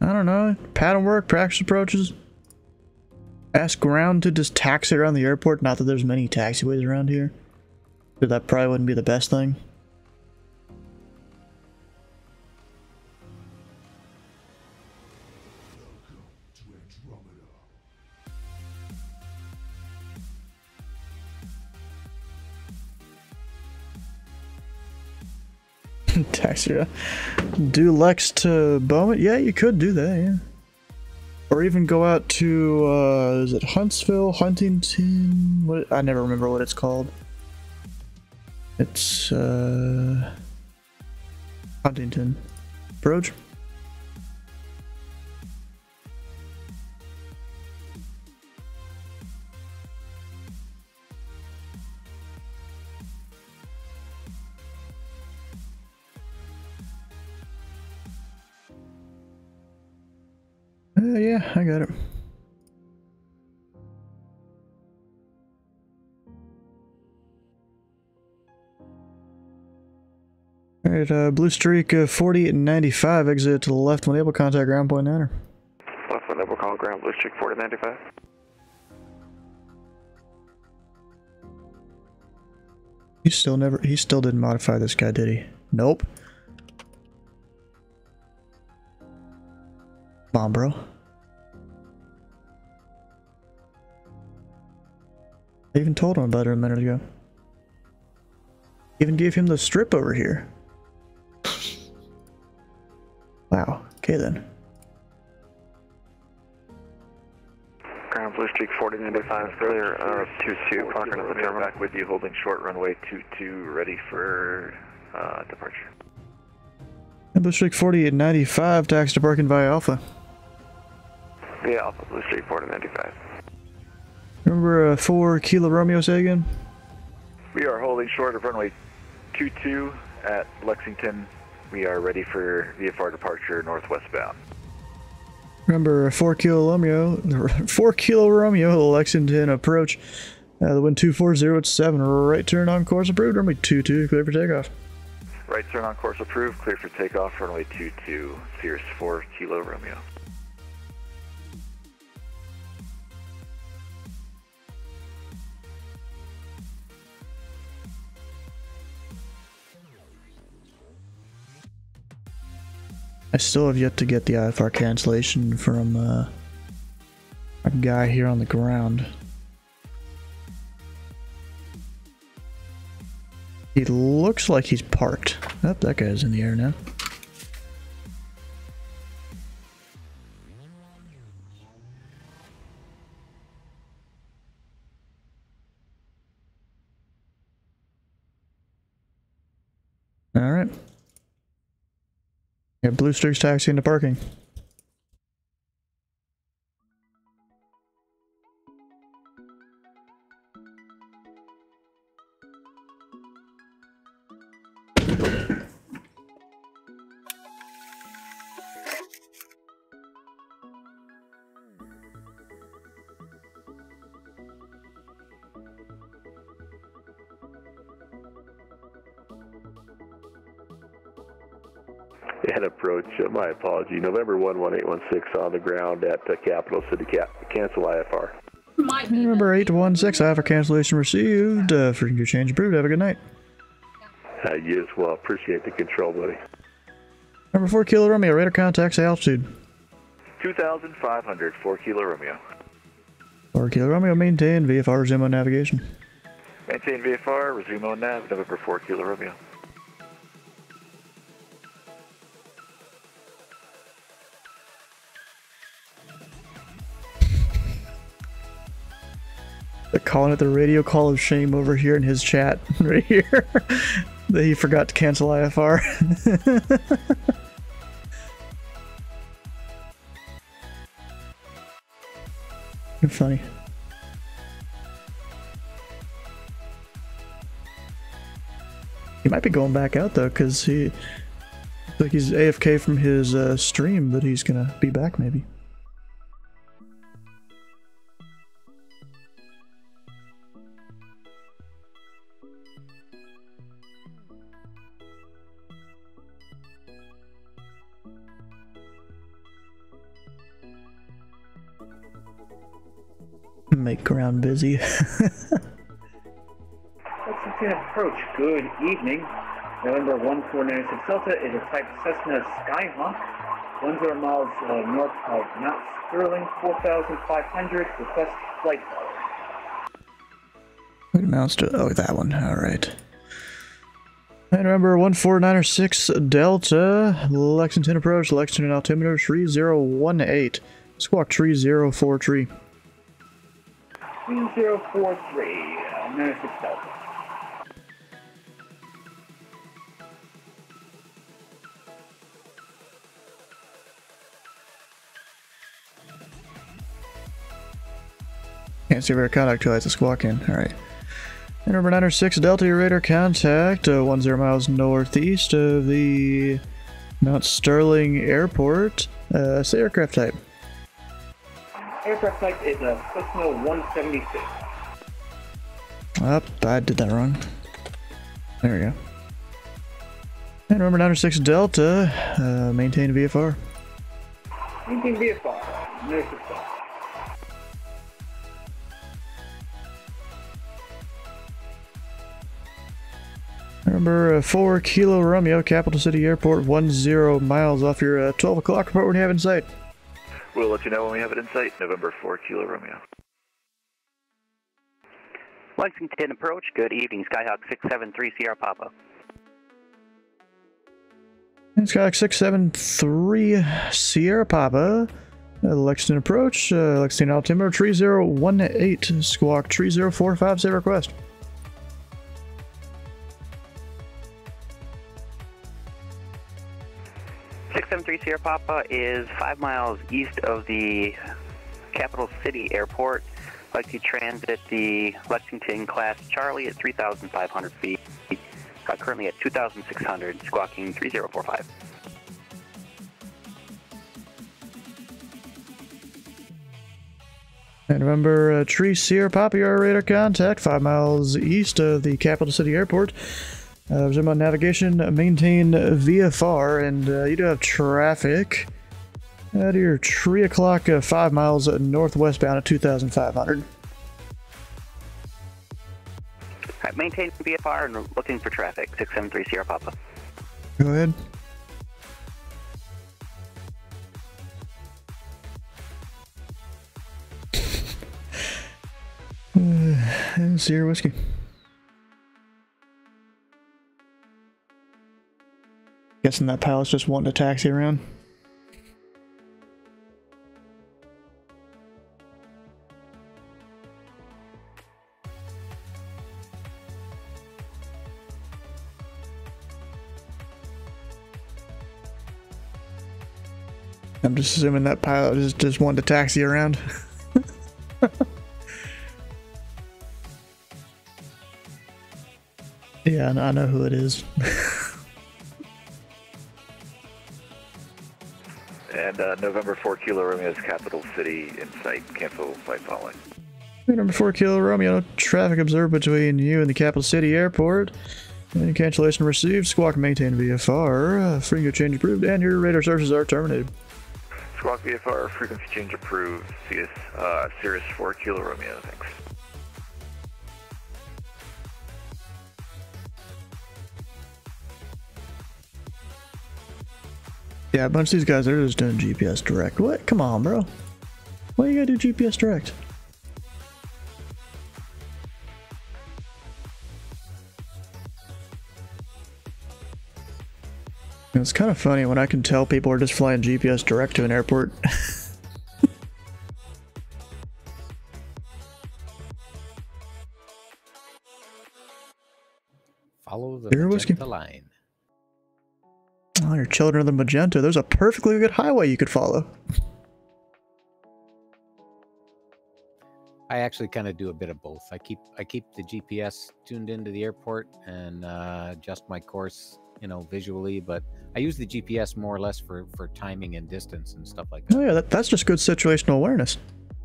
I don't know, pattern work, practice approaches. Ask ground to just taxi around the airport, not that there's many taxiways around here. But that probably wouldn't be the best thing. Taxi, yeah. Do Lex to Bowman? Yeah, you could do that, yeah. Or even go out to, is it Huntsville, Huntington? What? I never remember what it's called. It's, Huntington. Broge? Yeah, I got it. Alright, Blue Streak 40 and 95, exit to the left when able, contact ground point niner. Left when able, call ground, Blue Streak 40 95. He still didn't modify this guy, did he? Nope. Come on, bro. I even told him about it a minute ago. Even gave him the strip over here. Wow. Okay then. Ground Blue Streak 4095 clear, 22 clocking at the terminal. Back with you, holding short runway 22, ready for departure. Blue Streak 40 at 95, taxi to parking via Alpha. Via Alpha, Blue Streak 4095. Remember 4 Kilo Romeo, say again? We are holding short of runway 22 at Lexington. We are ready for VFR departure northwest bound. Remember 4 Kilo Romeo, Lexington approach. The wind 240 at 7, right turn on course approved, runway 22, clear for takeoff. Right turn on course approved, clear for takeoff, runway 22, Cirrus 4 Kilo Romeo. I still have yet to get the IFR cancellation from a guy here on the ground. He looks like he's parked. Oh, that guy's in the air now. All right. Yeah, Blue Streak's taxi into parking. And approach, my apology, November 11816 on the ground at Capital City, cancel IFR. Remember 816, IFR cancellation received. For your change approved, have a good night. You as well, appreciate the control, buddy. Number 4 Kilo Romeo, radar contacts altitude. 2,500, 4 Kilo Romeo. 4 Kilo Romeo, maintain VFR, resume on navigation. Maintain VFR, resume on nav, November 4 Kilo Romeo. They're calling it the radio call of shame over here in his chat, right here. That he forgot to cancel IFR. You're funny. He might be going back out though, because he's AFK from his stream, but he's gonna be back maybe. Make ground busy. Lexington approach, good evening. November 1496 Delta is a type Cessna Skyhawk, 10 miles north of Mount Sterling, 4,500, request flight power. Wait, Mount Sterling, oh that one, alright. And remember 14906 Delta, Lexington approach, Lexington altimeter 3018. Squawk 3043. 3043, 96 Delta. Can't see radar contact till I hit the squawk in. Alright. And number 906 Delta, your radar contact 10 miles northeast of the Mount Sterling Airport. Say aircraft type. Aircraft type is a Cessna 176. Oh, I did that wrong. There we go. And remember 906 Delta, maintain VFR. Maintain VFR, 96 Delta. Remember 4 Kilo Romeo, Capital City Airport, 10 miles off your 12 o'clock report when you have it in sight. We'll let you know when we have it in sight. November 4 Kilo Romeo. Lexington approach, good evening. Skyhawk 673 Sierra Papa. And Skyhawk 673 Sierra Papa. Lexington approach, Lexington altimeter 3018, squawk 3045, say request. Sierra Papa is 5 miles east of the Capital City Airport. I'd like to transit the Lexington class Charlie at 3,500 feet. Currently at 2,600, squawking 3045. And remember, Tree Sierra Papa, your radar contact 5 miles east of the Capital City Airport. Resume on navigation, maintain VFR, and you do have traffic at your 3 o'clock, 5 miles northwestbound at 2,500. Alright, maintain VFR and looking for traffic, 673 Sierra Papa. Go ahead. Sierra Whiskey. Guessing that pilot's just wanting to taxi around. I'm just assuming that pilot is just wanting to taxi around. Yeah, I know who it is. And November 4 Kilo Romeo's Capital City in sight. Cancel flight following. Number 4 Kilo Romeo, traffic observed between you and the Capital City Airport. Any cancellation received. Squawk maintain VFR. Frequency change approved, and your radar services are terminated. Squawk VFR, frequency change approved. Cirrus 4 Kilo Romeo, thanks. Yeah, a bunch of these guys are just doing GPS direct. What? Come on, bro. Why you gotta do GPS direct? It's kind of funny when I can tell people are just flying GPS direct to an airport. Follow the Whiskey magenta line. Oh, you're children of the magenta. There's a perfectly good highway you could follow. I actually kind of do a bit of both. I keep the GPS tuned into the airport and adjust my course, you know, visually. But I use the GPS more or less for timing and distance and stuff like that. Oh yeah, that's just good situational awareness.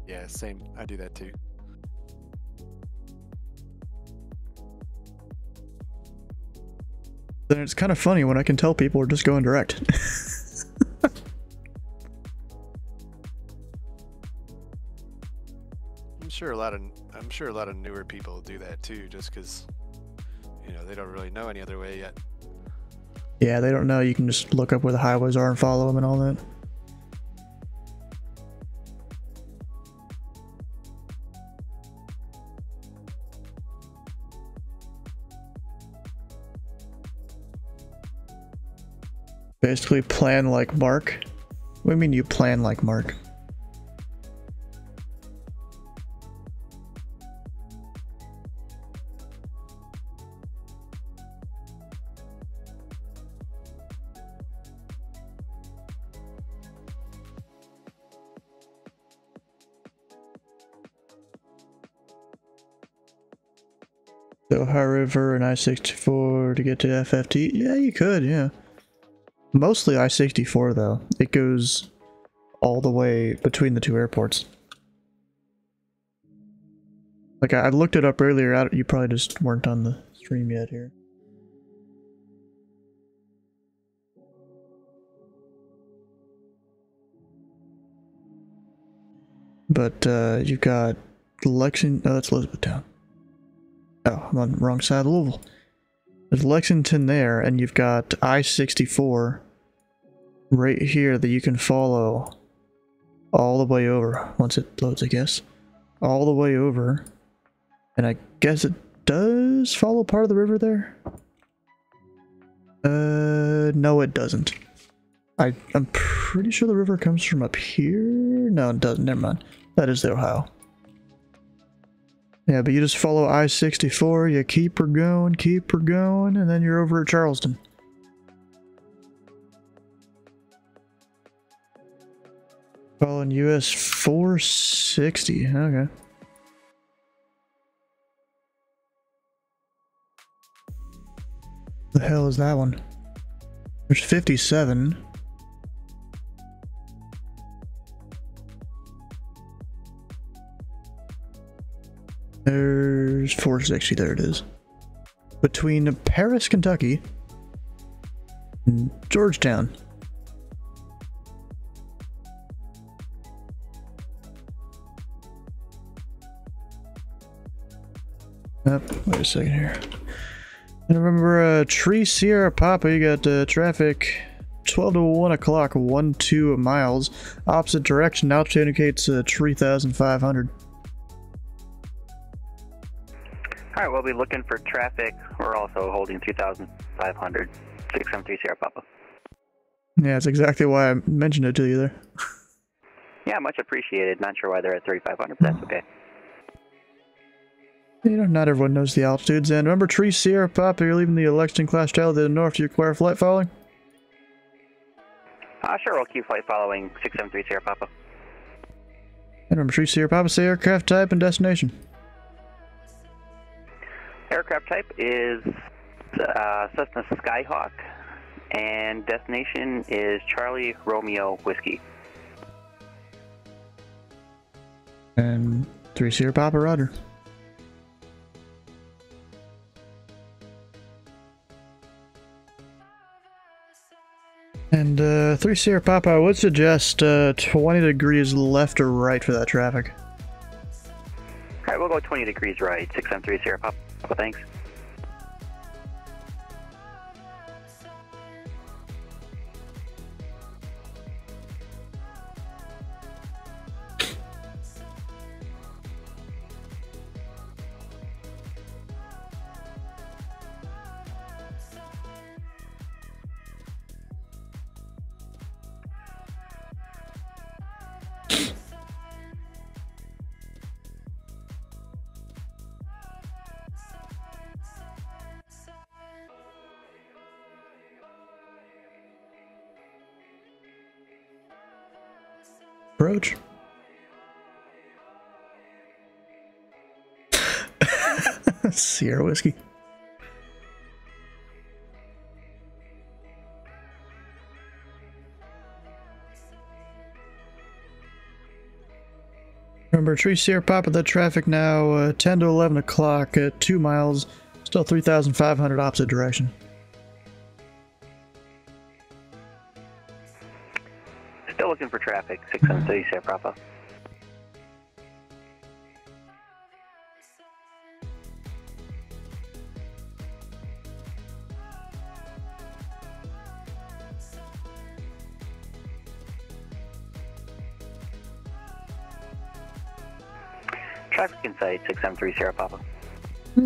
Yeah, same. I do that too. Then it's kind of funny when I can tell people are just going direct. I'm sure a lot of newer people do that too, just because, you know, they don't really know any other way yet. Yeah, they don't know. You can just look up where the highways are and follow them and all that. Basically plan like Mark. What do you mean you plan like Mark? The Ohio River and I-64 to get to FFT? Yeah, you could, yeah. Mostly I-64 though. It goes all the way between the two airports. Like, I looked it up earlier, you probably just weren't on the stream yet here. But, you've got Lexington, oh, that's Elizabethtown. Oh, I'm on the wrong side of Louisville. There's Lexington there, and you've got I-64 right here that you can follow all the way over, once it loads, I guess. All the way over. And I guess it does follow part of the river there? No it doesn't. I'm pretty sure the river comes from up here? No, it doesn't, never mind. That is the Ohio. Yeah, but you just follow I-64, you keep her going, and then you're over at Charleston. Following US 460, okay. The hell is that one? There's 57. There's 460, there it is. Between Paris, Kentucky, and Georgetown. Wait a second here. And remember, Tree Sierra Papa, you got traffic 12 to 1 o'clock, 12 miles. Opposite direction, altitude indicates 3,500. Alright, we'll be looking for traffic. We're also holding 2,500, 673 Sierra Papa. Yeah, that's exactly why I mentioned it to you there. Yeah, much appreciated. Not sure why they're at 3,500, but that's okay. You know, not everyone knows the altitudes. And remember, Tree Sierra Papa, you're leaving the Lexington class tower to the north. Do you require flight following? Sure, we'll keep flight following 673 Sierra Papa. And remember, Tree Sierra Papa, say aircraft type and destination. Aircraft type is Cessna Skyhawk, and destination is Charlie Romeo Whiskey. And 3 Sierra Papa, Roger. And 3 Sierra Papa, I would suggest 20 degrees left or right for that traffic. Alright, we'll go 20 degrees right, 673 Sierra Papa, thanks. Approach. Sierra Whiskey. Remember, Tree Sierra Papa, that traffic now 10 to 11 o'clock at 2 miles, still 3,500 opposite direction. Still looking for traffic, 673 Sierra Papa. Traffic in sight, 673 Sierra Papa.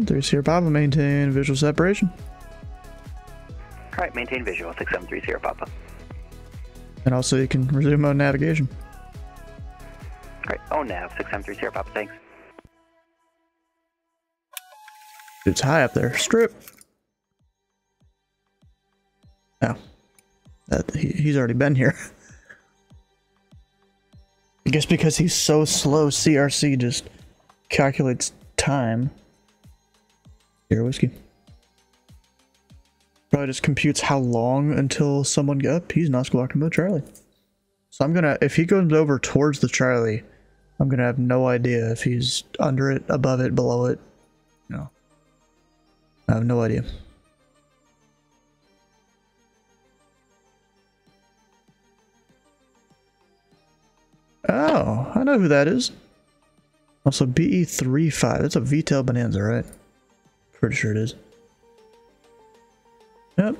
3 Sierra Papa, maintain visual separation. Alright, maintain visual, 6730 Papa. And also you can resume on navigation. Alright, oh nav, 6730 Papa, thanks. It's high up there. Strip. Oh. He's already been here. I guess because he's so slow, CRC just calculates time. Here, whiskey. Probably just computes how long until someone gets up. He's not squawking about Charlie. So I'm gonna, if he goes over towards the Charlie, I'm gonna have no idea if he's under it, above it, below it. No. I have no idea. Oh, I know who that is. Also, BE35. That's a V-tail Bonanza, right? Pretty sure it is. Yep.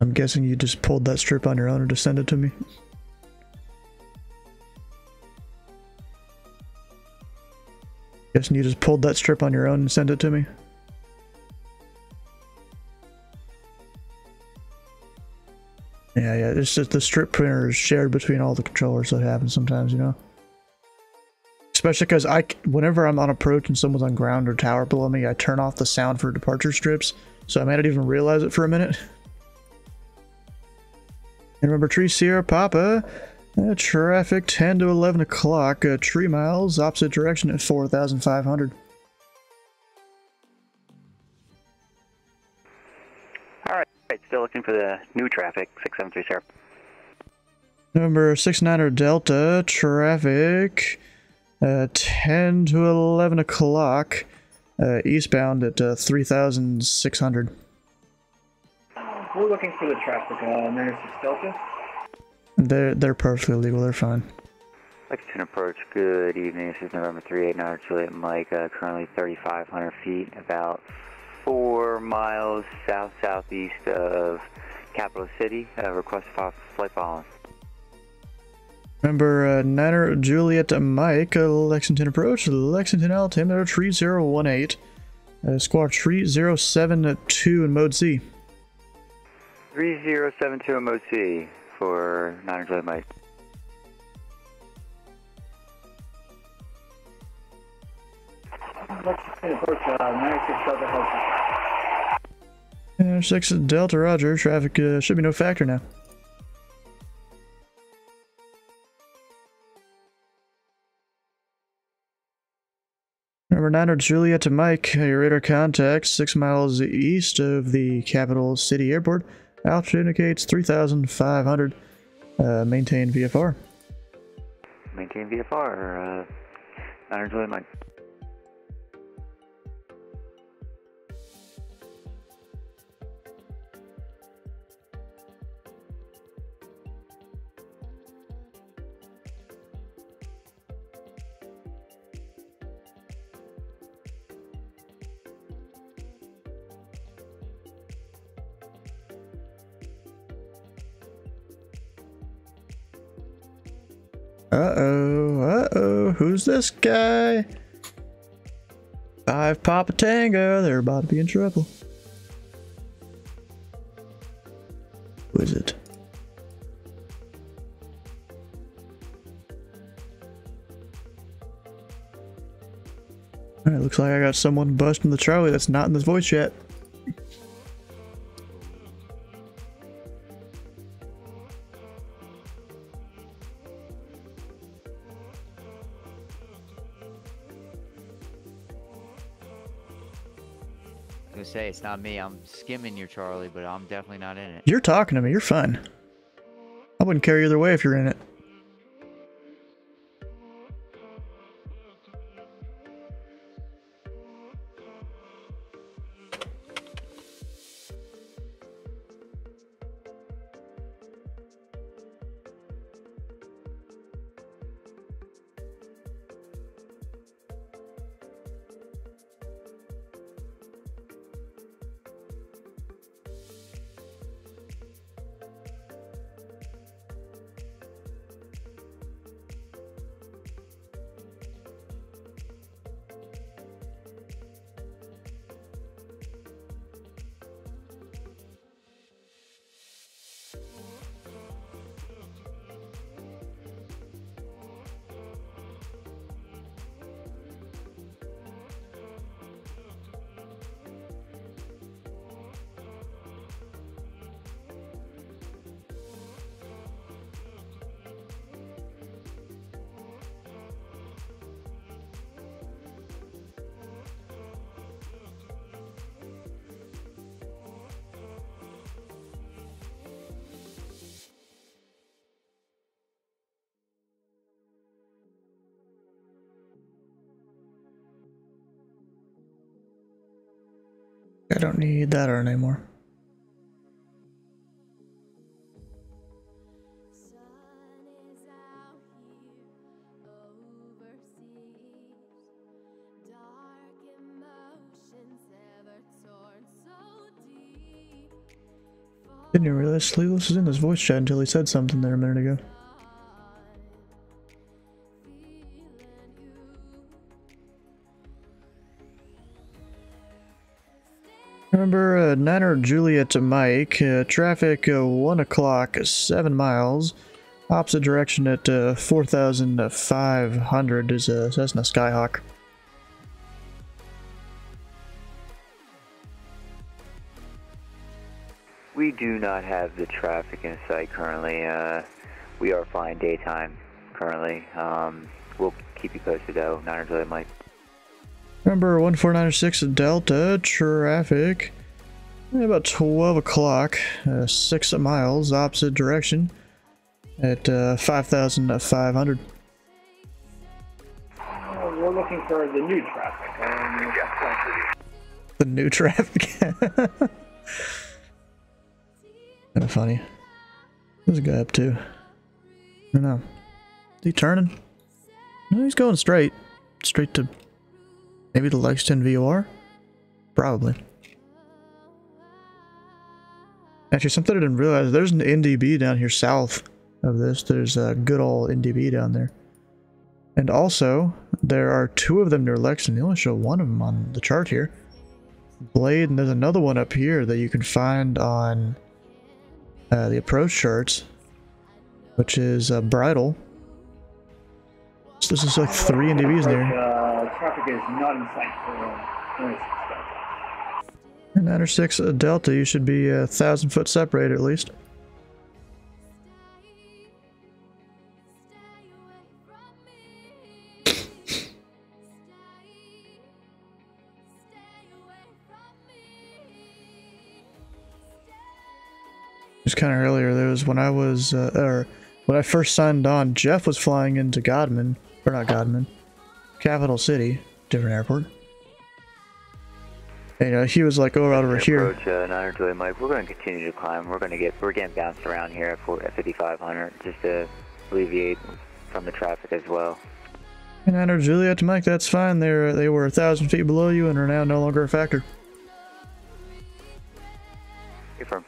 I'm guessing you just pulled that strip on your own or just sent it to me. Guessing you just pulled that strip on your own and sent it to me. Yeah, it's just the strip printer is shared between all the controllers, so it happens sometimes, you know? Especially because whenever I'm on approach and someone's on ground or tower below me, I turn off the sound for departure strips, so I may not even realize it for a minute. And remember, Tree Sierra Papa, traffic 10 to 11 o'clock, 3 miles, opposite direction at 4,500. Alright, still looking for the new traffic, 6730. Number 69er Delta, traffic 10 to 11 o'clock, eastbound at 3,600. We're looking for the traffic, 96 Delta. They're perfectly legal, they're fine. Lexington approach, good evening, this is November 38, Juliet Mike, currently 3,500 feet, about 4 miles south-southeast of Capital City, request flight following. Remember, Niner Juliet Mike, Lexington approach, Lexington altimeter 3018, squawk 3072 in mode C. 3072 in mode C for Niner Juliet Mike. Lexington approach, 96 Delta Healthy. 96 Delta Roger, traffic should be no factor now. Number 9 Juliet to Mike, your radar contact 6 miles east of the Capital City Airport. Altitude indicates 3,500. Maintain VFR. Maintain VFR, 9 Juliet Mike. Uh-oh, who's this guy? 5 Papa Tango, they're about to be in trouble. Who is it? Alright, looks like I got someone busting the Charlie that's not in this voice chat. Say it's not me. I'm skimming your Charlie, but I'm definitely not in it. You're talking to me. You're fine. I wouldn't care either way if you're in it. I don't need that arm anymore. Didn't even realize Sleeveless was in this voice chat until he said something there a minute ago. Remember, Niner Juliet to Mike, traffic 1 o'clock, 7 miles, opposite direction at 4,500 is a Cessna Skyhawk. We do not have the traffic in sight currently. We are fine daytime currently. We'll keep you posted though. Niner Juliet Mike. Remember 1496 Delta, traffic about 12 o'clock, 6 miles, opposite direction at 5,500. We're looking for the new traffic. The new traffic? Kind of funny. What's the guy up to? I don't know. Is he turning? No, he's going straight. Straight to maybe the Lexington VOR? Probably. Actually, something I didn't realize, there's an NDB down here south of this. There's a good old NDB down there. And also, there are 2 of them near Lexington. They only show 1 of them on the chart here. Blade, and there's another one up here that you can find on the approach charts, which is Bridle. So this is like 3 NDBs there. Traffic is not in sight for 906 Delta, you should be 1,000 foot separated at least. Just kind of earlier, there was when I was, or when I first signed on, Jeff was flying into Godman, or not Godman, Capital City, different airport. And, he was like, oh, over here. Approach, Niner Juliet Mike. We're going to continue to climb. We're getting bounced around here at 5,500 just to alleviate from the traffic as well. And Niner Juliet to Mike, that's fine. They were 1,000 feet below you and are now no longer a factor. Confirm.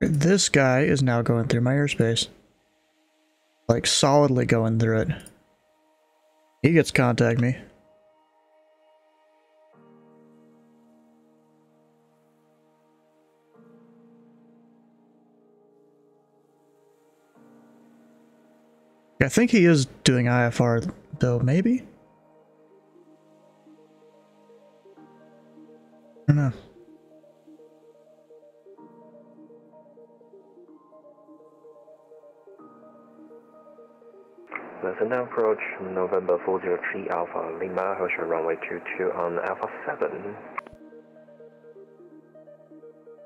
This guy is now going through my airspace. Like, solidly going through it. He gets to contact me. I think he is doing IFR, though, maybe? I don't know. Center approach November 403 Alpha Lima, Herschel runway 22 on Alpha 7.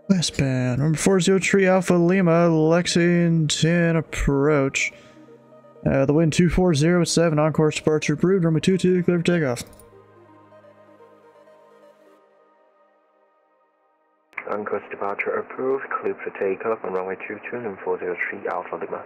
Westbound, number 403 Alpha Lima, Lexington approach. The wind 2407, on course departure approved, runway 22, clear for takeoff. On course departure approved, clear for takeoff on runway 22 and 403 Alpha Lima.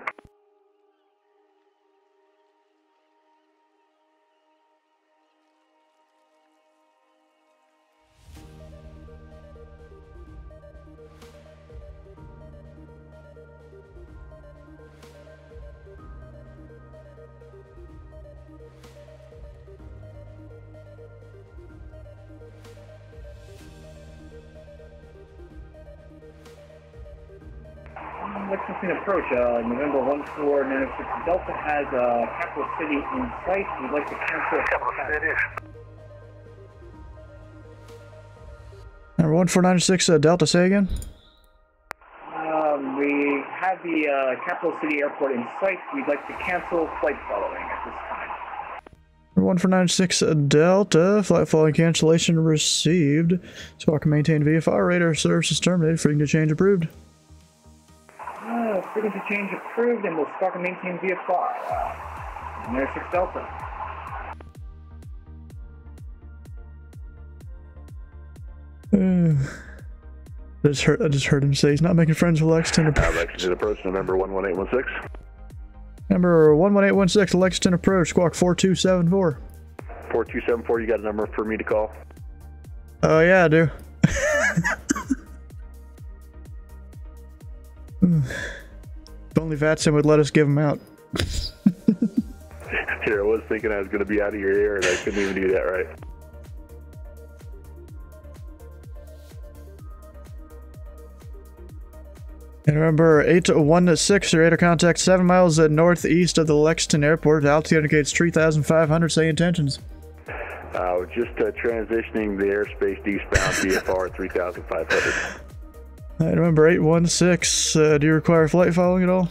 Lexington approach, November 1496 Delta has Capital City in sight. We'd like to cancel Capital City. Number 1496 Delta, say again. We have the Capital City Airport in sight. We'd like to cancel flight following at this time. Number 1496 Delta, flight following cancellation received. Squawk maintain VFR, radar services terminated, frequency change approved. Frequency change approved, and we'll squawk and maintain VFR. Air 6 Delta. I just heard him say he's not making friends with Lexington. Lexington approach, November 11816. Number 11816, Lexington approach, squawk 4274. 4274, you got a number for me to call? Oh, yeah, I do. If only Vatson would let us give him out. Here, I was thinking I was going to be out of your ear, and I couldn't even do that right. And remember, 816, radar contact 7 miles northeast of the Lexington Airport. Altitude indicates 3,500, say intentions. Just transitioning the airspace eastbound VFR 3,500. Alright, remember, 816, do you require flight following at all?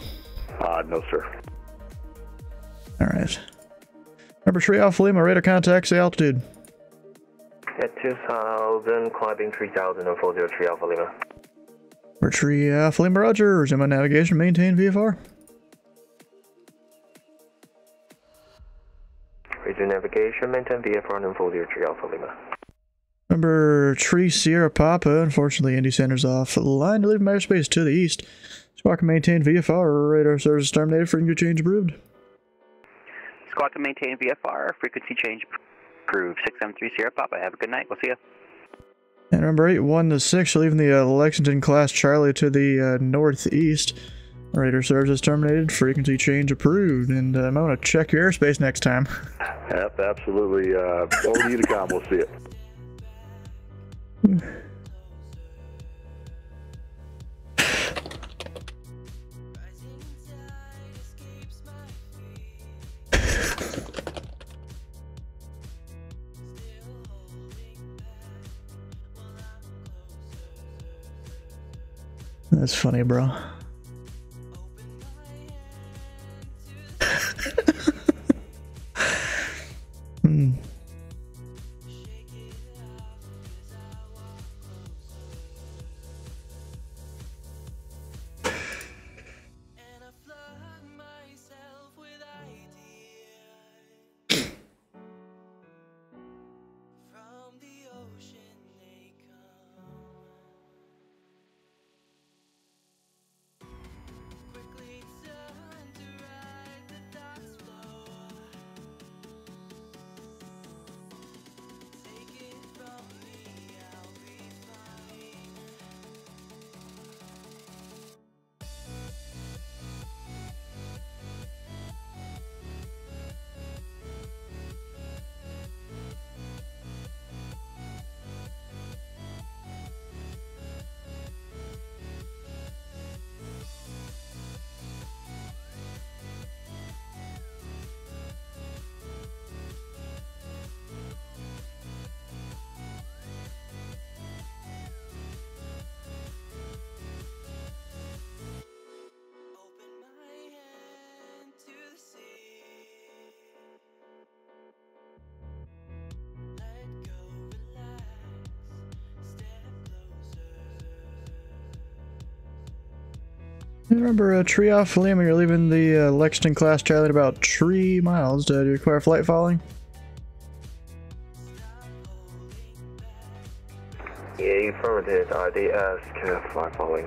No, sir. Alright. Remember, Tree Alpha Lima, radar contact, say altitude. At 2,000, climbing 3,043 Alpha Lima. Tree Alpha Lima, roger. Resume my navigation, maintain VFR. Resume navigation, maintain VFR, and 43 Alpha Lima. Remember, Tree Sierra Papa, unfortunately, Indy Center's off line to leave my airspace to the east. Squawk and maintain VFR, radar service terminated, frequency change approved. Squawk and maintain VFR, frequency change approved. 673 Sierra Papa, have a good night, we'll see you. And remember, 816, leaving the Lexington class Charlie to the northeast. Radar services terminated, frequency change approved, and I'm going to check your airspace next time. Yep, absolutely. Over you to come, we'll see it. That's funny, bro. Remember, Tree Alpha Lima, you're leaving the Lexington class Charlie at about 3 miles. Do you require flight following? Yeah, affirmative. RDS, flight following.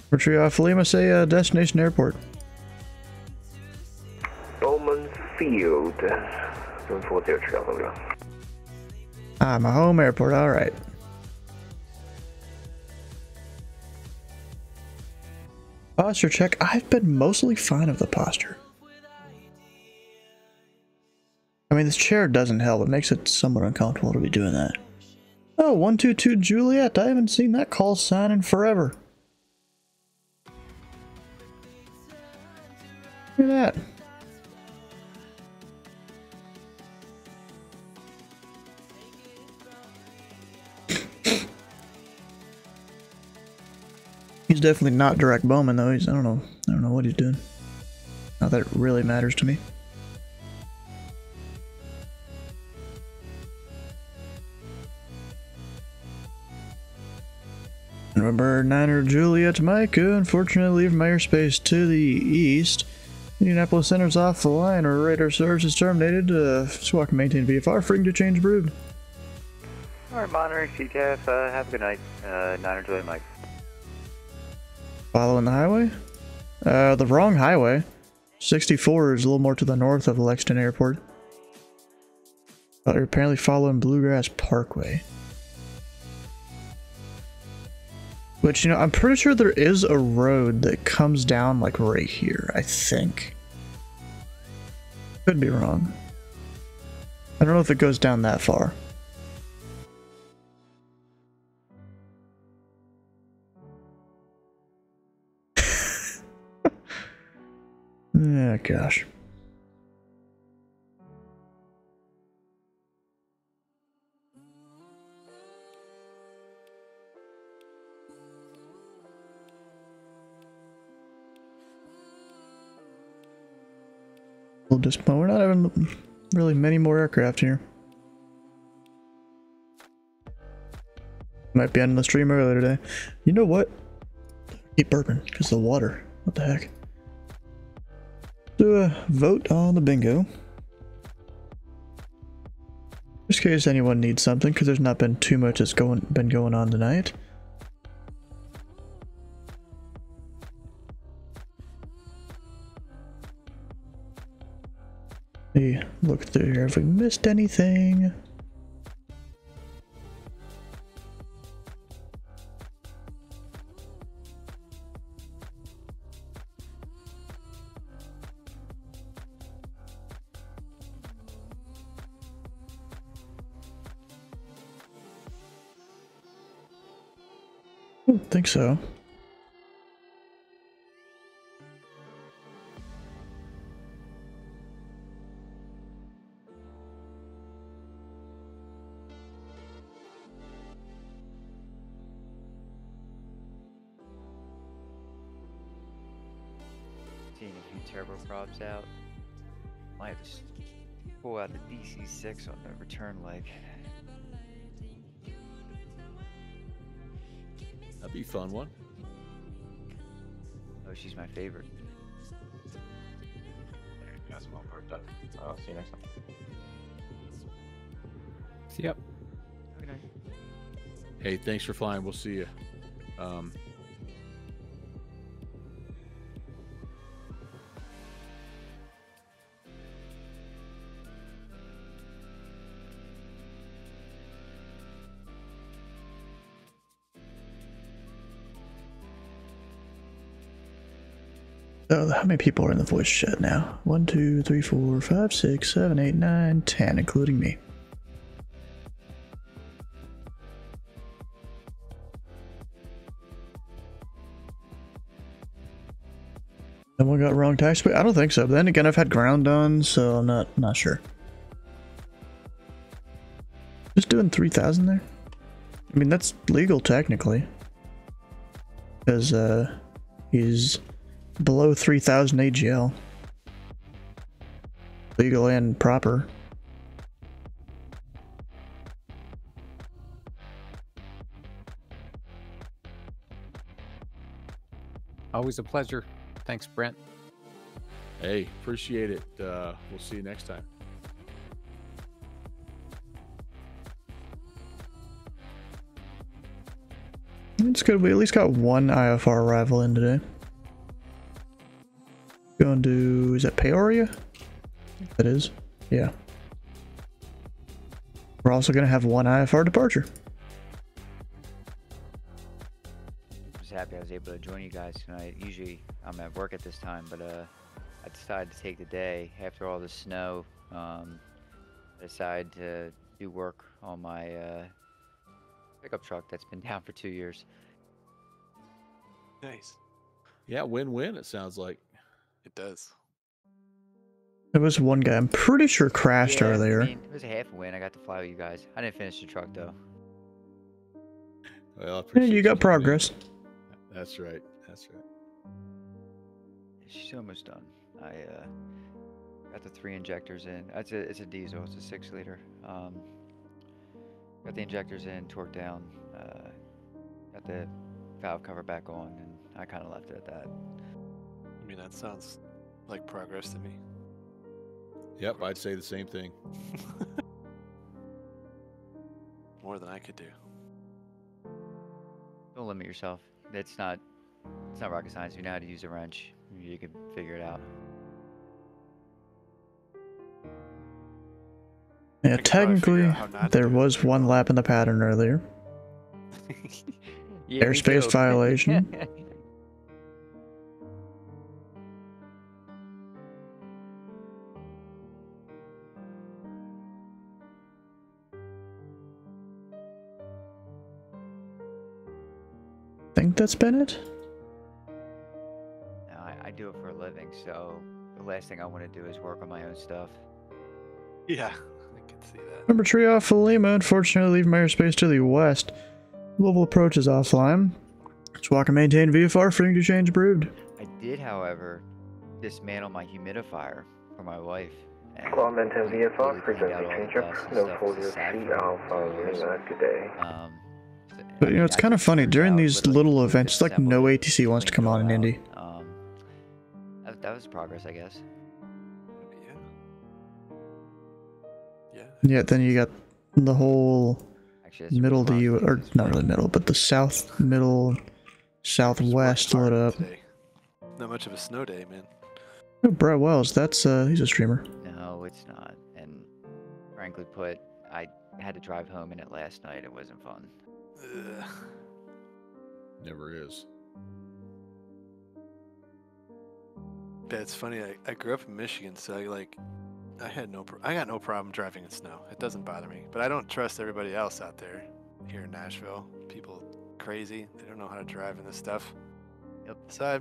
For Tree Alpha Lima, say destination airport. Bowman Field, 740 Alpha Lima. Ah, my home airport, alright. Posture check. I've been mostly fine of the posture. I mean, this chair doesn't help. It makes it somewhat uncomfortable to be doing that. Oh, 122 Juliet. I haven't seen that call sign in forever. Look at that. He's definitely not direct Bowman though. I don't know what he's doing. Not that it really matters to me. November 9er Juliet Micah, unfortunately from airspace to the east. Indianapolis Center's off the line, or radar service is terminated. Squawk can maintain VFR, freaking to change brood. Alright, monitoring CTF, have a good night. 9er Juliet Mike. Following the highway? The wrong highway. 64 is a little more to the north of Lexington Airport. But you're apparently following Bluegrass Parkway. Which, you know, I'm pretty sure there is a road that comes down like right here, I think. Could be wrong. I don't know if it goes down that far. Yeah, gosh. We'll just, well, we're not having really many more aircraft here. Might be ending the stream earlier today. You know what? Keep burping because the water. What the heck? Do a vote on the bingo. Just in case anyone needs something, because there's not been too much that's been going on tonight. Hey, look through here if we missed anything. I don't think so. Seeing a few turboprops out. Might just pull out the DC-6 on the return leg. That'd be a fun one. Oh, she's my favorite. That's well parked up. I'll see you next time. See ya. Okay. Hey, thanks for flying. We'll see you. Oh, how many people are in the voice chat now? 1, 2, 3, 4, 5, 6, 7, 8, 9, 10, including me. Someone got wrong taxiway? I don't think so. But then again, I've had ground done, so I'm not sure. Just doing 3,000 there? I mean, that's legal technically. Because, he's below 3,000 AGL. Legal and proper. Always a pleasure. Thanks, Brent. Hey, appreciate it. We'll see you next time. It's good. We at least got one IFR arrival in today. Going to, is that Peoria? That is. Yeah. We're also going to have one IFR departure. I'm just happy I was able to join you guys tonight. Usually I'm at work at this time, but I decided to take the day after all the snow. I decided to do work on my pickup truck that's been down for 2 years. Nice. Yeah, win-win, it sounds like. It does. There was one guy, I'm pretty sure crashed earlier. I mean, it was a half a win. I got to fly with you guys. I didn't finish the truck though. Well, Yeah, you got progress. That's right. That's right. She's almost done. I got the 3 injectors in. It's a diesel. It's a 6-liter. Got the injectors in, torqued down. Got the valve cover back on, and I kind of left it at that. I mean, that sounds like progress to me. Yep, I'd say the same thing. More than I could do. Don't limit yourself. It's not rocket science. You know how to use a wrench. You can figure it out. Yeah, technically, there was one lap in the pattern earlier. Yeah, Airspace violation. Think that's been it? No, I do it for a living, so the last thing I want to do is work on my own stuff. Yeah, I can see that. Number 3 off of Lima, unfortunately leaving my airspace to the west. Global approach is offline. Squawk and maintain VFR, freeing to change approved. I did, however, dismantle my humidifier for my wife. Squawk maintain VFR, frequency change up, no 403 Alpha Lima, good day. But you know, it's kind of funny, during these little events, like no ATC wants to come on in Indy. That was progress, I guess. Yeah, then you got the whole middle of the U, or not really middle, but the south, middle, southwest lit up. Not much of a snow day, man. Oh, Brett Wells, that's he's a streamer. No, it's not. And frankly put, I had to drive home in it last night. It wasn't fun. Ugh. Never is. Yeah, it's funny. I grew up in Michigan, so I got no problem driving in snow. It doesn't bother me. But I don't trust everybody else out there here in Nashville. People crazy. They don't know how to drive in this stuff. Yep. So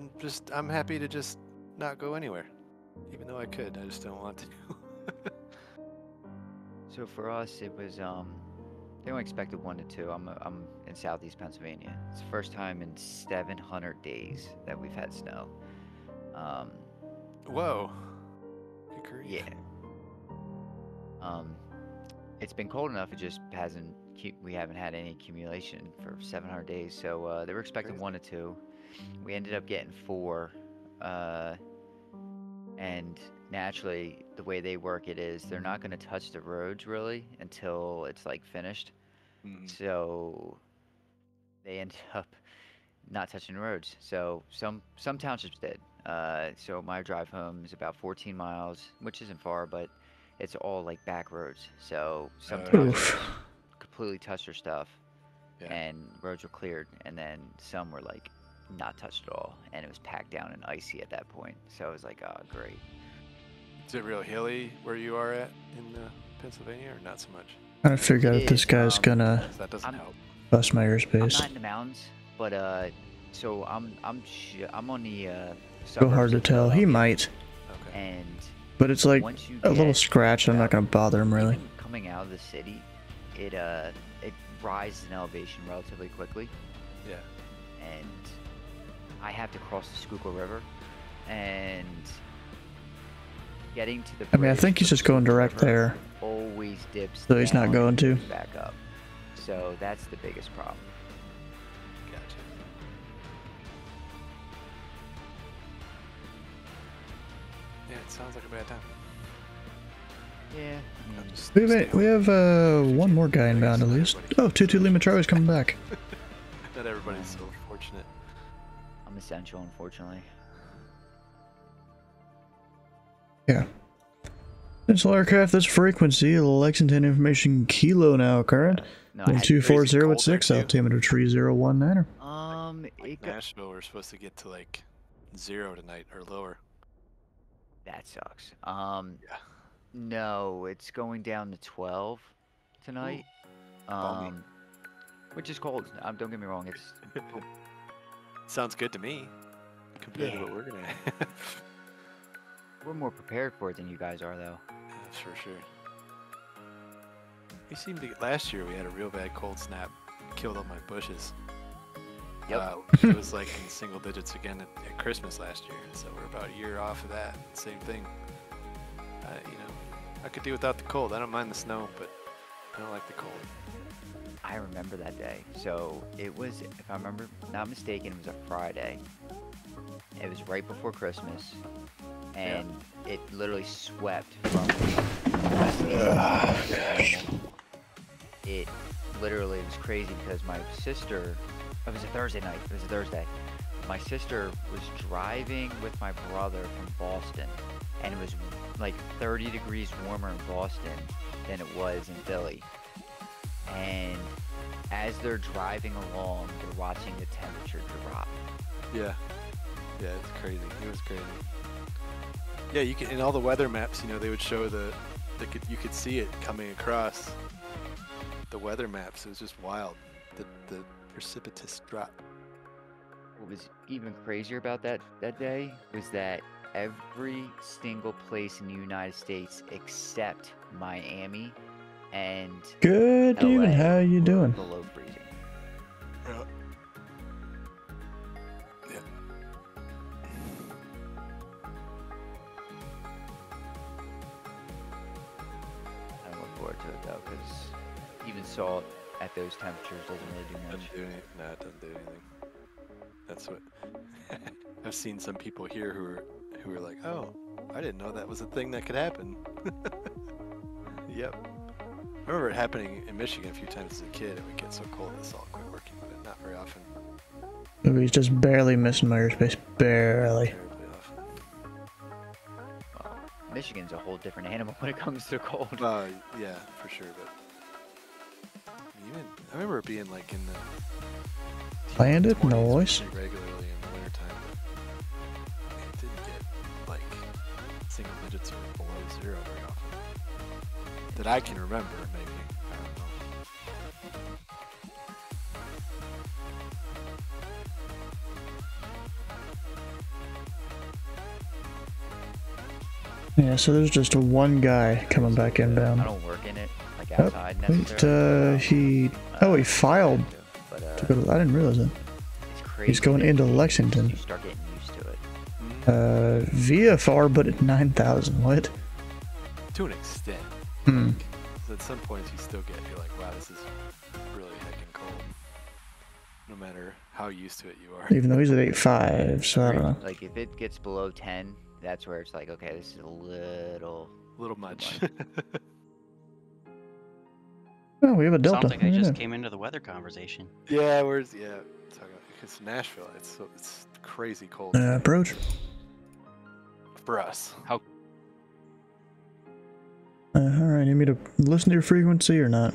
I'm happy to just not go anywhere. Even though I could, I just don't want to. So for us, it was they only expected 1 to 2. I'm in southeast Pennsylvania. It's the first time in 700 days that we've had snow. Whoa. Good grief. Yeah. It's been cold enough. It just hasn't. We haven't had any accumulation for 700 days. So they were expecting 1 to 2. We ended up getting 4. And naturally, the way they work it is they're not going to touch the roads really until it's like finished. So they ended up not touching the roads. So some townships did. So my drive home is about 14 miles, which isn't far, but it's all like back roads. So some townships completely touched their stuff, and roads were cleared, and then some were like not touched at all, and it was packed down and icy at that point. So I was like, oh, great. Is it real hilly where you are at in Pennsylvania, or not so much? Trying to figure out if this guy's gonna That doesn't help. bust my I'm airspace. not in the mountains, but so I'm on the So hard to tell. He might, and but it's like once you a little get scratch. I'm not gonna bother him really. coming out of the city, it rises in elevation relatively quickly. Yeah. And I have to cross the Schuylkill River, and getting to the I mean, I bridge think he's from just going Schuylkill direct River there. Always dips So he's not down going and to. goes back up. So that's the biggest problem. Gotcha. Yeah, it sounds like a bad time. Yeah. We have one more guy inbound at least. Oh, 22 Lima Charlie's coming back. Not everybody's so fortunate. I'm essential, unfortunately. Yeah. Missile aircraft, this frequency, Lexington information kilo now current. No, I had 1240 at 6, altimeter 3019er. Nashville, we're supposed to get to like 0 tonight or lower. That sucks. No, it's going down to 12 tonight. Which is cold. Don't get me wrong. It's Sounds good to me compared to Yeah. what we're gonna have. we're more prepared for it than you guys are, though. That's for sure. We seemed to last year we had a real bad cold snap, killed all my bushes. Yep. It was like in single digits again at Christmas last year, so we're about a year off of that. Same thing. I could do without the cold. I don't mind the snow, but I don't like the cold. I remember that day. So it was, if I remember not mistaken, it was a Friday. It was right before Christmas, and it literally swept from west to east. It literally was crazy because my sister, it was a Thursday night, it was a Thursday. My sister was driving with my brother from Boston, and it was like 30 degrees warmer in Boston than it was in Philly. And as they're driving along, they're watching the temperature drop. Yeah, it's crazy. It was crazy. Yeah, you can in all the weather maps, they would show you could see it coming across the weather maps. It was just wild. The precipitous drop. What was even crazier about that day was that every single place in the United States except Miami and Good LA evening, how you doing? below freezing. Yeah. I don't look forward to it though, because even salt at those temperatures doesn't really do much. No, it doesn't do anything. That's what I've seen some people here who are like, oh, I didn't know that was a thing that could happen. Yep. I remember it happening in Michigan a few times as a kid. It would get so cold that salt quit working, but not very often. He's just barely missing my airspace. Barely. Well, Michigan's a whole different animal when it comes to cold. Yeah, for sure. But I remember it being like in the Landed noise. regularly in the wintertime, but it didn't get like single digits or below zero very often. That I can remember, maybe. I don't know. Yeah, so there's just one guy coming back inbound. I don't work in it, like Oh, outside wait, necessarily. he filed. To go to, I didn't realize that. He's going into Lexington. You start getting used to it. VFR, but at 9,000. What? To an extent. Hmm. At some points you still you're like, wow, this is really heckin' cold. No matter how used to it you are. Even though he's at 8.5, so I don't know. Like if it gets below 10, that's where it's like, okay, this is a little much. Oh, we have a Delta. Sounds like I Yeah. just came into the weather conversation. Yeah, it's Nashville. It's crazy cold. Approach. For us. How? Alright, need me to listen to your frequency or not?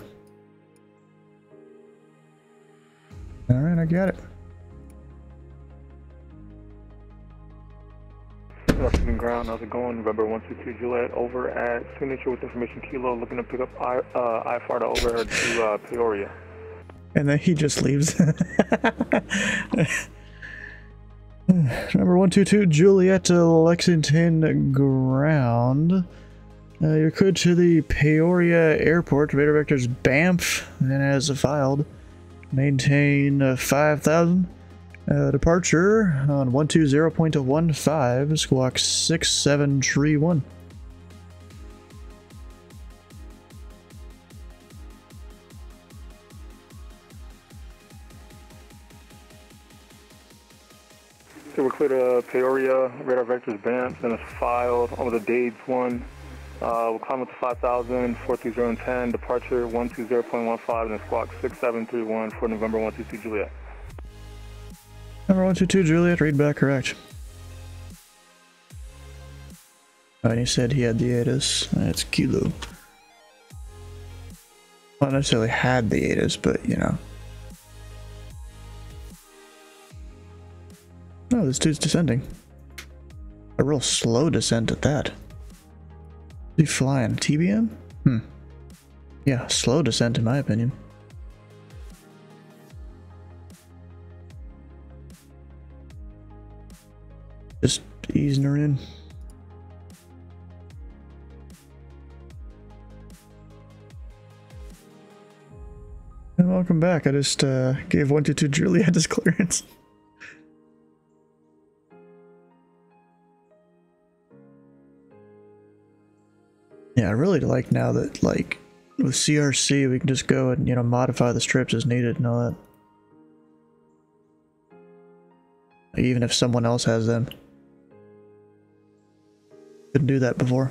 Alright, I got it. Lexington ground, how's it going? November 122 Juliet, over at Signature with information Kilo, looking to pick up IFR to overhead to Peoria. And then he just leaves. Number 122 Juliet to Lexington ground. You're cleared to the Peoria Airport. Radar vectors Banff, and as filed, maintain 5,000. Departure on 120.15, squawk 6731. So we're clear to Peoria, radar vectors Banff, and it's filed over the Dades 1. We'll climb up to 5,000, 430 and 10, departure 120.15, and then squawk 6731 for November 122 Juliet. Number 122 Juliet, read back correct. And he said he had the ATIS. That's Kilo. Not necessarily had the ATIS, but you know. Oh, this dude's descending. A real slow descent at that. Is he flying TBM? Yeah, slow descent in my opinion. Just easing her in. And welcome back. I just gave 122 Juliet his clearance. Yeah, I really like now that, like, with CRC we can just go and, you know, modify the strips as needed and all that. Like, even if someone else has them. Couldn't do that before.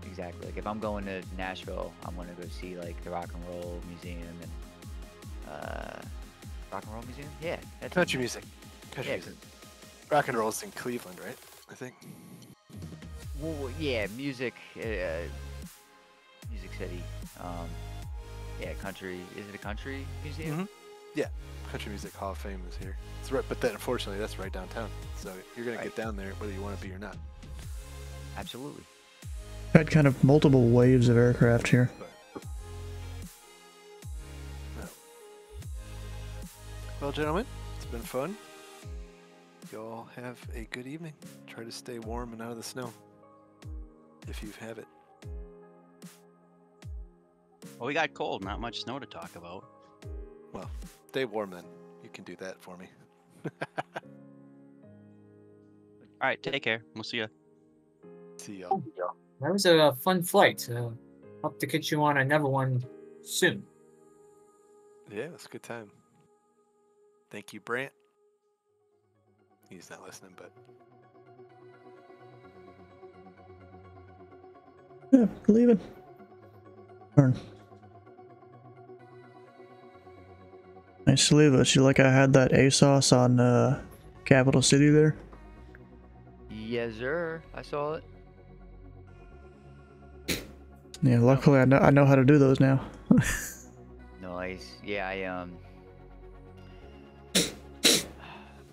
Exactly. Like if I'm going to Nashville, I'm gonna go see like the Rock and Roll Museum and Rock and Roll Museum. Yeah, that's Country music. Country music. Rock and roll's in Cleveland, right? I think. Well, yeah, music. Music City. Yeah, country. Is it a country museum? Mm-hmm. Yeah, Country Music Hall of Fame is here. It's right, but then unfortunately that's right downtown. So you're gonna get down there whether you want to be or not. Absolutely. Had kind of multiple waves of aircraft here. Well, gentlemen, it's been fun. Y'all have a good evening. Try to stay warm and out of the snow, if you have it. Well, we got cold, not much snow to talk about. Well, stay warm then. You can do that for me. All right, take care. We'll see ya. See y'all. That was a fun flight. Hope to catch you on another one soon. Yeah, it was a good time. Thank you, Brant. He's not listening, but yeah, leaving. Turn. Nice to leave us. You like I had that ASOS on Capital City there? Yes, sir. I saw it. Yeah, luckily I know how to do those now. Nice. Yeah,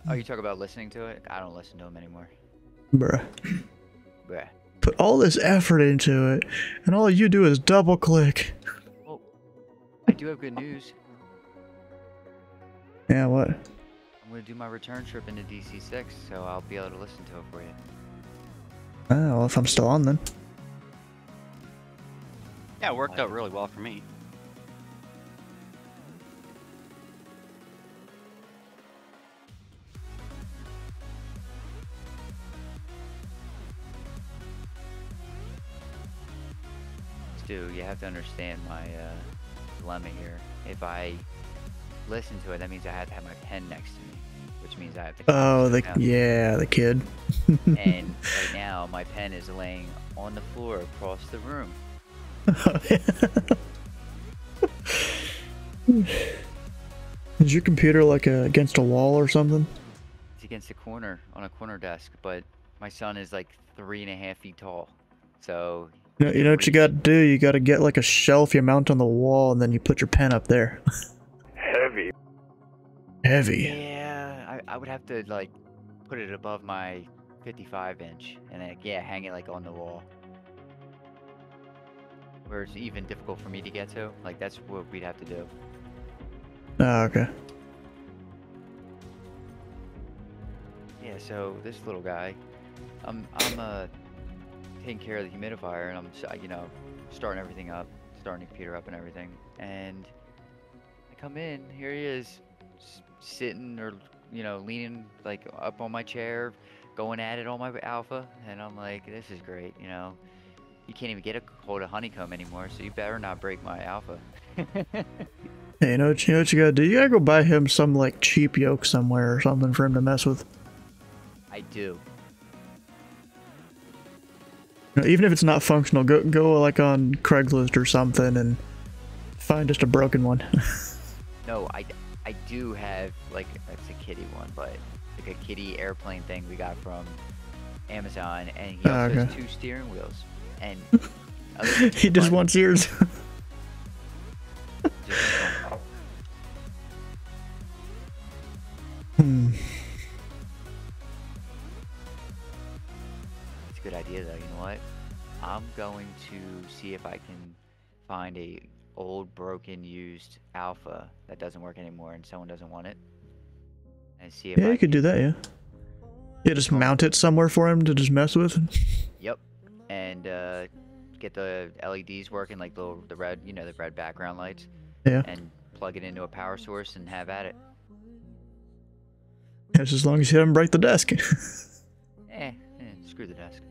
Oh, you talk about listening to it? I don't listen to them anymore. Bruh. Bruh. Put all this effort into it, and all you do is double click. Well, I do have good news. Yeah, what? I'm gonna do my return trip into DC6, so I'll be able to listen to it for you. Oh, well, if I'm still on then. Yeah, it worked out really well for me. Stu, you have to understand my dilemma here. If I listen to it, that means I have to have my pen next to me, which means I have to. Oh, the kid. And right now, my pen is laying on the floor across the room. Is your computer like against a wall or something? It's against a corner on a corner desk, but my son is like 3.5 feet tall, so. You know what you gotta do? You gotta get like a shelf you mount on the wall, and then you put your pen up there. Heavy. Heavy. Yeah, I would have to like put it above my 55-inch, and then hang it like on the wall. Where it's even difficult for me to get to. Like that's what we'd have to do. Oh, okay. Yeah, so this little guy, I'm taking care of the humidifier, and I'm starting everything up, starting the computer up and everything. And I come in, here he is, sitting or leaning like up on my chair, going at it on my Alpha, and I'm like, this is great, You can't even get a hold of Honeycomb anymore, so you better not break my Alpha. Hey, you know what you gotta do? You gotta go buy him some like cheap yoke somewhere or something for him to mess with. I do. Even if it's not functional, go like on Craigslist or something and find just a broken one. No, I do have like it's a kitty one, but like a kitty airplane thing we got from Amazon, and he also has 2 steering wheels. And he just wants yours. It's a good idea though, you know what? I'm going to see if I can find a old broken used Alpha that doesn't work anymore and someone doesn't want it. and see if Yeah, I you could do that, yeah. Yeah, just mount it somewhere for him to just mess with. Yep, and get the LEDs working, like the red, the red background lights. Yeah. And plug it into a power source and have at it. That's as long as you haven't break the desk. Screw the desk.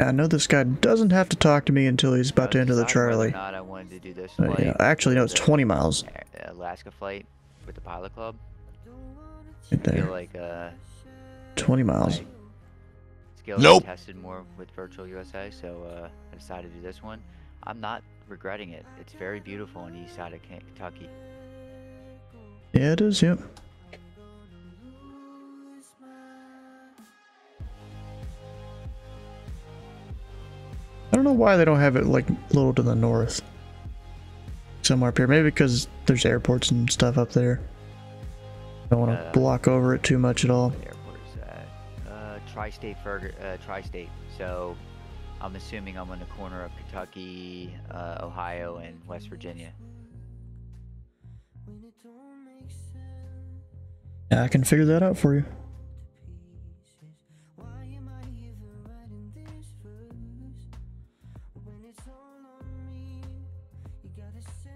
I know this guy doesn't have to talk to me until he's about to enter the Charlie. Not I wanted to do this Yeah, actually, no, it's 20 miles. Alaska flight with the pilot club. Right there. I feel like 20 miles. skills Nope. tested more with Virtual USA, so I decided to do this one. I'm not regretting it. It's very beautiful on the east side of Kentucky. Yeah, it is, yep. I don't know why they don't have it like a little to the north. Somewhere up here. Maybe because there's airports and stuff up there. Don't want to block over it too much at all. Tri-state. So I'm assuming I'm on the corner of Kentucky, Ohio, and West Virginia. Yeah, I can figure that out for you.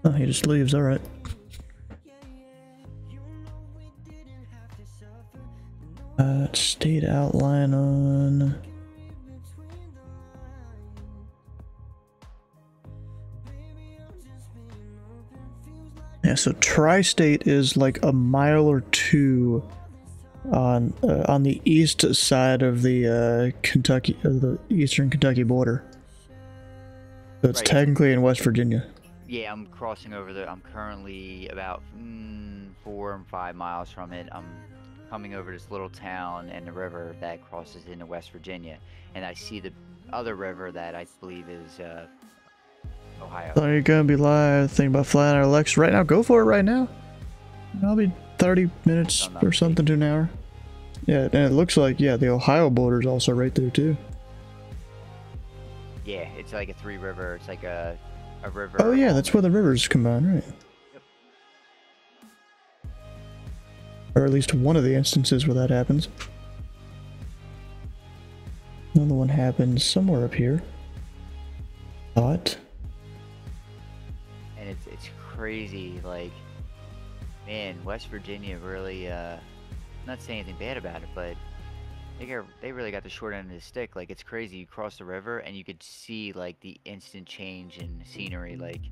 Oh, he just leaves, alright. State outline on... Yeah, so Tri-State is like a mile or two on the east side of the Kentucky, the eastern Kentucky border. So it's technically in West Virginia. Yeah, I'm crossing over there. I'm currently about 4 and 5 miles from it. I'm coming over this little town and the river that crosses into West Virginia, and I see the other river that I believe is Ohio. So you're gonna be live thinking about flying our Lex right now? Go for it right now. I'll be 30 minutes or something to an hour. Yeah, and it looks like, yeah, the Ohio border is also right there too. Yeah, it's like a 3-river. It's like a river. Oh yeah, that's where the rivers combine, right? Yep. Or at least one of the instances where that happens. Another one happens somewhere up here. Thought. And it's crazy, like, man, West Virginia really, not saying anything bad about it, but they really got the short end of the stick. Like, it's crazy. You cross the river and you could see like the instant change in scenery. Like,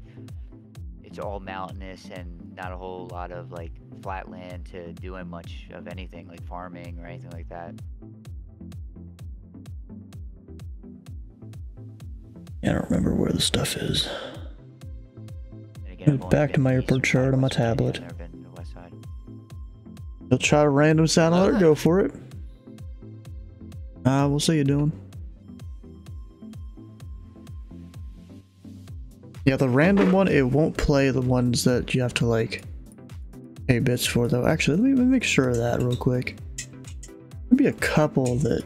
it's all mountainous and not a whole lot of like flat land to doing much of anything like farming or anything like that. Yeah, I don't remember where the stuff is. Back to my airport chart on my tablet. You'll try a random sound alert, go for it. We'll see you doing. Yeah, the random one, it won't play the ones that you have to like pay bits for though. Actually, let me make sure of that real quick. Maybe a couple that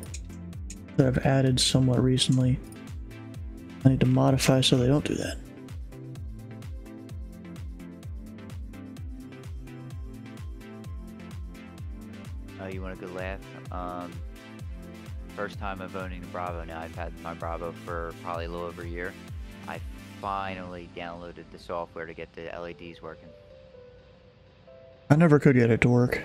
I've added somewhat recently. I need to modify so they don't do that. Oh, you want a good laugh? First time of owning the Bravo now. I've had my Bravo for probably a little over a year. I finally downloaded the software to get the LEDs working. I never could get it to work.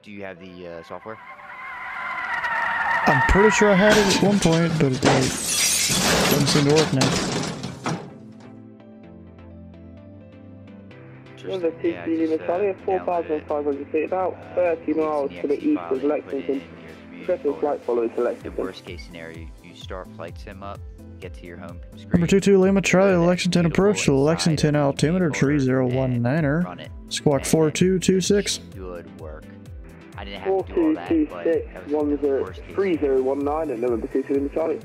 Do you have the software? I'm pretty sure I had it at one point, but it doesn't seem to work now. The TC Natalia, 4,500 feet, about 30 miles to the east of Lexington. Progressive flight following to Lexington. The worst case scenario, you start flight sim up, get to your home screen. Number 22 Lima Charlie, Lexington approach to Lexington altimeter 3019er. Squawk 4226. Good work. I didn't have to do all that, but that was the worst case. 3019 at November 22 Lima Charlie.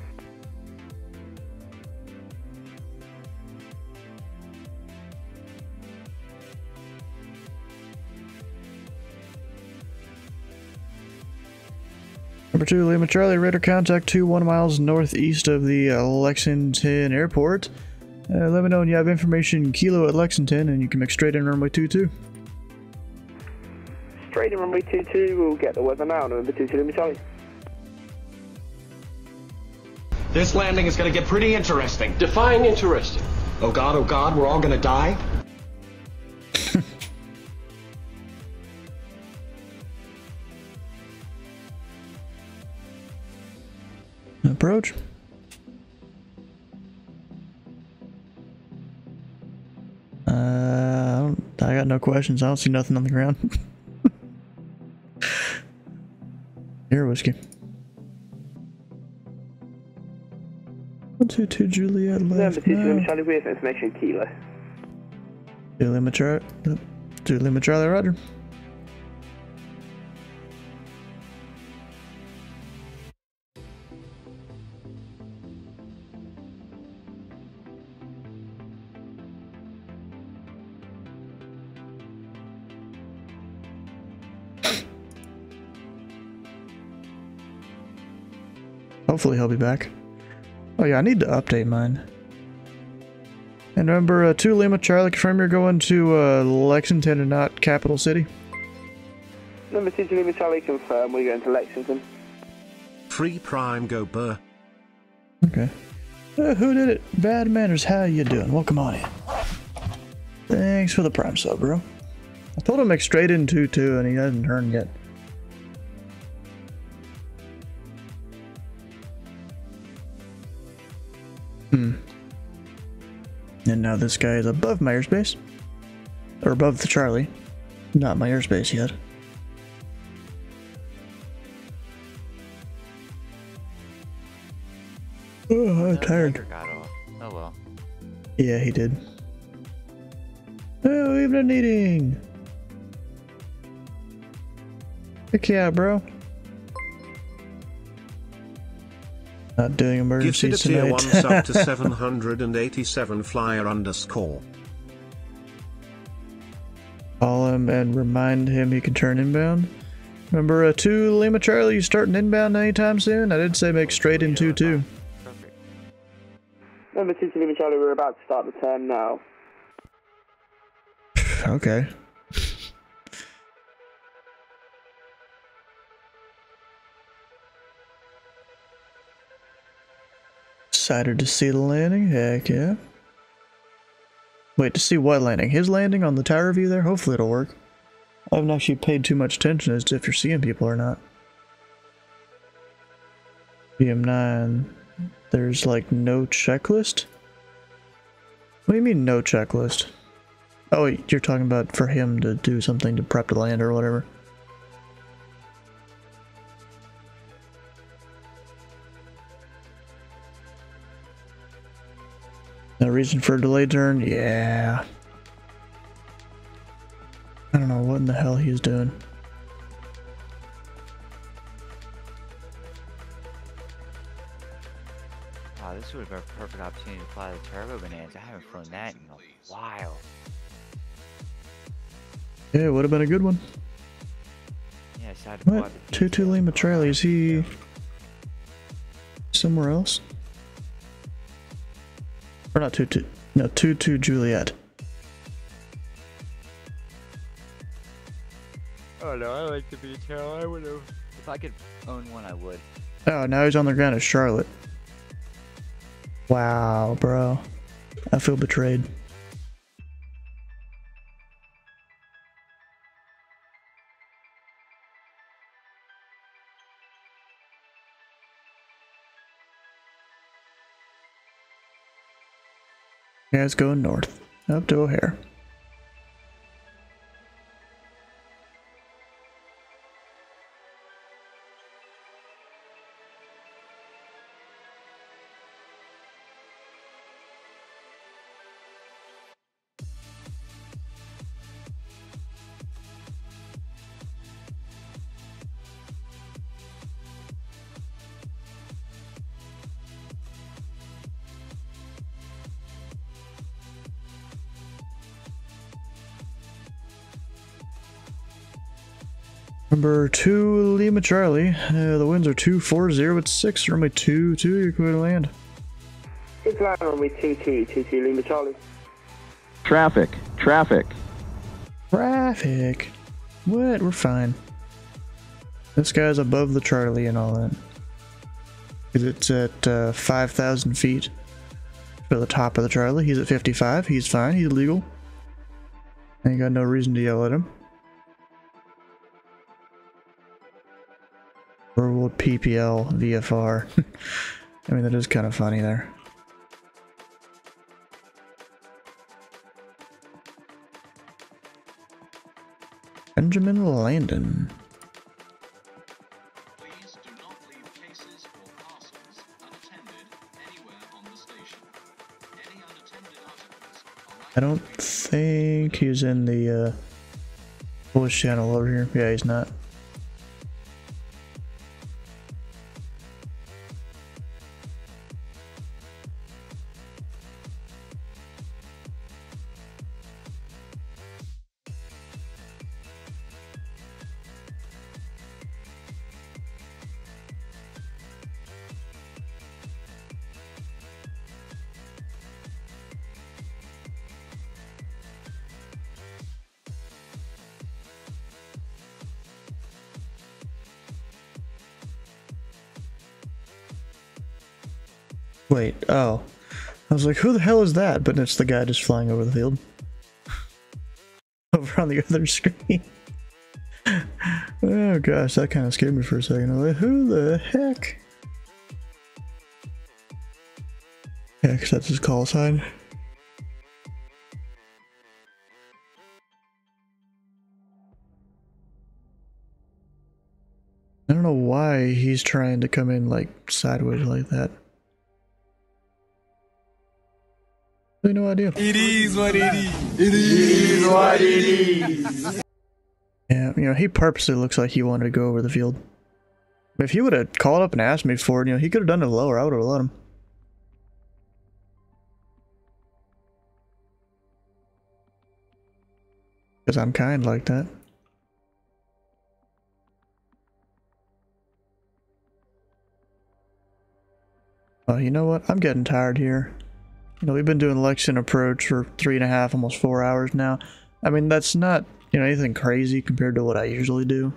Number 2, Lima Charlie, radar contact 1 miles northeast of the Lexington Airport. Let me know when you have information Kilo at Lexington, and you can make straight in runway 22. Straight in runway 22, we'll get the weather now. Number 2 to Lima Charlie. This landing is going to get pretty interesting. Define interesting. Oh God, we're all going to die? Approach. I got no questions. I don't see nothing on the ground. Here, whiskey. 122 Juliet left. Number 2 to Lima Charlie, we have information Kilo. 2 Lima Charlie. 2 Lima Charlie, roger. Hopefully he'll be back. Oh yeah, I need to update mine. And remember, 2 Lima Charlie, confirm you're going to Lexington and not Capital City. Number 2 to Lima Charlie, confirm we're going to Lexington. Free Prime, go Burr. Okay. Who did it? Bad Manners, how you doing? Welcome on in. Thanks for the Prime sub, bro. I told him to make straight in 2-2 and he hasn't turned yet. And now this guy is above my airspace. Or above the Charlie. Not my airspace yet. Oh, I'm tired. Got off. Oh well. Yeah, he did. Oh, evening eating. Heck yeah, bro. Not doing emergencies Gifted a tier 1 tonight. sub to 787 flyer _. Call him and remind him he can turn inbound. Remember, 2 Lima Charlie, you starting inbound anytime soon? I did say make straight in 2-2. Number 2 to Lima Charlie, we're about to start the turn now. Okay. Excited to see the landing? Heck yeah. Wait, to see what landing? His landing on the tower view there? Hopefully it'll work. I haven't actually paid too much attention as to if you're seeing people or not. BM9. There's like no checklist? What do you mean no checklist? Oh, wait, you're talking about for him to do something to prep to land or whatever. No reason for a delayed turn? Yeah. I don't know what in the hell he's doing. Wow, this would have been a perfect opportunity to fly the Turbo Bonanza. I haven't flown that in a while. Yeah, it would have been a good one. Yeah, I decided to What? 2-2 Lima Charlie, is he somewhere else? Or not 2-2, no, 2-2 Juliet. Oh no, I like the VTOL. I would have. If I could own one, I would. Oh, now he's on the ground at Charlotte. Wow, bro. I feel betrayed. Yeah, it's going north, up to O'Hare. Number 2, Lima Charlie. The winds are 240 at 6, runway 22, you're clear to land. It's line runway 22, Lima Charlie. Traffic. Traffic. What? We're fine. This guy's above the Charlie and all that. It's at 5,000 feet for the top of the Charlie. He's at 55. He's fine. He's legal. Ain't got no reason to yell at him. World PPL VFR. I mean, that is kind of funny there. Benjamin Landon. Please do not leave cases or parcels unattended anywhere on the station. Any unattended articles are I don't think he's in the voice channel over here. Yeah, he's not. Wait, oh. I was like, who the hell is that? But it's the guy just flying over the field. Over on the other screen. Oh gosh, that kind of scared me for a second. I was like, who the heck? Yeah, because that's his call sign. I don't know why he's trying to come in like sideways like that. Really no idea. It is what it is. It is what it is. Yeah, you know, he purposely looks like he wanted to go over the field. If he would have called up and asked me for it, you know, he could have done it lower. I would have let him. Because I'm kind like that. Oh, you know what? I'm getting tired here. You know, we've been doing Lexington approach for 3.5, almost 4 hours now. I mean, that's not, you know, anything crazy compared to what I usually do.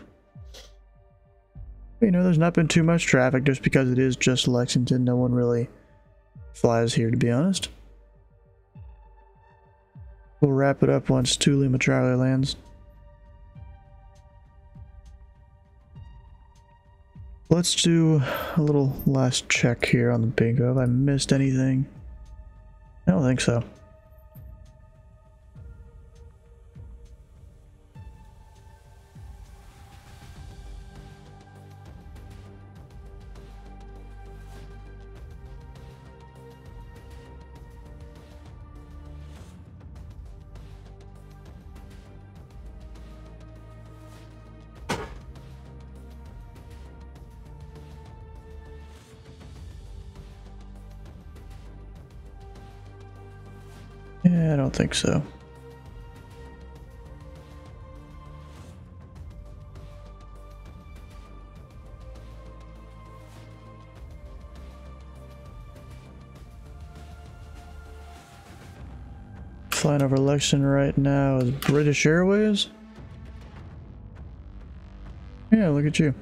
But, you know, there's not been too much traffic just because it is just Lexington. No one really flies here, to be honest. We'll wrap it up once 2 Lima Charlie lands. Let's do a little last check here on the bingo. Have I missed anything? I don't think so. Yeah, I don't think so. Flying over Lexington right now is British Airways. Yeah, look at you.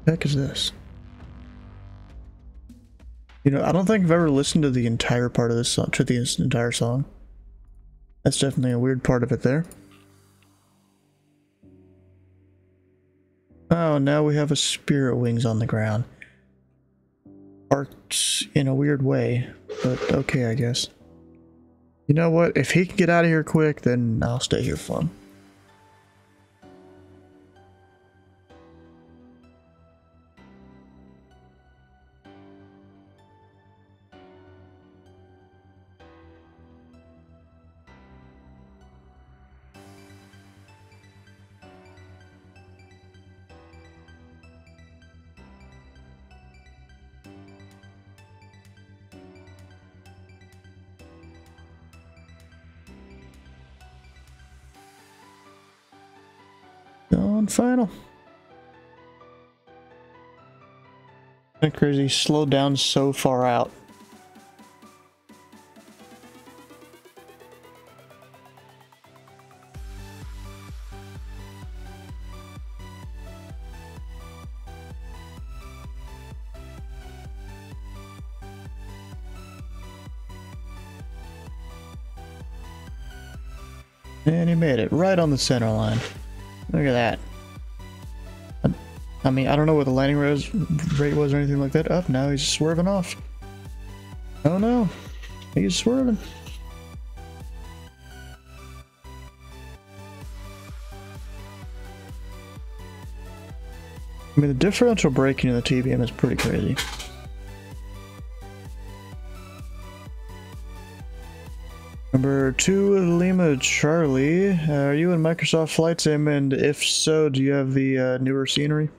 The heck is this? You know, I don't think I've ever listened to the entire part of this song, to the entire song. That's definitely a weird part of it there. Oh, now we have a Spirit Wings on the ground. Parked in a weird way, but okay, I guess. You know what? If he can get out of here quick, then I'll stay here for him. On final. Kind of crazy, slowed down so far out. And he made it right on the center line. Look at that. I mean, I don't know what the landing rate was or anything like that. Up now, he's swerving off. Oh no, he's swerving. I mean, the differential braking in the TBM is pretty crazy. Number 2, Lima Charlie. Are you in Microsoft Flight Sim? And if so, do you have the newer scenery?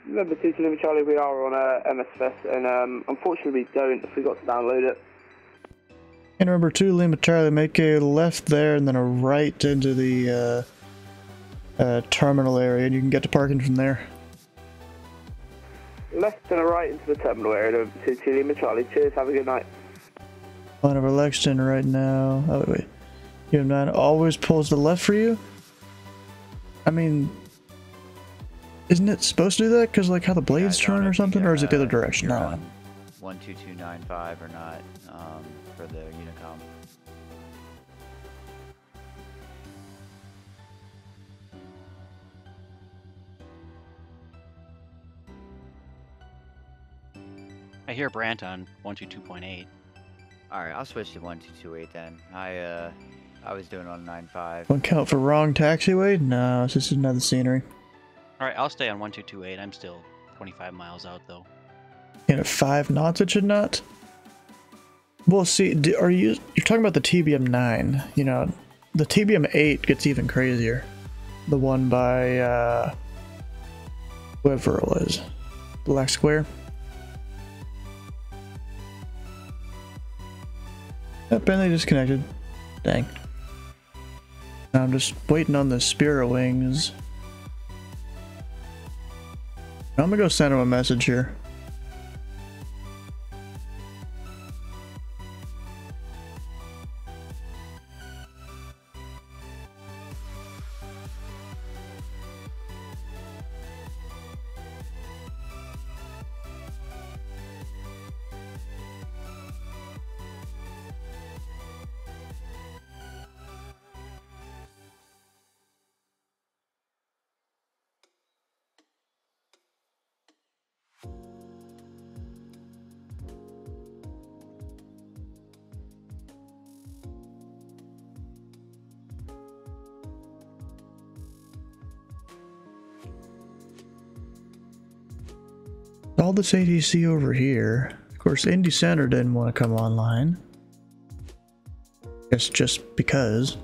Number 2 to Lima Charlie, we are on MSFS, and unfortunately we don't. I forgot to download it. And number 2, Lima Charlie, make a left there and then a right into the terminal area, and you can get to parking from there. Left and a right into the terminal area. Number 2 to Lima Charlie. Cheers, have a good night. Line over Lexington right now. Oh, wait. You have 9 always pulls to the left for you? I mean, isn't it supposed to do that? Because, like, how the blades turn or something? Or is it the other direction? No. 12295 or not for the Unicom. I hear Brant on 122.8. Alright, I'll switch to 1228 then. I was doing on 95. One count for wrong taxiway? No, it's just another scenery. Alright, I'll stay on 1228. I'm still 25 miles out though. And at 5 knots it should not? Well, see, you're talking about the TBM 9, you know, the TBM 8 gets even crazier. The one by, whoever it was. Black Square. Apparently disconnected. Dang. I'm just waiting on the Spirit Wings. I'm gonna go send him a message here. All this ATC over here. Of course, Indy Center didn't want to come online. Guess just because.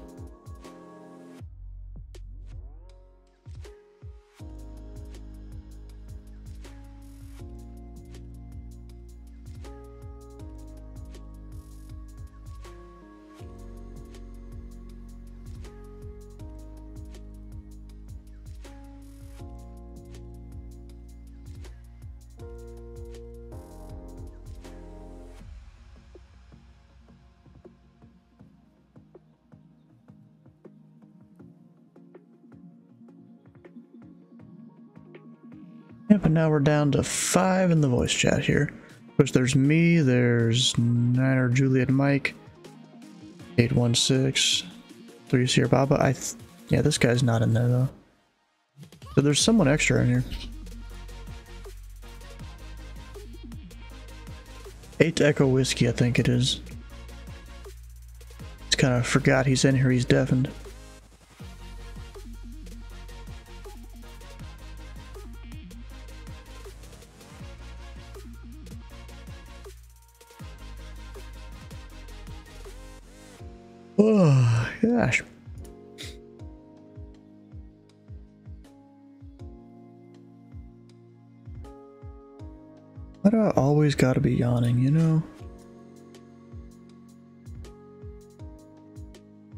Yep, and now we're down to 5 in the voice chat here. Of course, there's me, there's Niner Juliet Mike, 816, 3 Sierra Baba. Yeah, this guy's not in there though. So there's someone extra in here. 8 Echo Whiskey, I think it is. Just kind of forgot he's in here, he's deafened. Oh, gosh. Why do I always gotta be yawning, you know?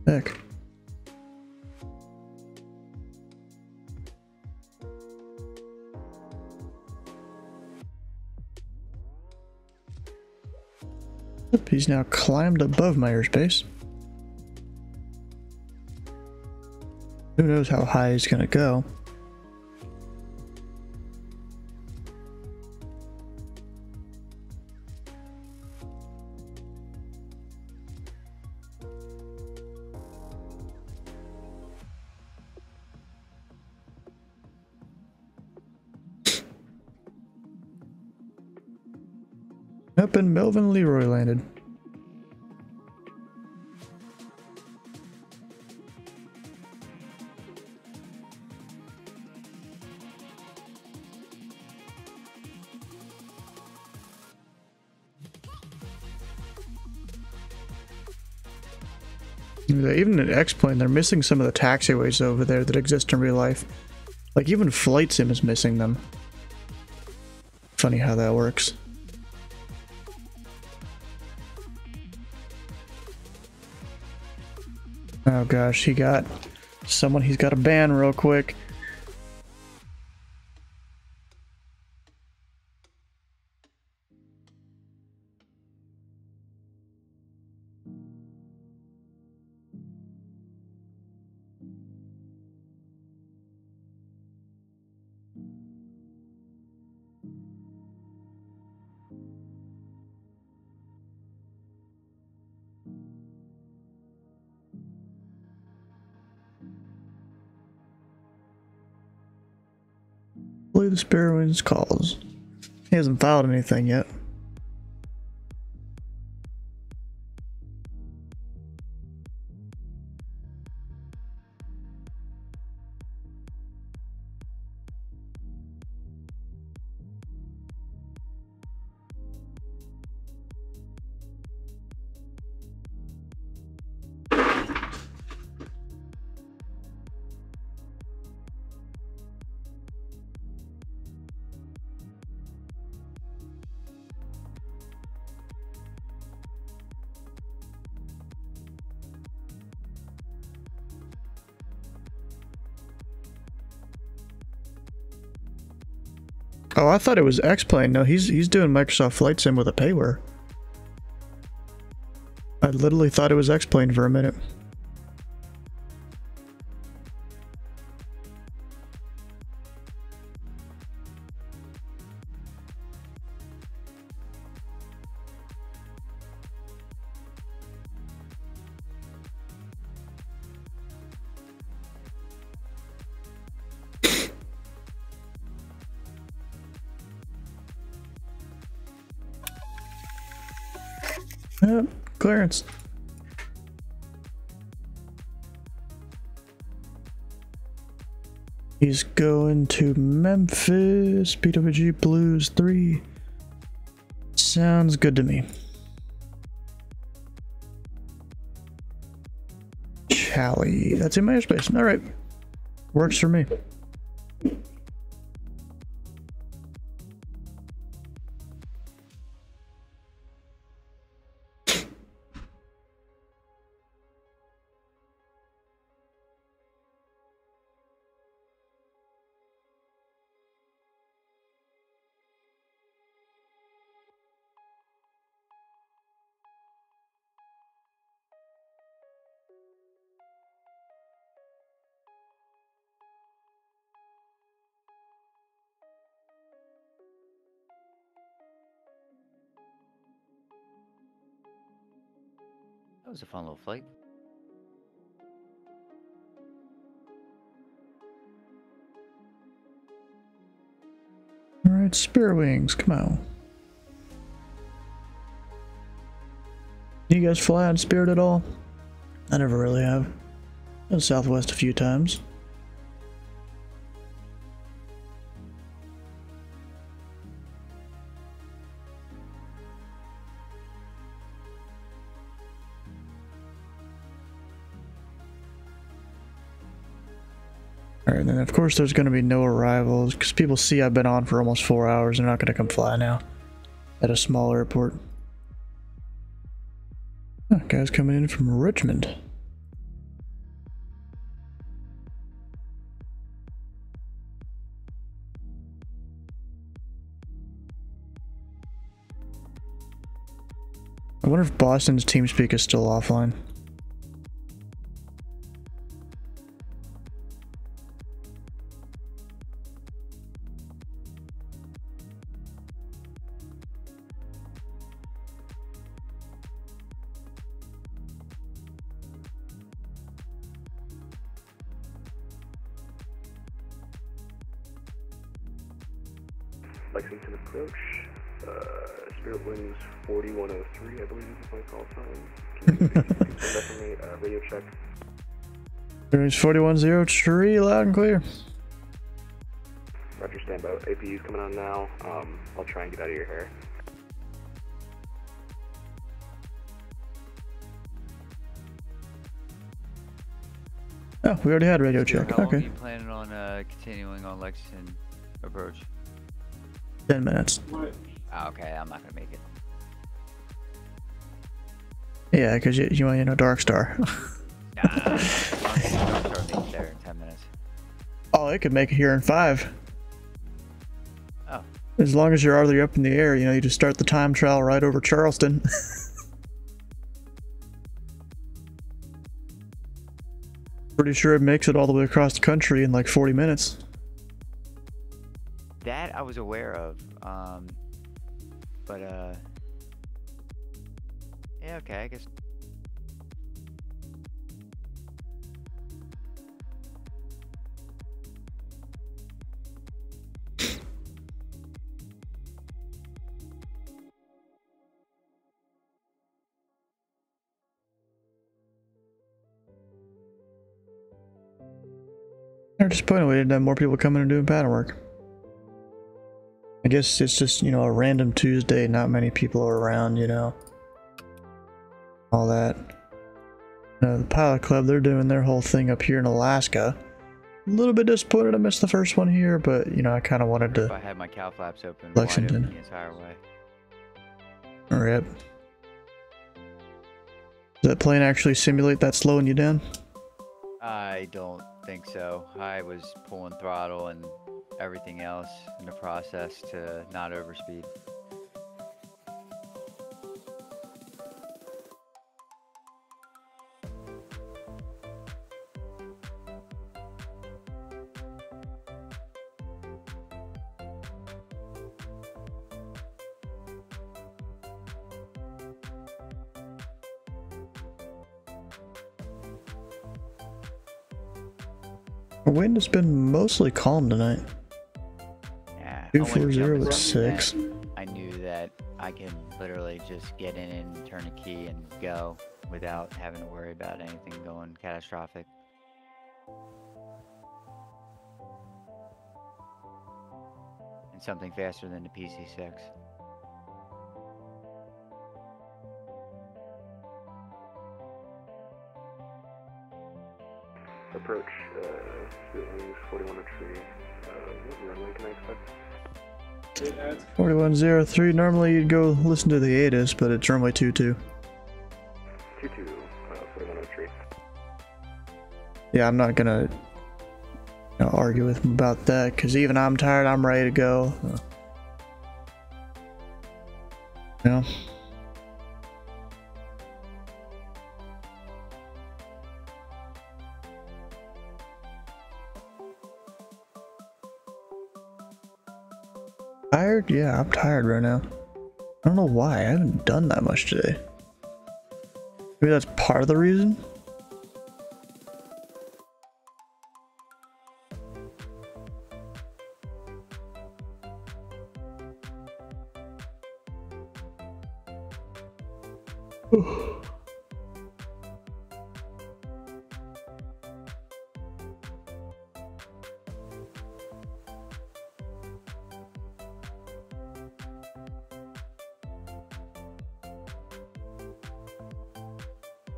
Heck. Yep, he's now climbed above my airspace. Who knows how high he's gonna go. Up and Melvin Leroy landed. Even in X-Plane, they're missing some of the taxiways over there that exist in real life. Like, even Flight Sim is missing them. Funny how that works. Oh gosh, he got someone he's got to ban real quick. Play the Sparrow's calls. He hasn't filed anything yet. Oh, I thought it was X-Plane. No, he's doing Microsoft Flight Sim with a payware. I literally thought it was X-Plane for a minute. Yep, clearance. He's going to Memphis, PWG Blues 3. Sounds good to me. Chally, that's in my airspace. Alright, works for me. That was a fun little flight. Alright, Spirit Wings, come on. You guys fly on Spirit at all? I never really have. Been Southwest a few times. Alright, and then of course there's going to be no arrivals, because people see I've been on for almost 4 hours, they're not going to come fly now. At a small airport. Oh, guys coming in from Richmond. wonder if Boston's TeamSpeak is still offline. Lexington approach. Spirit Winds 4103, I believe is my call sign. Can you definitely radio check? There's 4103, loud and clear. Roger, stand by. APU's coming on now. I'll try and get out of your hair. Oh, we already had radio check. How long Okay. are you planning on continuing on Lexington approach? 10 minutes. Ah, okay, I'm not gonna make it. Yeah, because you want, Dark Star. Nah, start making there in 10 minutes. Oh, it could make it here in 5. Oh. As long as you're already up in the air, you just start the time trial right over Charleston. Pretty sure it makes it all the way across the country in like 40 minutes. That I was aware of, but yeah, okay, I guess. I'm disappointed we didn't have more people coming and doing pattern work. I guess it's just, a random Tuesday, not many people are around, all that. The Pilot Club, they're doing their whole thing up here in Alaska. A little bit disappointed I missed the first one here, but, I kind of wanted If to... I had my cow flaps open, Lexington. wide open the entire way. Rip. Does that plane actually simulate that slowing you down? I don't think so. I was pulling throttle and everything else in the process to not overspeed. The wind has been mostly calm tonight. Yeah. 240 at 6. I knew that I can literally just get in and turn a key and go without having to worry about anything going catastrophic. And something faster than the PC-6. Approach, Spirit Wings 4103. What runway can I expect? 4103, normally you'd go listen to the ATIS, but it's runway 22. 22, 4103. Yeah, I'm not gonna argue with him about that, because even I'm tired, I'm ready to go. Tired? Yeah, I'm tired right now. I don't know why. I haven't done that much today. Maybe that's part of the reason.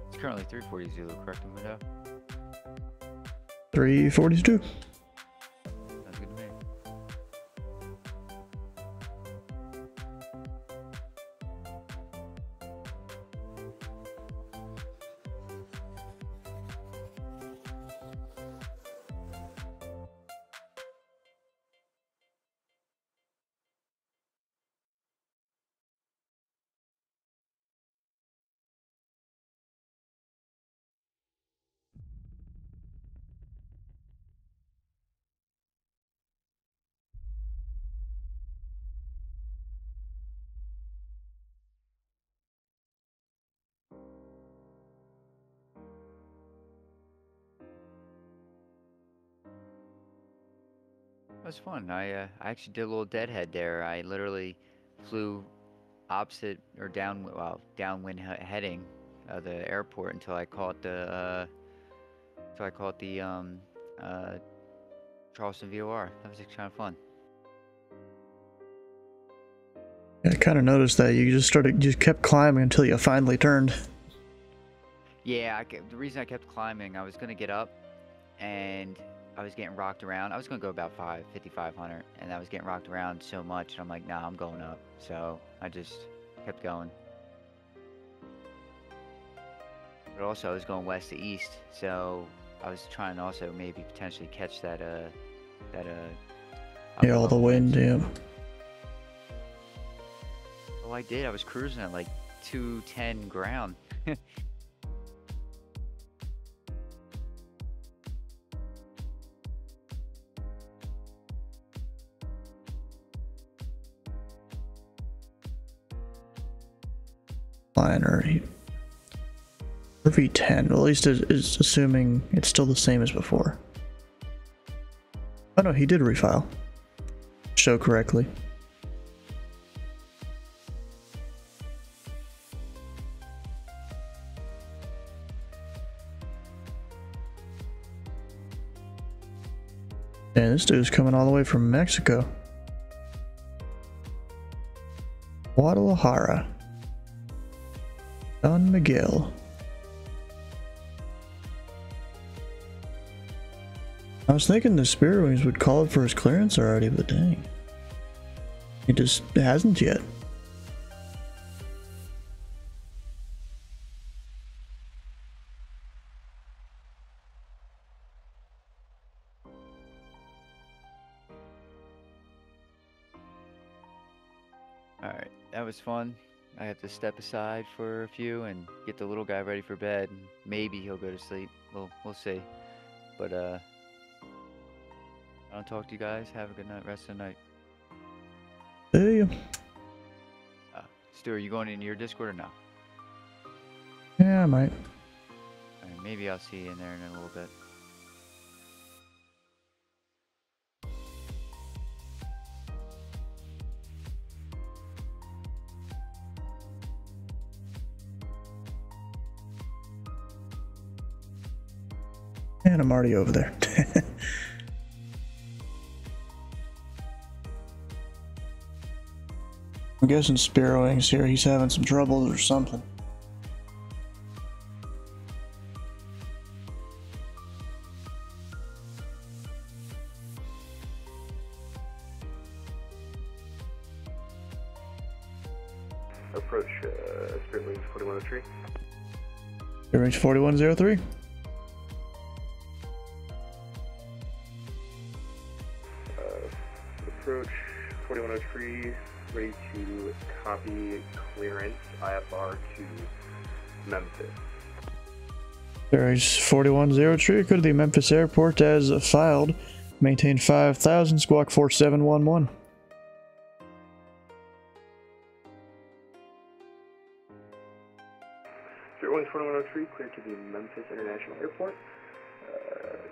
It's currently 340 Zulu, correct, window? 342. Sounds good to me. That was fun. I actually did a little deadhead there. I literally flew opposite or downwind heading of the airport until I caught the Charleston VOR. That was kind of fun. I kind of noticed that you just kept climbing until you finally turned. Yeah, the reason I kept climbing, I was gonna get up, and I was getting rocked around. I was gonna go about 5,500, and I was getting rocked around so much, and I'm like, nah, I'm going up. So I just kept going. But also, I was going west to east, so I was trying to also maybe potentially catch that Yeah, all the wind, yeah. Oh, I did. I was cruising at like 210 ground. Or V10, well, at least is assuming it's still the same as before. Oh no, he did refile. Show correctly. And this dude's coming all the way from Mexico. Guadalajara. Don Miguel. I was thinking the Spirit Wings would call it for his clearance already, but dang. He just hasn't yet. Alright, that was fun. I have to step aside for a few and get the little guy ready for bed. Maybe he'll go to sleep. We'll see. But I'll talk to you guys. Have a good night. Rest of the night. See ya. Stu, are you going into your Discord or no? Yeah, I might. Alright, maybe I'll see you in there in a little bit. And I'm already over there. I'm guessing Spirit Wings here, he's having some troubles or something. Approach Spirit Wings 4103. Spirit Wings 4103. Approach 4103, ready to copy clearance IFR to Memphis. There's 4103, go to the Memphis airport as filed. Maintain 5,000, squawk 4711. Spirit Wings 4103, clear to the Memphis International Airport.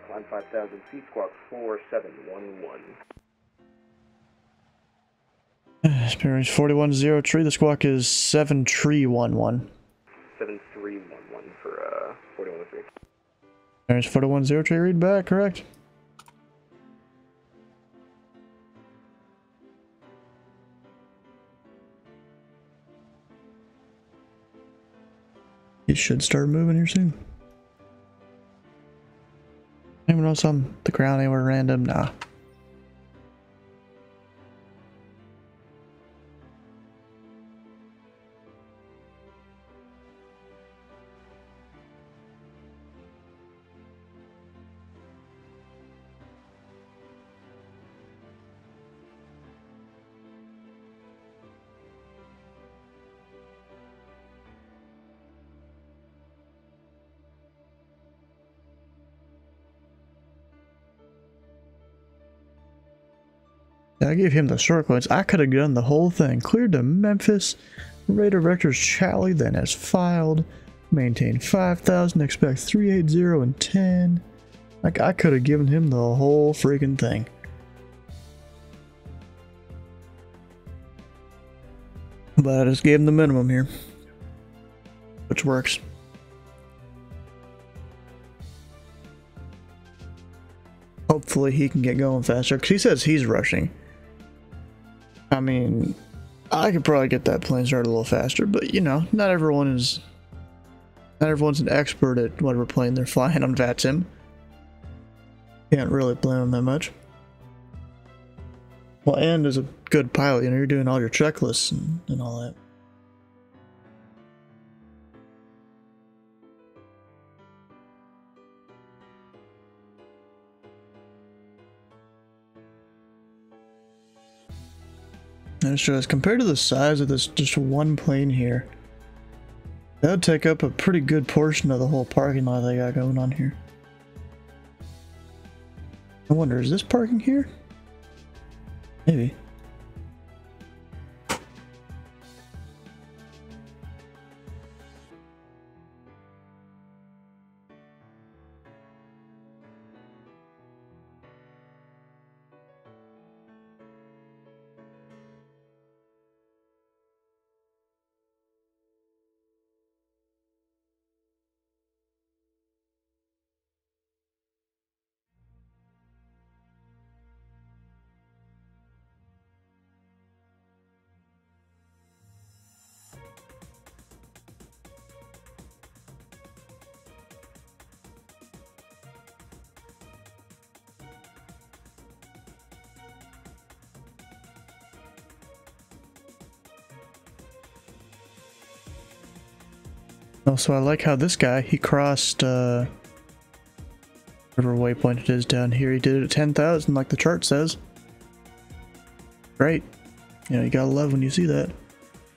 Climb 5,000 feet, squawk 4711. Spirit Wings 4103, the squawk is 7311. 7311 for 4103. There's 4103, read back, correct. He should start moving here soon. Anyone else on the ground anywhere random? Nah. I gave him the short coins. I could have done the whole thing. Cleared to Memphis. Radar vectors Charlie then as filed. Maintain 5,000. Expect 380 and 10. Like, I could have given him the whole freaking thing. But I just gave him the minimum here, which works. Hopefully he can get going faster, because he says he's rushing. I mean, I could probably get that plane started a little faster, but you know, not everyone's an expert at whatever plane they're flying on VATSIM. Can't really blame them that much. Well, and as a good pilot, you know, you're doing all your checklists and all that. And it shows, compared to the size of this just one plane here, that would take up a pretty good portion of the whole parking lot they got going on here. I wonder, is this parking here? Maybe. Also, I like how this guy, he crossed, whatever waypoint it is down here, he did it at 10,000 like the chart says. Great. You know, you gotta love when you see that.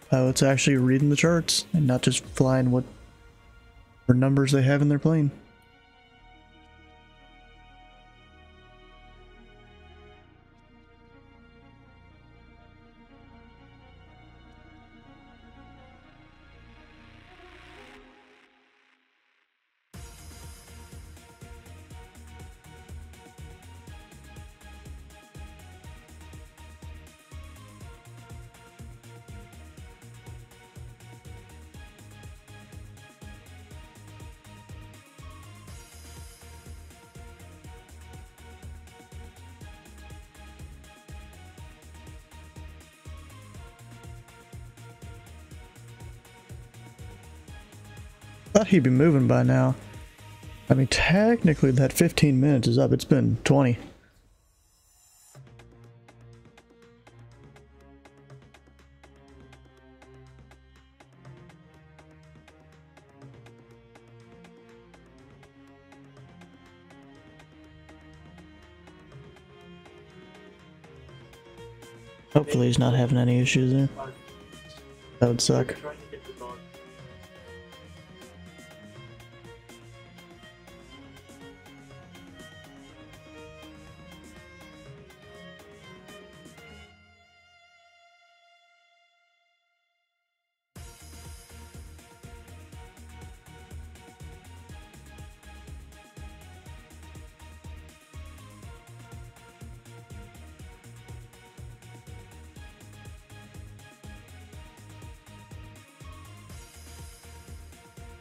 Pilots actually reading the charts and not just flying what numbers they have in their plane. Thought he'd be moving by now. I mean, technically that 15 minutes is up. It's been 20. Hopefully he's not having any issues there. That would suck.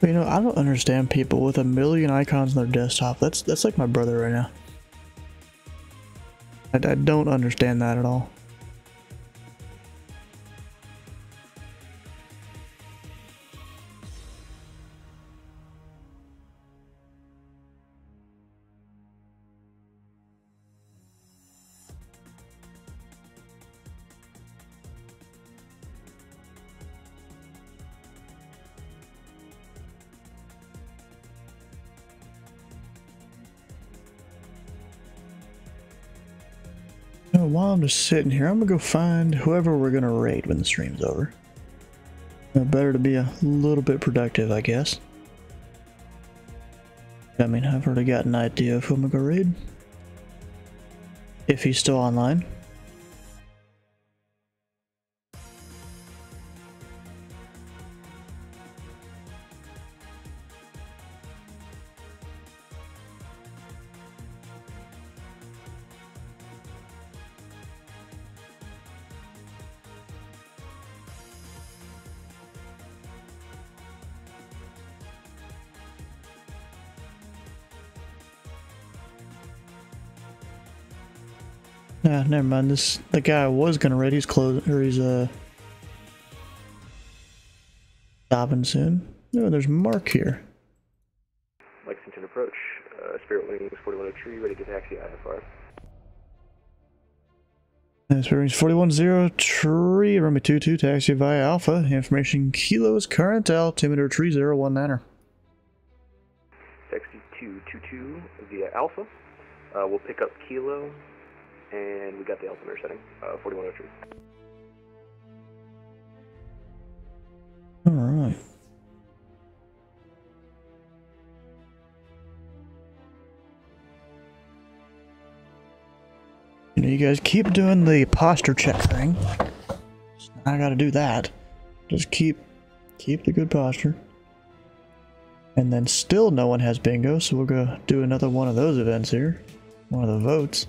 You know, I don't understand people with a million icons on their desktop. That's like my brother right now. I don't understand that at all. While I'm just sitting here, I'm gonna go find whoever we're gonna raid when the stream's over. Better to be a little bit productive, I guess. I mean, I've already got an idea of who I'm gonna go raid. If he's still online. Nah, never mind. The guy was gonna raid. He's closing, or he's stopping soon. No, there's Mark here. Lexington approach. Spirit Wings 4103, ready to taxi IFR. Spirit Wings 410 runway 22, taxi via Alpha. Information kilos current, altimeter 3019er. Taxi 222 via Alpha. We'll pick up Kilo, and we got the altimeter setting, 4103. Alright. You know, you guys keep doing the posture check thing. I gotta do that. Just keep the good posture. And then still no one has bingo, so we'll go do another one of those events here. One of the votes.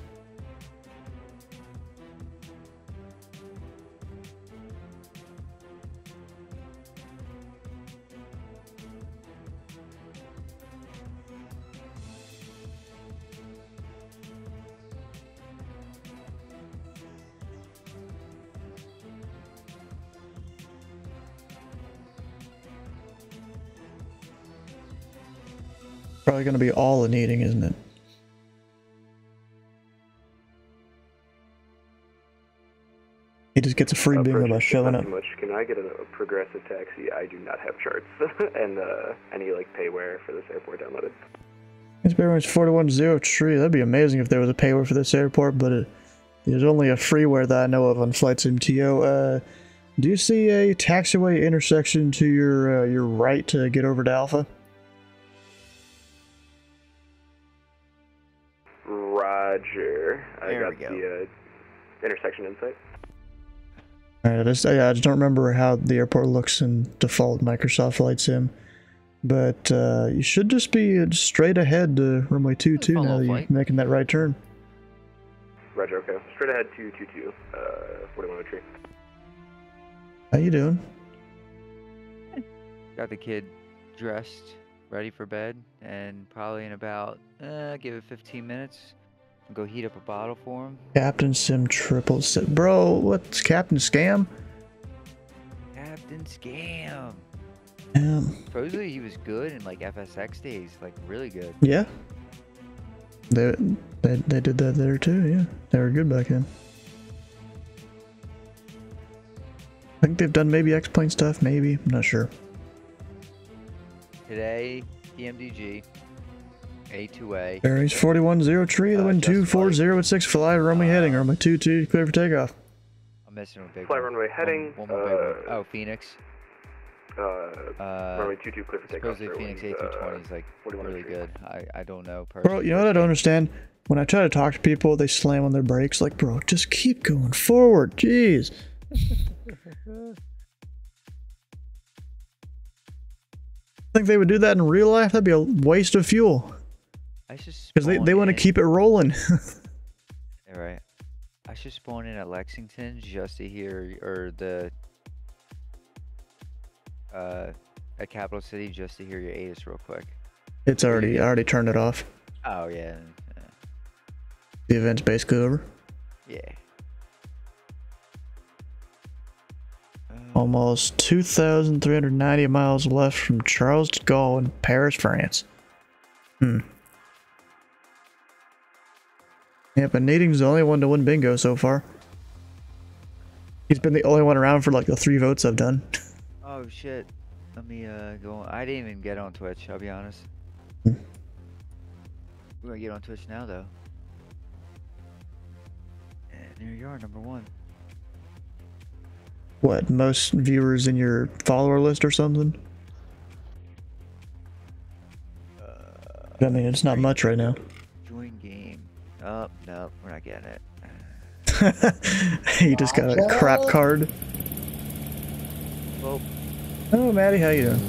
Probably going to be all in eating, isn't it? He just gets a free bingo by showing up. Too much. Can I get a progressive taxi? I do not have charts and any like payware for this airport downloaded. It's Bearwings 4103. That'd be amazing if there was a payware for this airport, but there's only a freeware that I know of on Flight Sim-TO. Do you see a taxiway intersection to your right to get over to Alpha? Roger. I got the intersection insight. Alright, I just don't remember how the airport looks in default Microsoft Flight Sim. But you should just be straight ahead to runway 22 now that you're making that right turn. Roger, okay. Straight ahead to 22, 4103. How you doing? Got the kid dressed, ready for bed, and probably in about, give it 15 minutes, go heat up a bottle for him. Captain Sim 777. Bro, what's Captain Scam? Captain Scam. Supposedly he was good in like FSX days, like really good. Yeah. They did that there too, yeah. They were good back then. I think they've done maybe X-Plane stuff, maybe. I'm not sure. Today, PMDG, A2A. Bearings 4103, the wind 240 at 6, fly runway heading, runway 22, clear for takeoff. I'm missing a big Fly runway heading. One more big one. Oh, Phoenix. Runway 22, clear for takeoff. Supposedly Phoenix A220 is like really good. I don't know personally. Bro, you know what I don't understand? When I try to talk to people, they slam on their brakes. Like, bro, just keep going forward. Jeez. Think they would do that in real life? That'd be a waste of fuel. Because they want to keep it rolling. Alright. I should spawn in at Lexington just to hear, or at Capital City just to hear your ATIS real quick. It's I already turned it off. Oh yeah. The event's basically over. Yeah. Almost 2,390 miles left from Charles de Gaulle in Paris, France. Yeah, but Nading's the only one to win bingo so far. He's been the only one around for like the 3 votes I've done. Oh shit. Let me go on. I didn't even get on Twitch, I'll be honest. We're gonna get on Twitch now though. And there you are, number 1. What, most viewers in your follower list or something? I mean, it's not much right now. Join game. Oh, no, we're not getting it. You just got a crap card. Well, oh, Maddie, how you doing?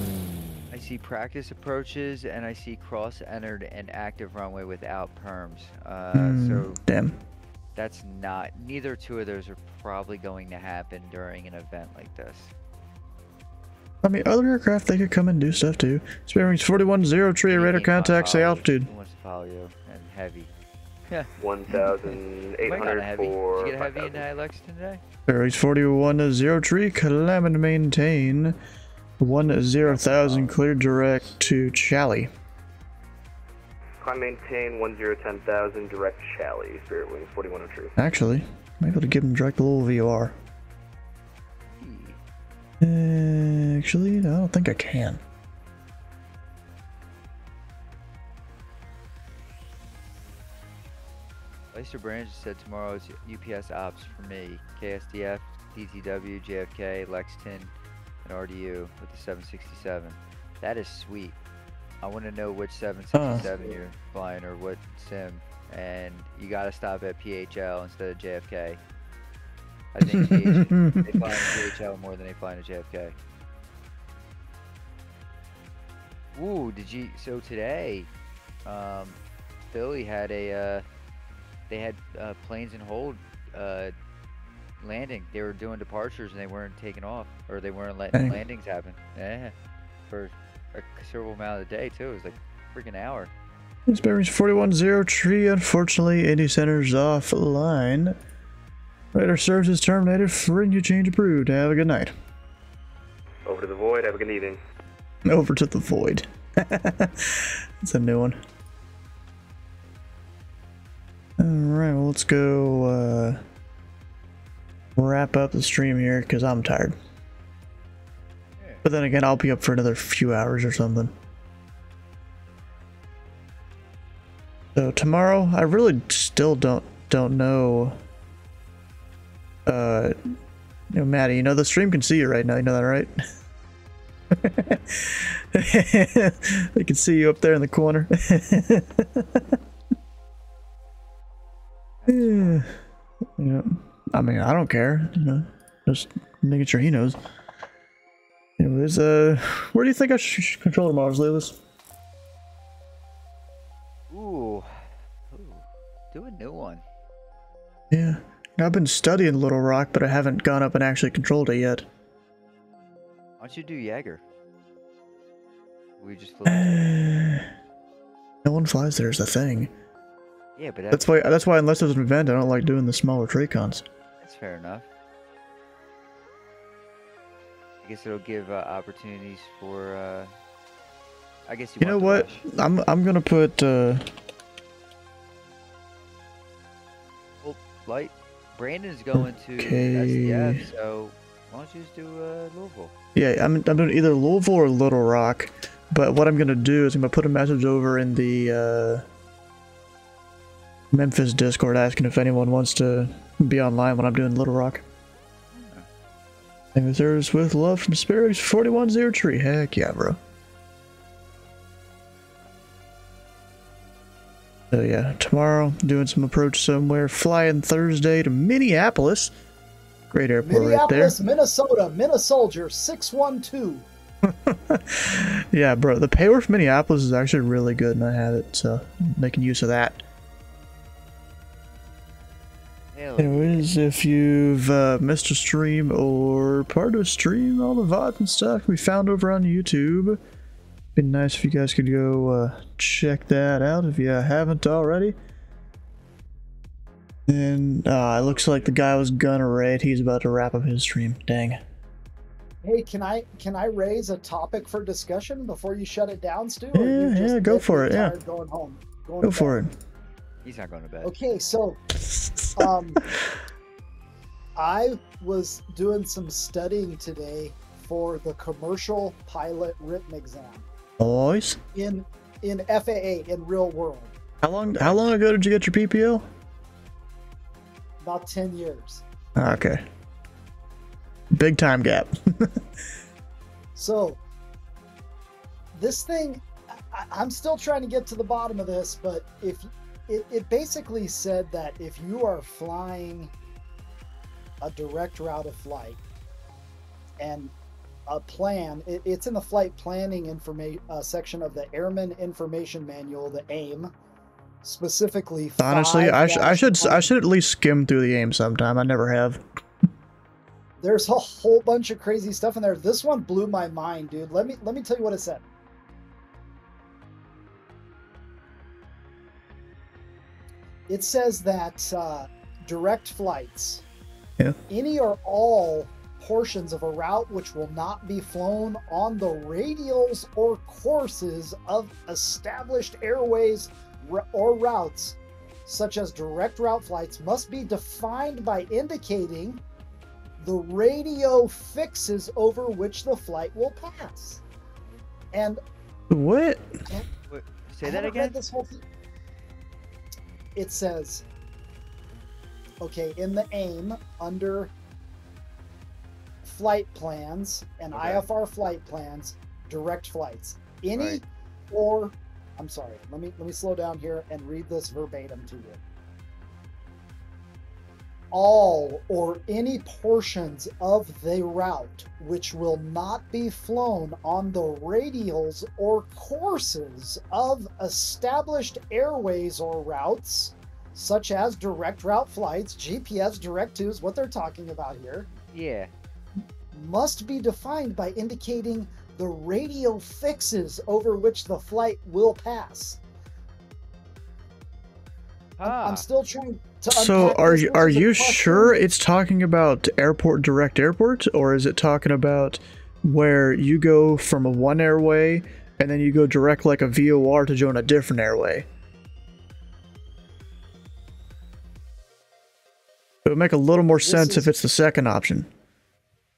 I see practice approaches and I see cross entered and active runway without perms. So damn. That's not, neither two of those are probably going to happen during an event like this. I mean, other aircraft, they could come and do stuff too. Bearings 4103, radar contact, say altitude. Who wants to follow you? And heavy. Yeah. 1,800 for. Did you get a heavy in Lexington today? Aries 41 tree, climb and maintain. 10,000 clear direct to Chally. Climb maintain 10,10,000 direct Chally. Spirit Wings 41 tree. Actually, I'm able to give him direct a little VOR. Actually, I don't think I can. Lester Branch said tomorrow's UPS ops for me. KSDF, DTW, JFK, Lexington, and RDU with the 767. That is sweet. I want to know which 767 you're flying or what sim. And you got to stop at PHL instead of JFK. I think they fly in PHL more than they fly in JFK. Ooh, so today, Philly had they had planes and hold landing. They were doing departures and they weren't taking off, or they weren't letting landings happen. Yeah, for a considerable amount of the day too. It was like a freaking hour. This Bearings 41 tree. Unfortunately, Indy Center's offline. Radar services terminated. Frequency change approved. Have a good night. Over to the void. Have a good evening. Over to the void. That's a new one. Alright, well, let's go wrap up the stream here because I'm tired. But then again, I'll be up for another few hours or something. So tomorrow, I really still don't know. Maddie, you know the stream can see you right now. You know that, right? They can see you up there in the corner. Yeah. I mean, I don't care. Just making sure he knows. Anyways, where do you think I should control tomorrow's Lelis? Ooh, do a new one. Yeah, I've been studying Little Rock, but I haven't gone up and actually controlled it yet. Why don't you do Jaeger? We just no one flies there is the thing. Yeah, but that's why unless there's an event, I don't like doing the smaller Tracons. That's fair enough. I guess it'll give opportunities for. I guess you know what? I'm gonna put. Well, Light. Brandon's going to SDF, so why don't you just do Louisville? Yeah, I'm doing either Louisville or Little Rock, but what I'm gonna do is I'm gonna put a message over in the Memphis Discord asking if anyone wants to be online when I'm doing Little Rock. And there's with love from Spirits 41 tree. Heck yeah, bro. So yeah, tomorrow doing some approach somewhere. Flying Thursday to Minneapolis. Great airport right there. Minnesota, Minnesoldier 612. Yeah, bro. The payroll from Minneapolis is actually really good, and I have it, so I'm making use of that. Anyways, if you've missed a stream or part of a stream, all the VODs and stuff can be found over on YouTube. Be nice if you guys could go check that out if you haven't already. And it looks like the guy was gonna raid. He's about to wrap up his stream. Dang. Hey, can I raise a topic for discussion before you shut it down, Stu? Yeah, go for it. Yeah. Going home. Go for it. He's not going to bed. Okay, so I was doing some studying today for the commercial pilot written exam. Boys. In FAA in real world. How long ago did you get your PPO? About 10 years. Okay. Big time gap. So this thing, I'm still trying to get to the bottom of this, but if it basically said that if you are flying a direct route of flight and a plan, it's in the flight planning information section of the Airman Information Manual, the AIM, specifically. Honestly, I should at least skim through the AIM sometime. I never have. There's a whole bunch of crazy stuff in there. This one blew my mind, dude. Let me tell you what it said. it says that direct flights, Yeah. any or all portions of a route which will not be flown on the radials or courses of established airways or routes, such as direct route flights, must be defined by indicating the radio fixes over which the flight will pass. And What? Say that again? This whole thing. It says, okay, in the AIM, under flight plans and IFR flight plans, direct flights. Any or, I'm sorry, let me slow down here and read this verbatim to you. All or any portions of the route which will not be flown on the radials or courses of established airways or routes, such as direct route flights, GPS Direct 2 is what they're talking about here. Yeah. Must be defined by indicating the radial fixes over which the flight will pass. I'm still trying to So unpack are this. you This are is a you question. sure it's talking about direct airport, or is it talking about where you go from a one airway and then you go direct like a VOR to join a different airway? It would make a little more sense if it's the second option.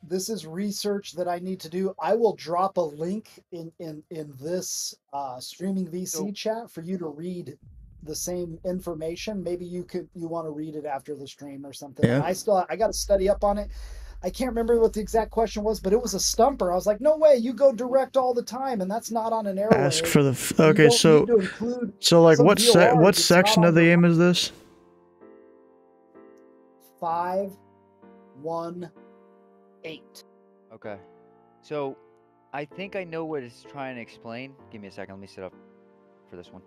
This is research that I need to do. I will drop a link in this streaming VC chat for you to read the same information. Maybe you want to read it after the stream or something. Yeah. I got to study up on it. I can't remember what the exact question was, but it was a stumper. I was like, no way, you go direct all the time, and that's not on an airway. Ask for the You okay. don't So need to include like some what VORs. what It's section not of the on AIM is this? 518. Okay. So I think I know what it's trying to explain. Give me a second. Let me sit up for this one.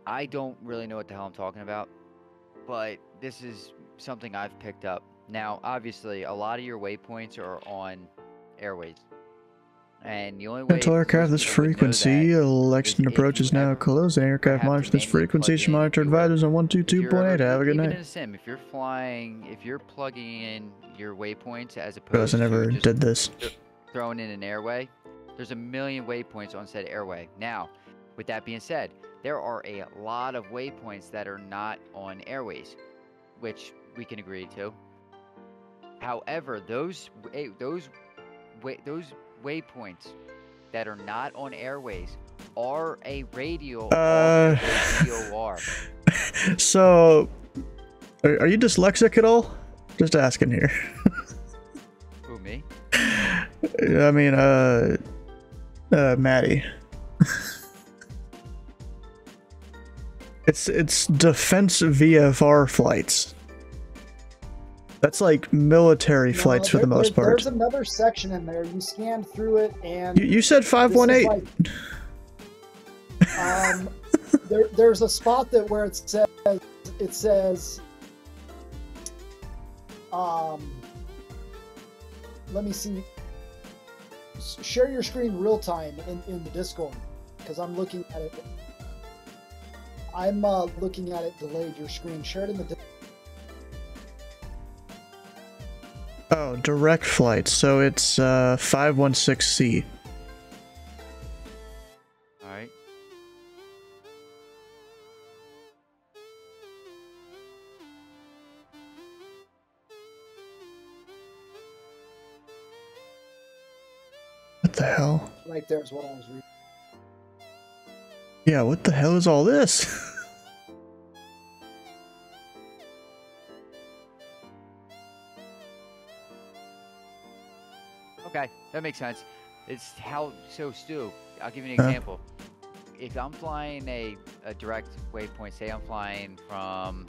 I don't really know what the hell I'm talking about, but this is something I've picked up. Now, obviously, a lot of your waypoints are on airways. And the only way Mental aircraft, this frequency. Lexington approach is now closed. Aircraft monitor this frequency. Should monitor advisors on 122.8. Have a good even in night. a sim, if you're plugging in your waypoints as opposed I never to just did this. throwing in an airway, there's a million waypoints on said airway. Now, with that being said, there are a lot of waypoints that are not on airways, which we can agree to. However, those waypoints that are not on airways are a radial VOR. So, are you dyslexic at all? Just asking here. Who, me? I mean, Maddie. It's defense VFR flights. That's like military flights for the most part. There's another section in there. You scanned through it, and You said 518. There's a spot that where it says let me see. Share your screen real time in the Discord, because I'm looking at it. I'm looking at it delayed. Your screen. Share it in the. Oh, direct flights. So it's 516C. All right. What the hell? Right there is what I was reading. Yeah, what the hell is all this? Okay, that makes sense. It's how, so Stu, I'll give you an Huh? example. If I'm flying a direct waypoint, say I'm flying from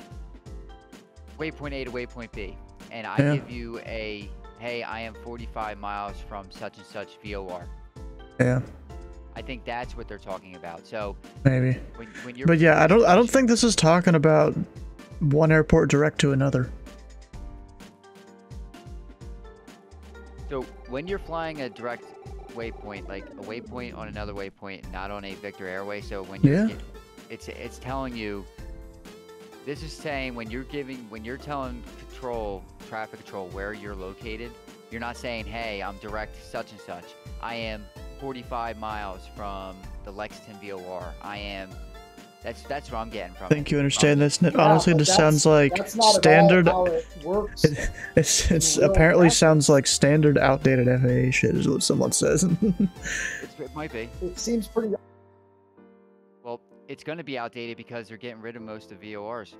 waypoint A to waypoint B, and I Yeah. give you a, hey, I am 45 miles from such and such VOR. Yeah, I think that's what they're talking about. So maybe. when you're But yeah, I don't think this is talking about one airport direct to another. So when you're flying a direct waypoint, like a waypoint on another waypoint, not on a Victor Airway, so when you're, Yeah. it's telling you This is saying when you're telling traffic control where you're located, you're not saying, hey, I'm direct such and such. I am 45 miles from the Lexington VOR. I am. That's what I'm getting from. I think you understand this. Honestly, this sounds like standard. How it works. It's apparently sounds like standard outdated FAA shit, is what someone says. It might be. It seems pretty. Well, it's going to be outdated because they're getting rid of most of VORs.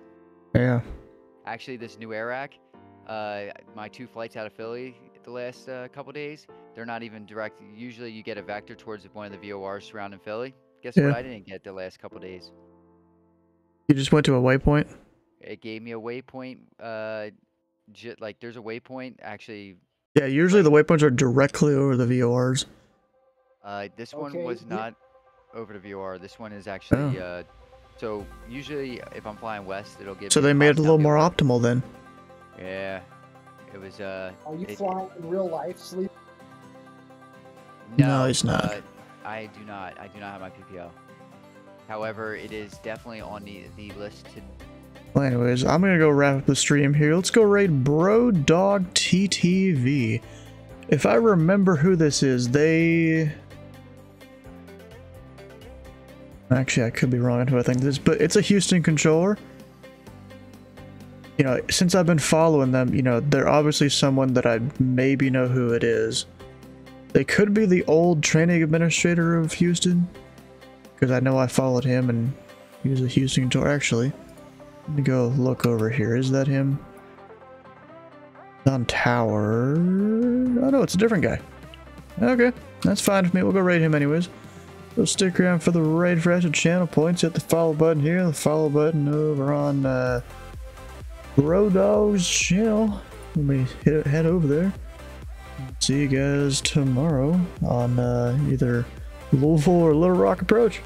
Yeah. Actually, this new AirAC, my 2 flights out of Philly the last couple days, they're not even direct. Usually, you get a vector towards one of the VORs surrounding Philly. Guess what? I didn't get the last couple days. You just went to a waypoint? It gave me a waypoint. Like there's a waypoint actually. Yeah, usually the waypoints are directly over the VORs. This one was not over the VOR. This one is actually. So usually, if I'm flying west, it'll give. So they made it a little more optimal then. Yeah, it was. Are you flying in real life, Sleep? No, he's not. I do not. I do not have my PPO. However, it is definitely on the list to. Well, anyways, I'm gonna go wrap up the stream here. Let's go raid Bro Dog TTV. If I remember who this is, actually, I could be wrong on who I think this is, but it's a Houston controller. You know, since I've been following them, you know, they're obviously someone that I maybe know who it is. They could be the old training administrator of Houston, because I know I followed him and he was a Houston controller. Actually, let me go look over here. Is that him? On tower. Oh no, it's a different guy. Okay, that's fine with me. We'll go raid him anyways. So stick around for the raid for extra channel points. Hit the follow button here, the follow button over on Bro Dog's channel. Let me head over there. See you guys tomorrow on either Louisville or Little Rock Approach.